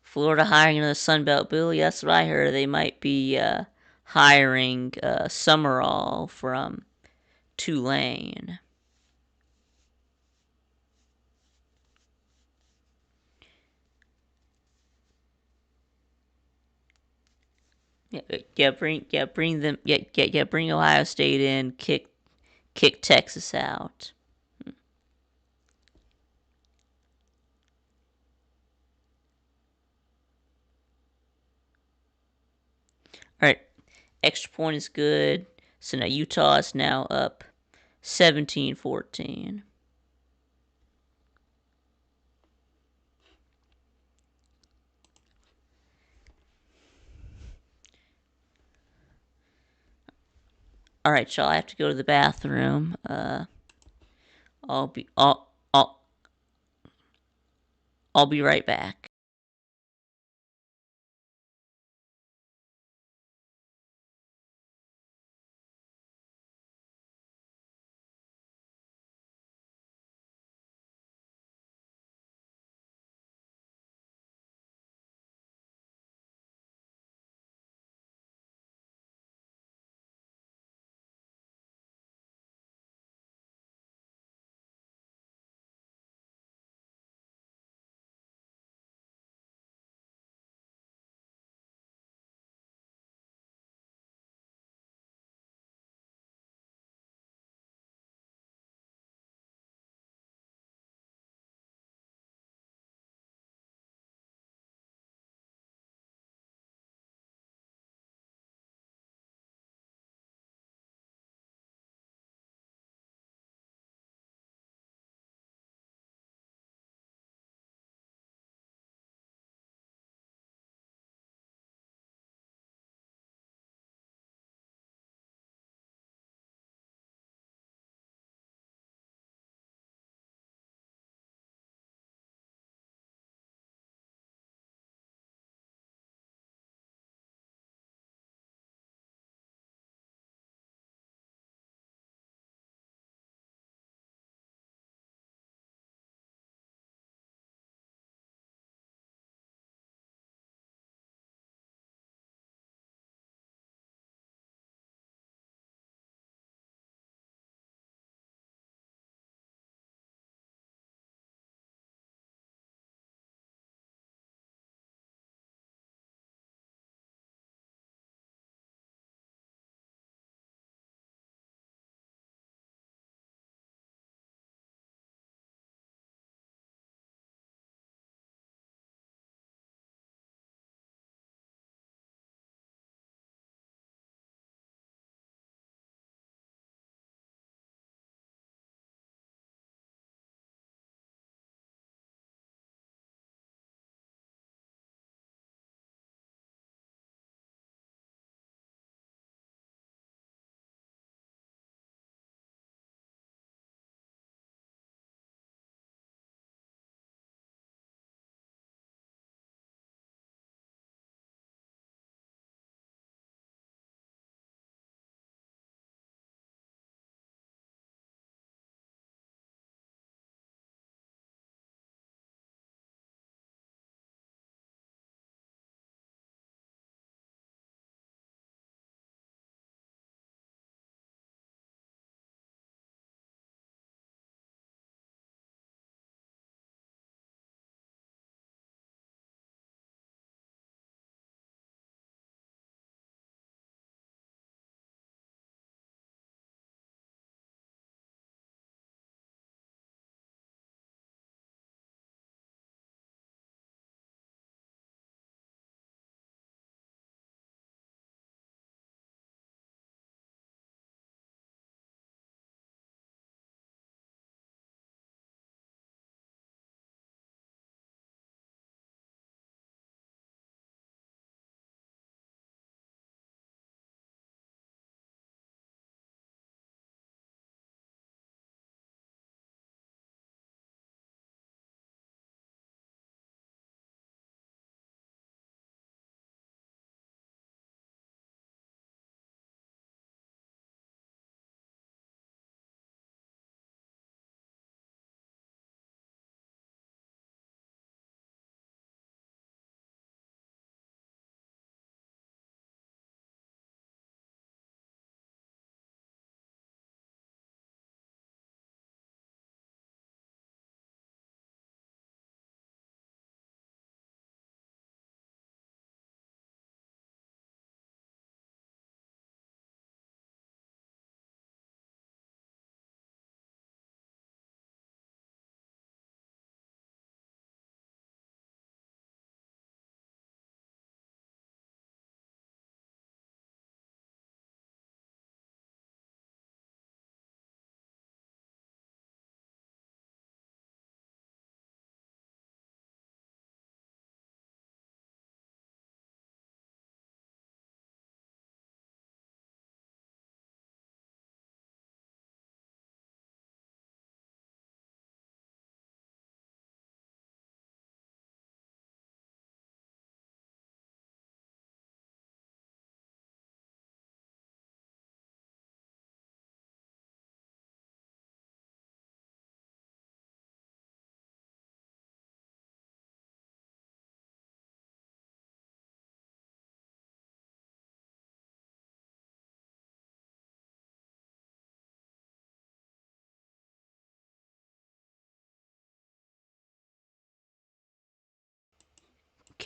Speaker 1: Florida hiring another Sunbelt Billy. That's what I heard. They might be hiring Summerall from Tulane. Bring Ohio State in, kick Texas out. All right, extra point is good. So now Utah is now up 17-14. All right, y'all. I have to go to the bathroom. I'll be I'll be right back.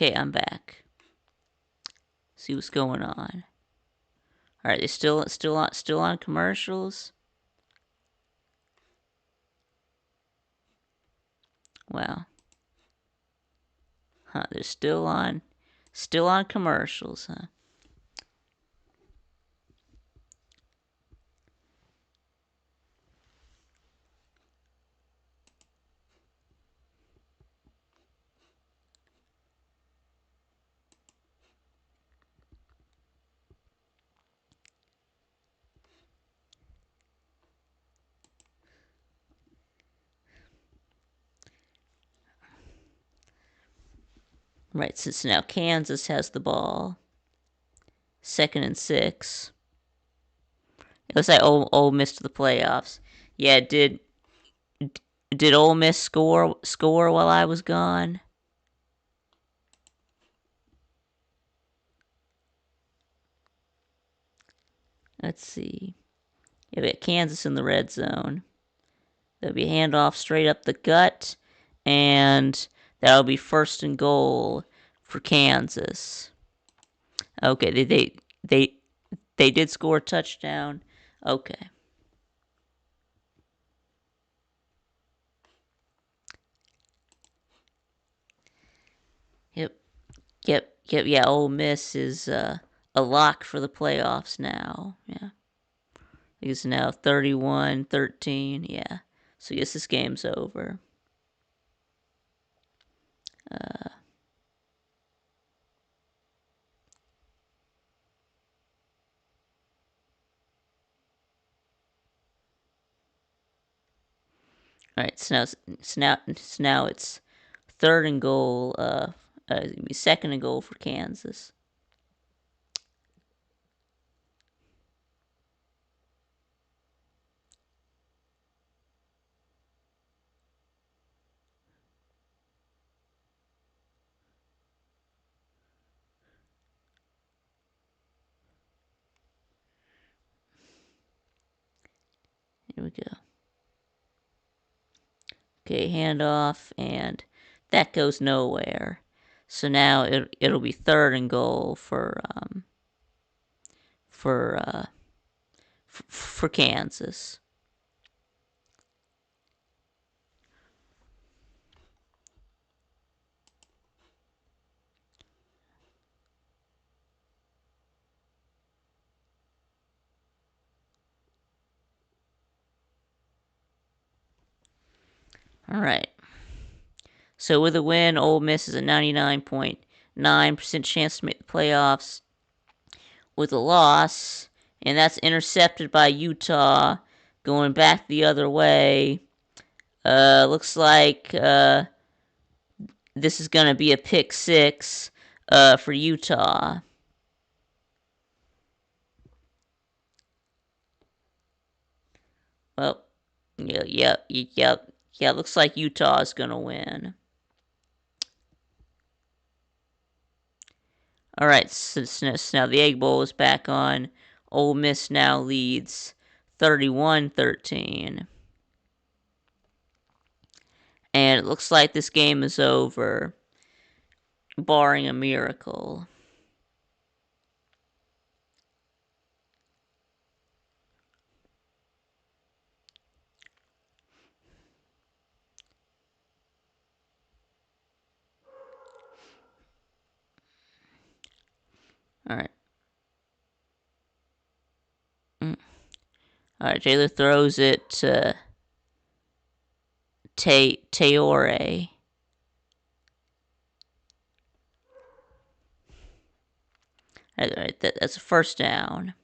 Speaker 1: Okay, I'm back. See what's going on. All right, they still on commercials. Wow. Huh? They're still on commercials, huh? Right, since now Kansas has the ball. 2nd and 6. It looks like Ole Miss to the playoffs. Yeah, did Ole Miss score while I was gone? Let's see. Yeah, we got Kansas in the red zone. There'll be a handoff straight up the gut, and that'll be 1st and goal for Kansas. Okay, they did score a touchdown. Okay. Yep. Yeah, Ole Miss is a lock for the playoffs now. Yeah. It's now 31-13. Yeah. So I guess this game's over. All right. So now it's 3rd and goal. It's gonna be 2nd and goal for Kansas. Here we go. Okay, handoff, and that goes nowhere. So now it'll be 3rd and goal for Kansas. All right. So with a win, Ole Miss is a 99.9% chance to make the playoffs. With a loss, and that's intercepted by Utah, going back the other way. Looks like this is going to be a pick 6 for Utah. Well, yeah. Looks like Utah is going to win. All right, so now the Egg Bowl is back on. Ole Miss now leads 31-13. And it looks like this game is over, barring a miracle. All right. All right, Jayler throws it to Teore. All right, that's a 1st down.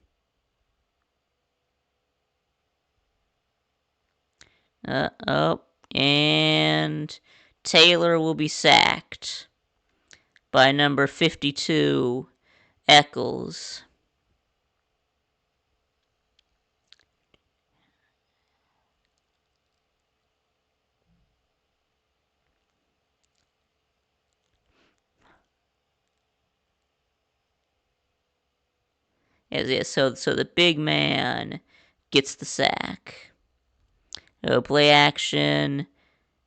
Speaker 1: And Taylor will be sacked by number 52, Eccles. So the big man gets the sack. Play action,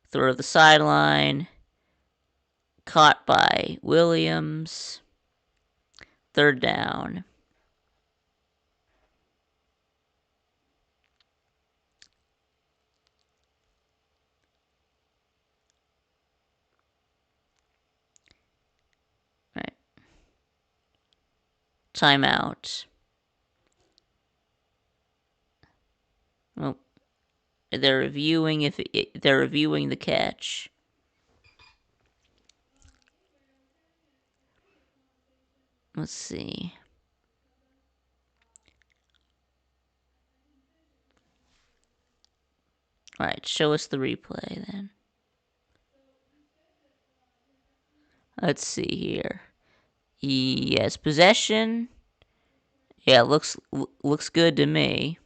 Speaker 1: throw to the sideline. Caught by Williams. 3rd down. Right. Timeout. Well, they're reviewing they're reviewing the catch. Let's see. Alright, show us the replay then. Let's see here. Yes, possession. Yeah, looks good to me.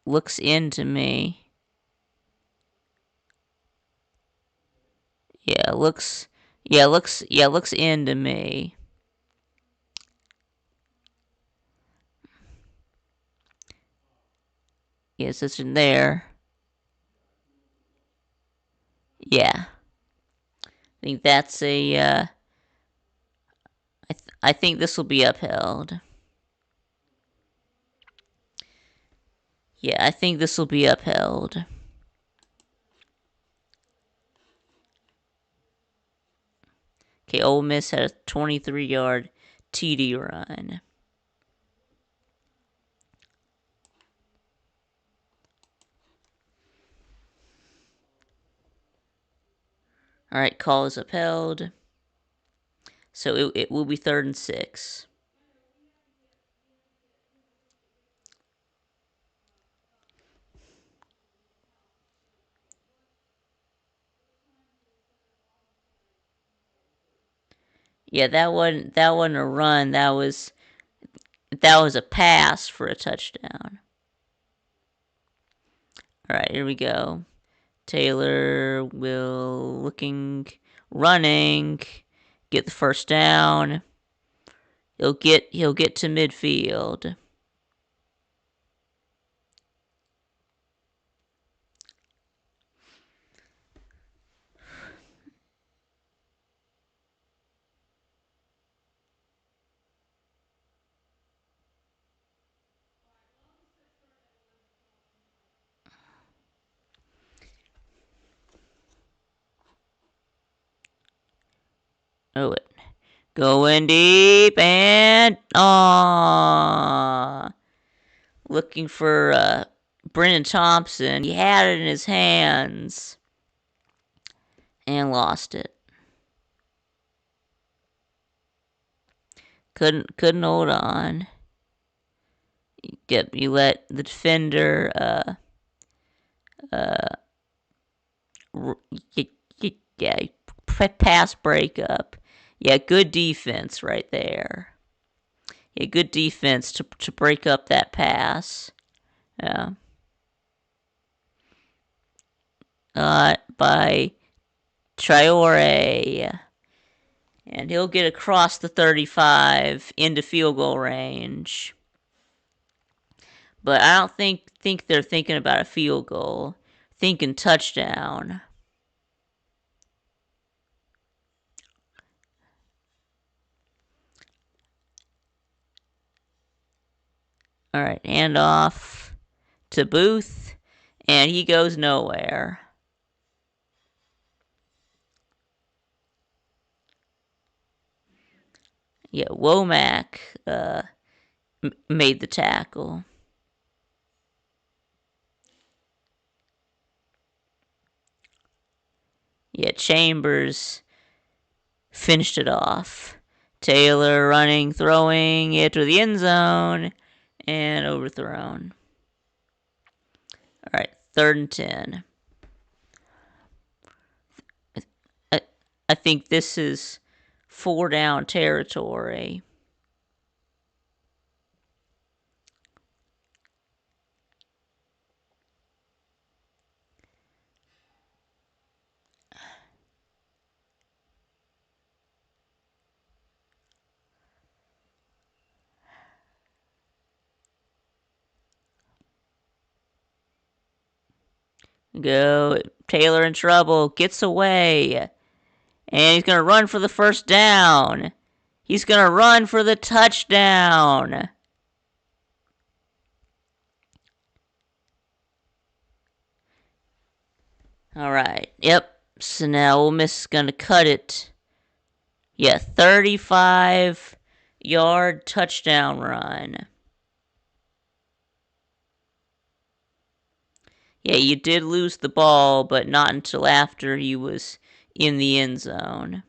Speaker 1: Looks in to me. Looks in to me. Yes, it's in there. Yeah. I think that's a I think this will be upheld. Yeah, I think this will be upheld. Okay, Ole Miss had a 23-yard TD run. Alright, call is upheld. So it will be 3rd and 6. Yeah, that wasn't a run. That was a pass for a touchdown. Alright, here we go. Taylor will running, get the 1st down. He'll get to midfield. Oh, it going deep and looking for Brennan Thompson. He had it in his hands and lost it. Couldn't hold on. You let the defender yeah, pass breakup. Yeah, good defense right there. Yeah, good defense to break up that pass. Yeah. By Traore. And he'll get across the 35 into field goal range. But I don't think they're thinking about a field goal. Thinking touchdown. Alright, handoff to Booth. And he goes nowhere. Yeah, Womack made the tackle. Yeah, Chambers finished it off. Taylor running, throwing it to the end zone, and overthrown. Alright, 3rd and 10. I think this is 4 down territory. Go. Taylor in trouble. Gets away. And he's going to run for the first down. He's going to run for the touchdown. All right. Yep. So now Ole Miss is going to cut it. Yeah, 35-yard touchdown run. Yeah, you did lose the ball, but not until after he was in the end zone.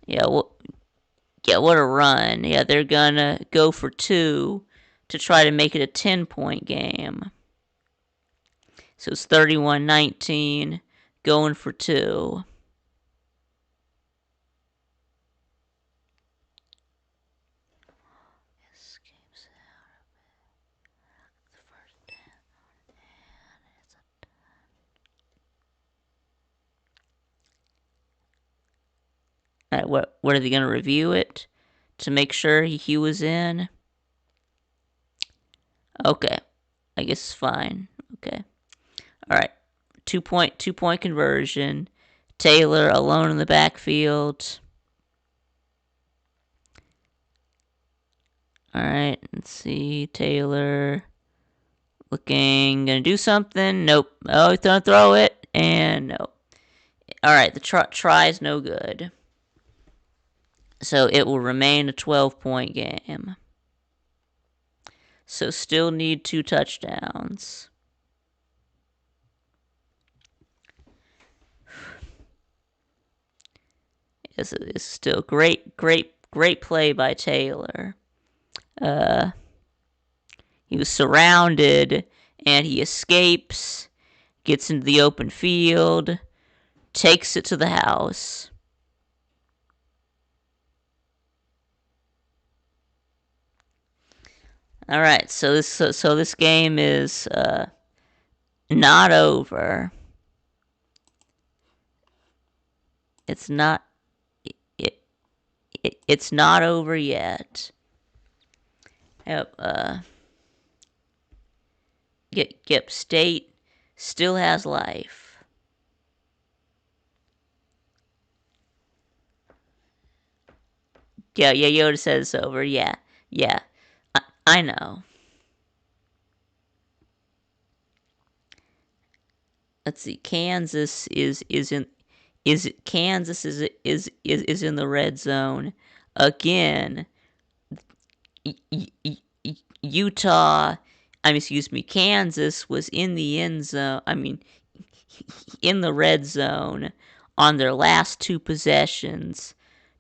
Speaker 1: Yeah, what a run. Yeah, they're gonna go for 2 to try to make it a 10-point game. So it's 31-19, going for 2. What are they gonna review it to make sure he was in? Okay, I guess it's fine. Okay, all right. 2-point conversion. Taylor alone in the backfield. All right, let's see. Taylor looking, gonna do something. Nope. Oh, he's gonna throw it, and nope. All right, the try is no good. So it will remain a 12-point game. So still need 2 touchdowns. It's still great play by Taylor. He was surrounded, and he escapes, gets into the open field, takes it to the house. All right, so this game is not over. It's not it's not over yet. Yep. Yep. State still has life. Yeah. Yoda says it's over. Yeah. I know. Let's see. Kansas is in the red zone again. Utah, Kansas was in the end zone. In the red zone on their last 2 possessions.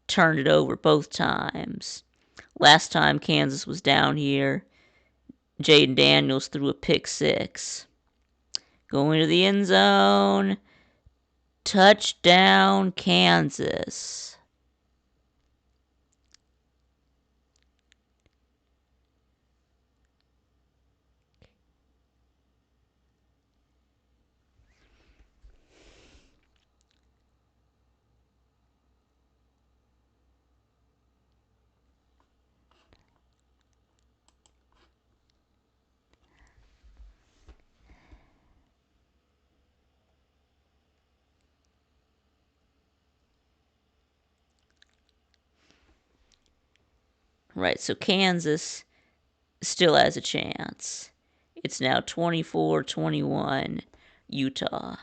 Speaker 1: Turned it over both times. Last time Kansas was down here, Jaden Daniels threw a pick 6. Going to the end zone. Touchdown, Kansas. Right, so Kansas still has a chance. It's now 24-21, Utah.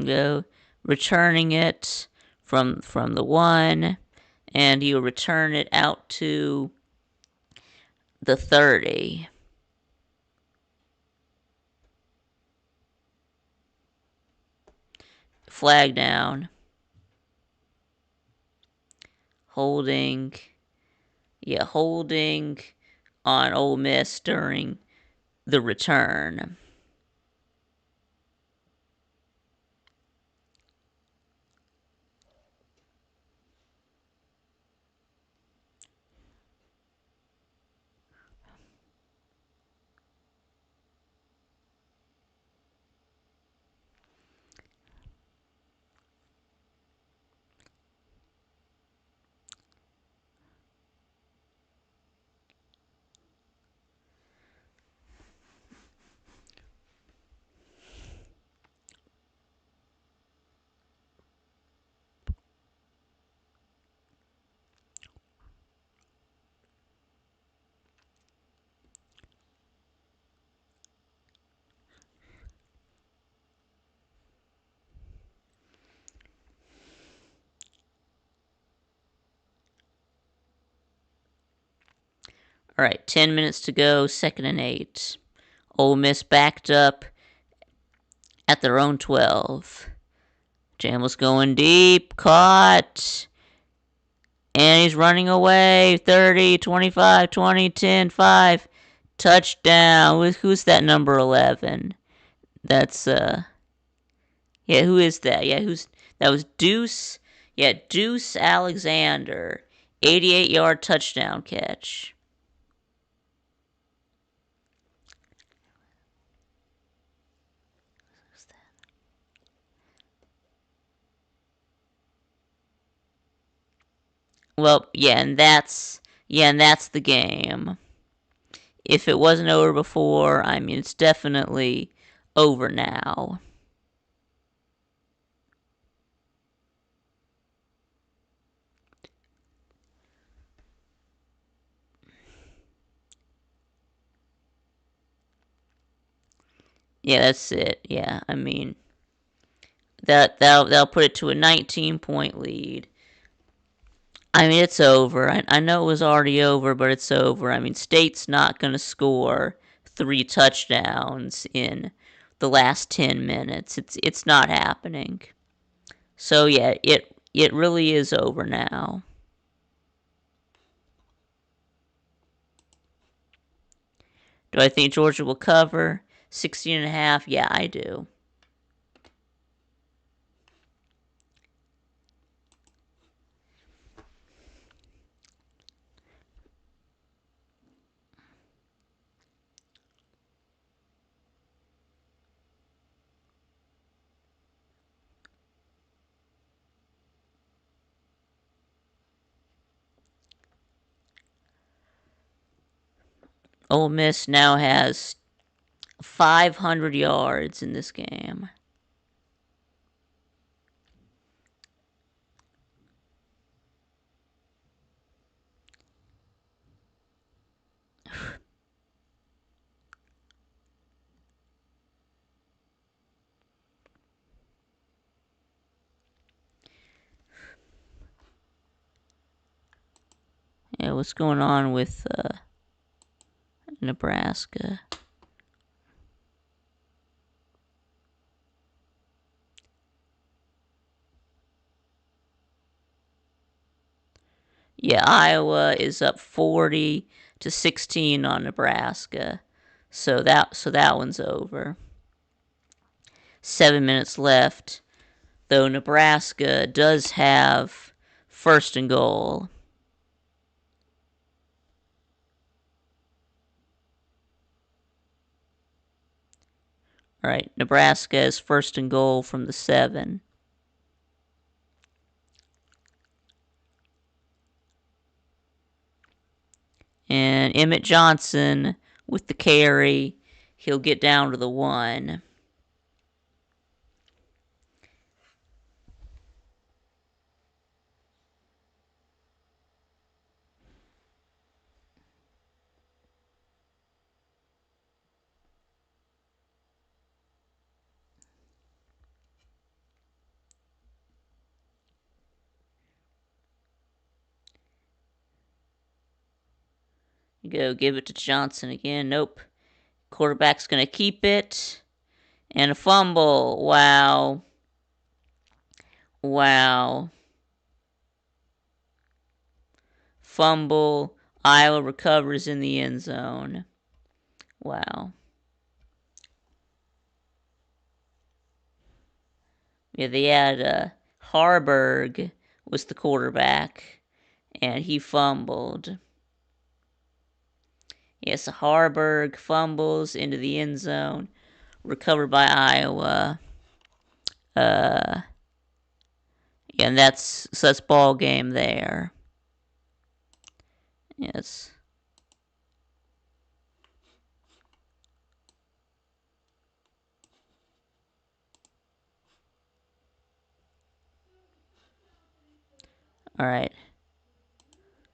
Speaker 1: go returning it from the 1, and he'll return it out to the 30. Flag down. Holding on Ole Miss during the return. All right, 10 minutes to go, 2nd and 8. Ole Miss backed up at their own 12. Jammel's going deep, caught, and he's running away. 30, 25, 20, 10, 5. Touchdown. Who's that number 11? That's, yeah, who is that? Yeah, that was Deuce. Yeah, Deuce Alexander. 88-yard touchdown catch. Well, and that's the game. If it wasn't over before, I mean, it's definitely over now. Yeah, that's it. Yeah, I mean, that'll put it to a 19-point lead. I mean, it's over. I know it was already over, but it's over. I mean, State's not going to score 3 touchdowns in the last 10 minutes. It's not happening. So yeah, it really is over now. Do I think Georgia will cover 16.5? Yeah, I do. Ole Miss now has 500 yards in this game. Yeah, what's going on with Nebraska? Yeah, Iowa is up 40-16 on Nebraska. So that one's over. 7 minutes left. Though Nebraska does have 1st and goal. All right, Nebraska has 1st and goal from the 7. And Emmett Johnson with the carry. He'll get down to the 1. Go give it to Johnson again. Nope. Quarterback's gonna keep it. And a fumble. Wow. Wow. Fumble. Iowa recovers in the end zone. Wow. Yeah, they had Harburg was the quarterback, and he fumbled. Yes, Harburg fumbles into the end zone, recovered by Iowa. Yeah, and that's ball game there. Yes. All right.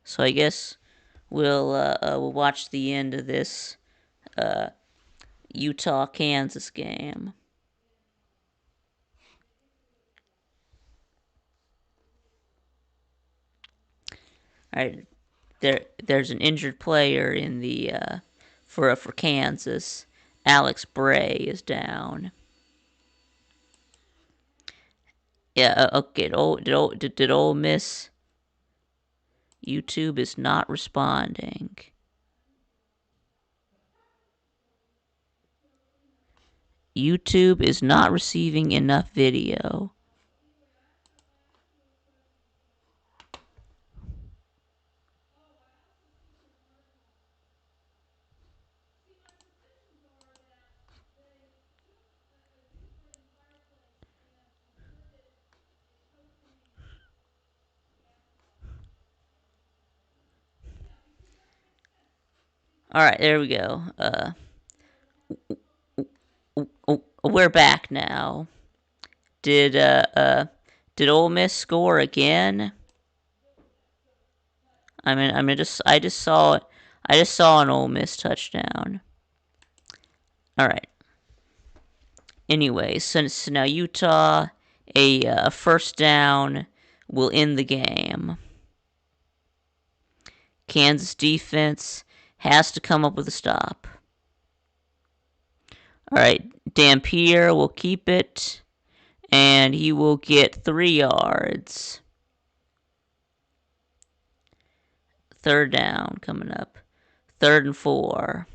Speaker 1: So I guess we'll watch the end of this Utah Kansas game. All right. There's an injured player in the for Kansas. Alex Bray is down. Yeah. Okay. Did Ole Miss? YouTube is not responding. YouTube is not receiving enough video. All right, there we go. We're back now. Did Ole Miss score again? I just saw it. I just saw an Ole Miss touchdown. All right. Anyway, so now Utah, a first down will end the game. Kansas defense has to come up with a stop. All right, Dampier will keep it, and he will get 3 yards. Third down coming up. 3rd and 4.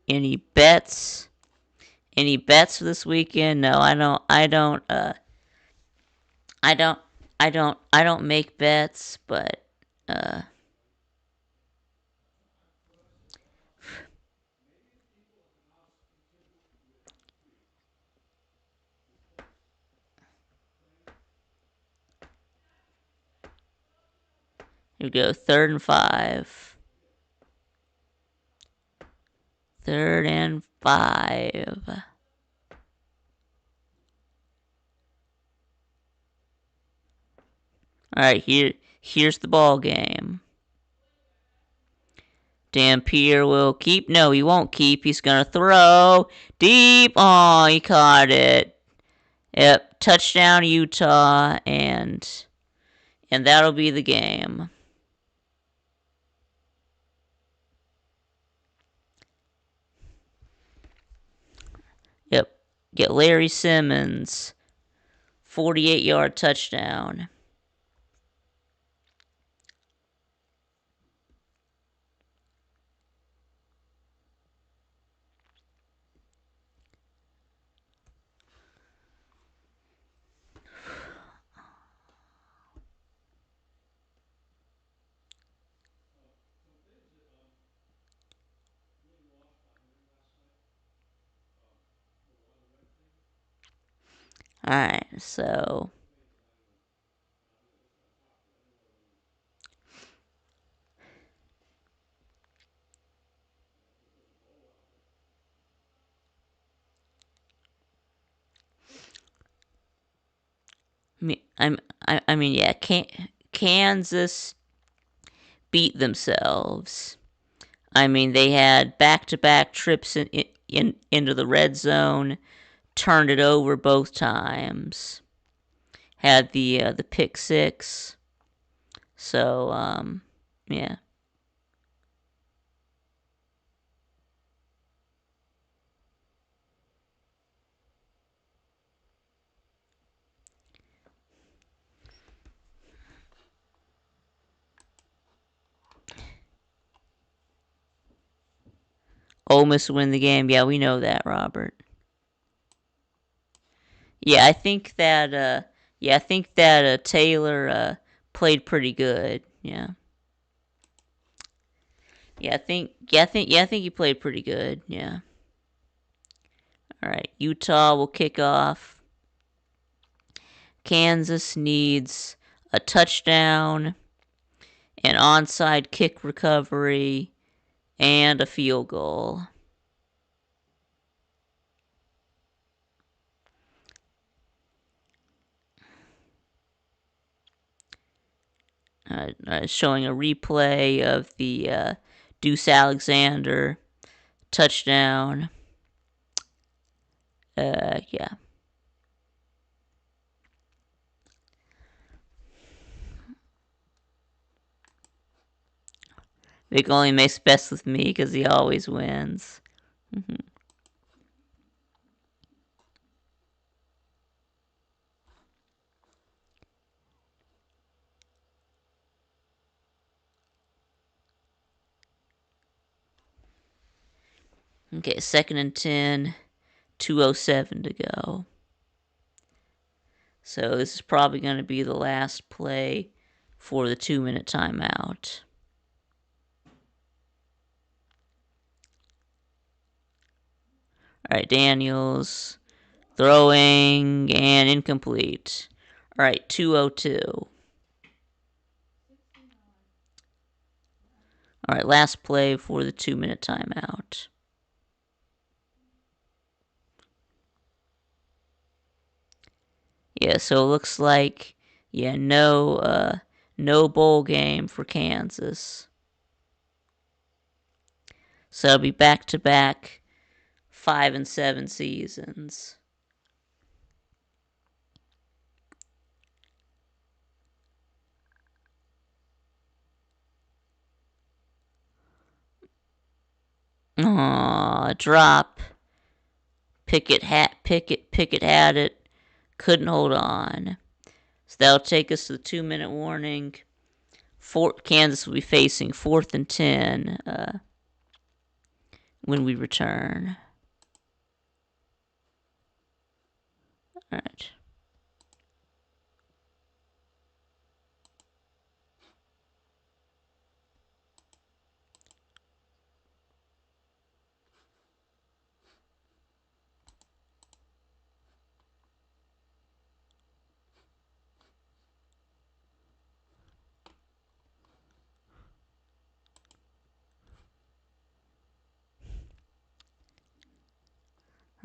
Speaker 1: Any bets? Any bets for this weekend? No, I don't. I don't make bets, but here we go. 3rd and 5. 3rd and 5. All right, here's the ball game. Dampier will keep. No, he won't keep. He's gonna throw deep. Oh, he caught it. Yep, touchdown Utah, and that'll be the game. Yep, get Larry Simmons, 48-yard touchdown. Alright, so I mean, yeah, Kansas beat themselves. I mean, they had back-to-back trips into the red zone, turned it over both times, had the pick six. So yeah. Ole Miss win the game. Yeah, we know that, Robert. Yeah, I think that Taylor played pretty good. Yeah. I think he played pretty good. Yeah. All right, Utah will kick off. Kansas needs a touchdown, an onside kick recovery, and a field goal. Showing a replay of the Deuce Alexander touchdown. Yeah. Vic only makes best with me because he always wins. Okay, 2nd and 10, 2:07 to go. So this is probably going to be the last play for the 2-minute timeout. All right, Daniels throwing and incomplete. All right, 2:02. All right, last play for the 2-minute timeout. Yeah, so it looks like no bowl game for Kansas. So it'll be back to back 5-7 seasons. Aww, drop. Pickett had it. Couldn't hold on. So that'll take us to the 2-minute warning. Kansas will be facing 4th and 10 when we return. All right.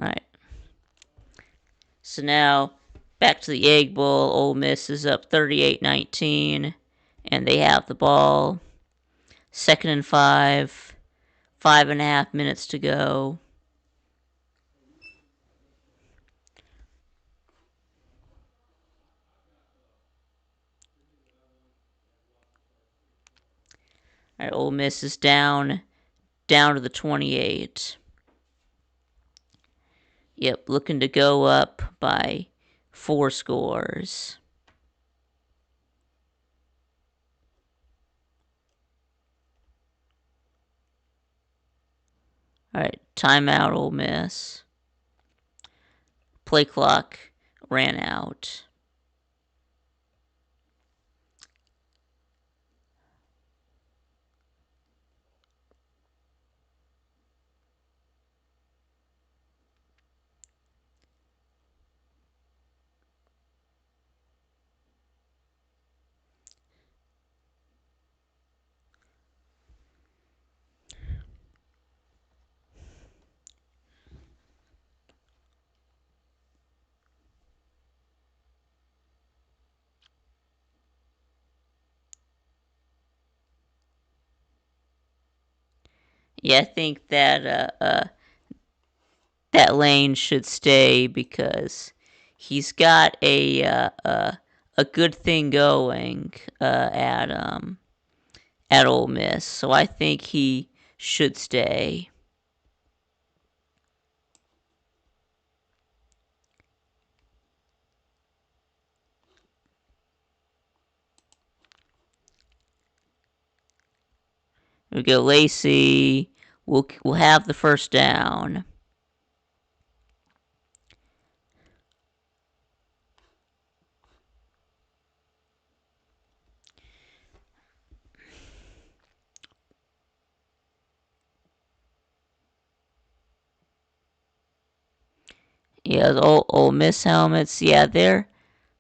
Speaker 1: All right. So now back to the Egg Bowl. Ole Miss is up 38-19, and they have the ball. 2nd and 5, 5.5 minutes to go. All right, Ole Miss is down to the 28. Yep, looking to go up by 4 scores. All right, timeout, Ole Miss. Play clock ran out. Yeah, I think that that Lane should stay because he's got a good thing going at Ole Miss. So I think he should stay. We go Lacey. We'll have the first down. Yeah, the Ole Miss helmets. They're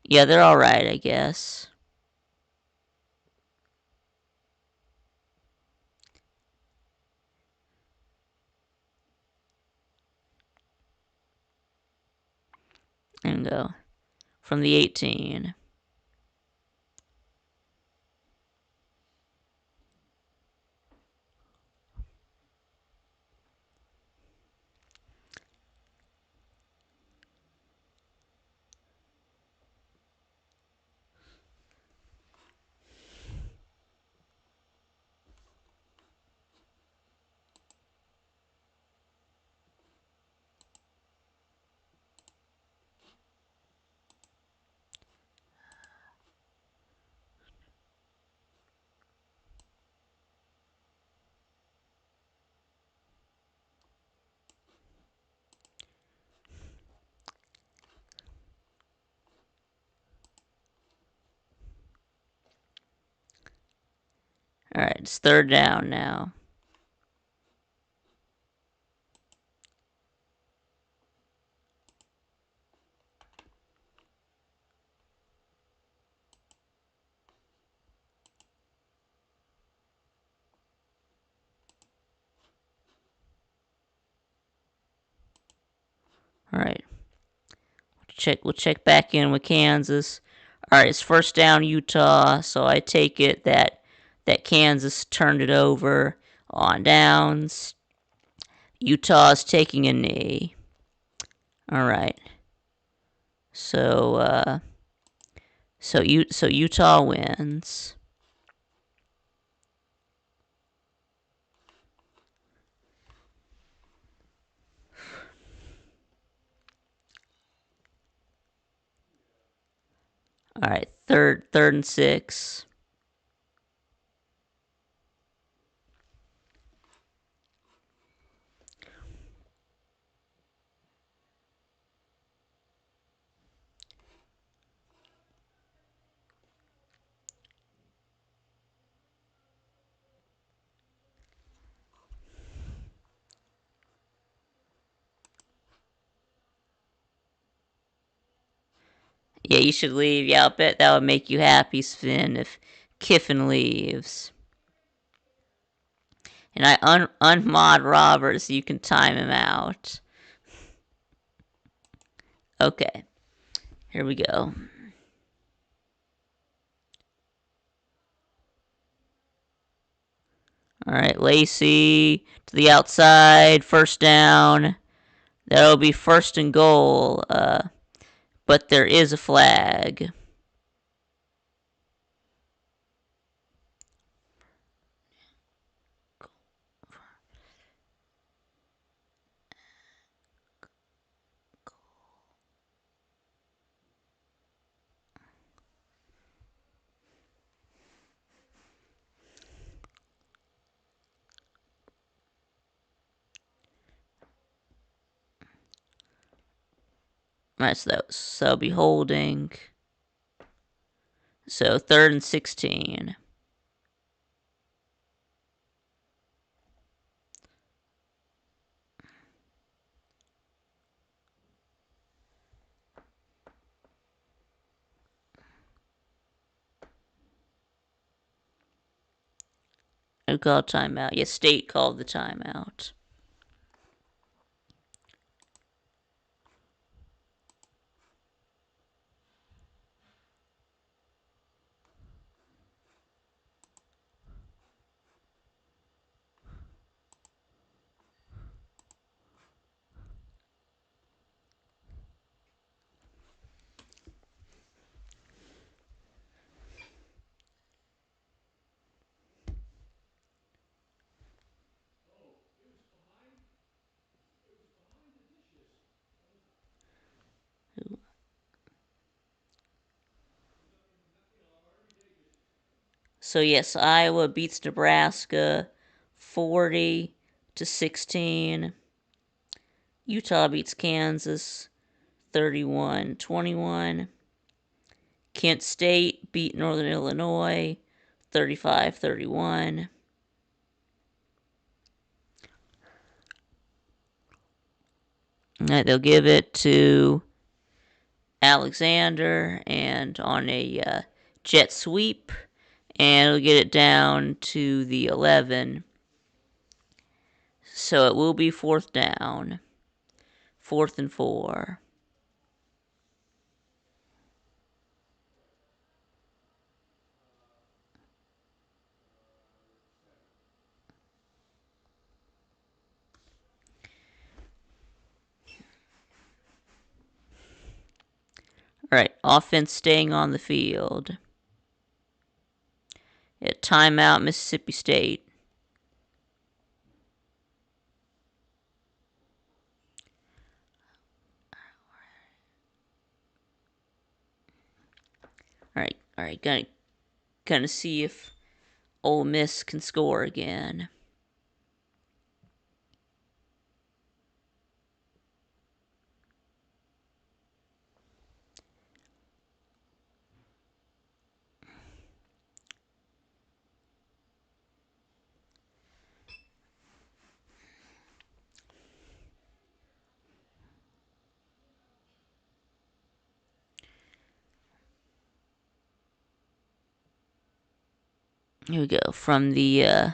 Speaker 1: all right, I guess. And go from the 18. All right, it's third down now. All right, we'll check back in with Kansas. All right, it's first down Utah, so I take it that Kansas turned it over on downs. Utah's taking a knee. All right. So so Utah wins. All right, third and 6. Yeah, you should leave. Yeah, I'll bet that would make you happy, Sven, if Kiffin leaves. And I unmod Robert so you can time him out. Okay, here we go. All right, Lacey to the outside, first down. That'll be first and goal, but there is a flag. That's those. So I'll be holding. So third and 16. Who called timeout? Yeah, State called the timeout. So yes, Iowa beats Nebraska 40-16. Utah beats Kansas 31-21. Kent State beat Northern Illinois 35-31. They'll give it to Alexander and on a jet sweep, and it'll get it down to the 11. So it will be 4th down. 4th and 4. Alright, offense staying on the field. Timeout, Mississippi State. Alright, gonna see if Ole Miss can score again. Here we go. From the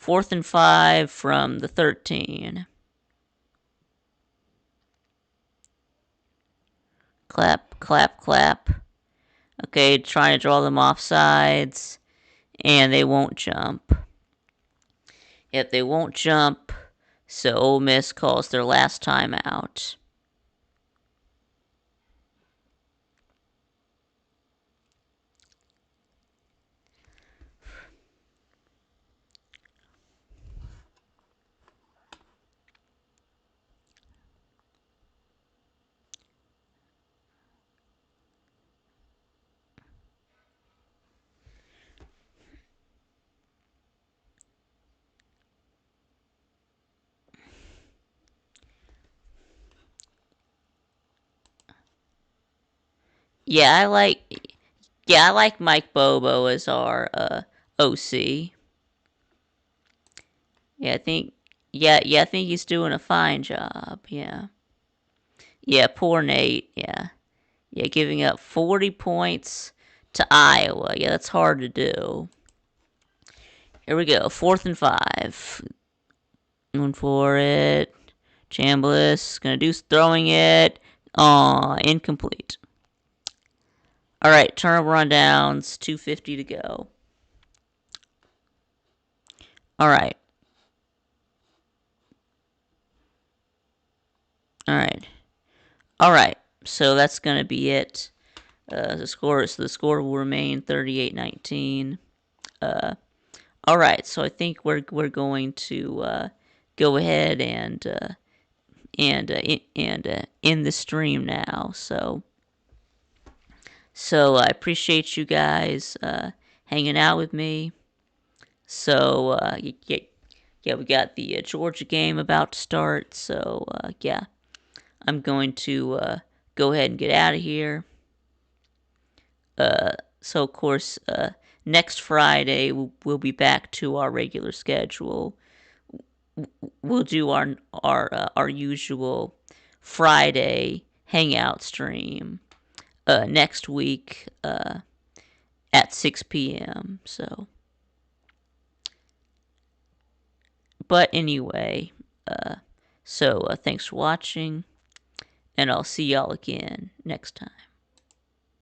Speaker 1: 4th and 5 from the 13. Clap, clap, clap. Okay, trying to draw them off sides. And they won't jump. Yep, they won't jump. So Ole Miss calls their last timeout. Yeah, I like Mike Bobo as our OC. Yeah, I think he's doing a fine job. Yeah. Yeah, poor Nate. Yeah. Yeah, giving up 40 points to Iowa. Yeah, that's hard to do. Here we go. 4th and 5. Going for it. Chambliss gonna do throwing it. Incomplete. Alright, turnover on downs. 2:50 to go. Alright. Alright. So that's gonna be it. The score will remain 38-19. Alright, so I think we're going to go ahead and end the stream now. So I appreciate you guys hanging out with me. So yeah, we got the Georgia game about to start. So yeah, I'm going to go ahead and get out of here. So of course, next Friday we'll be back to our regular schedule. We'll do our usual Friday hangout stream next week at 6 p.m. But anyway, thanks for watching, and I'll see y'all again next time.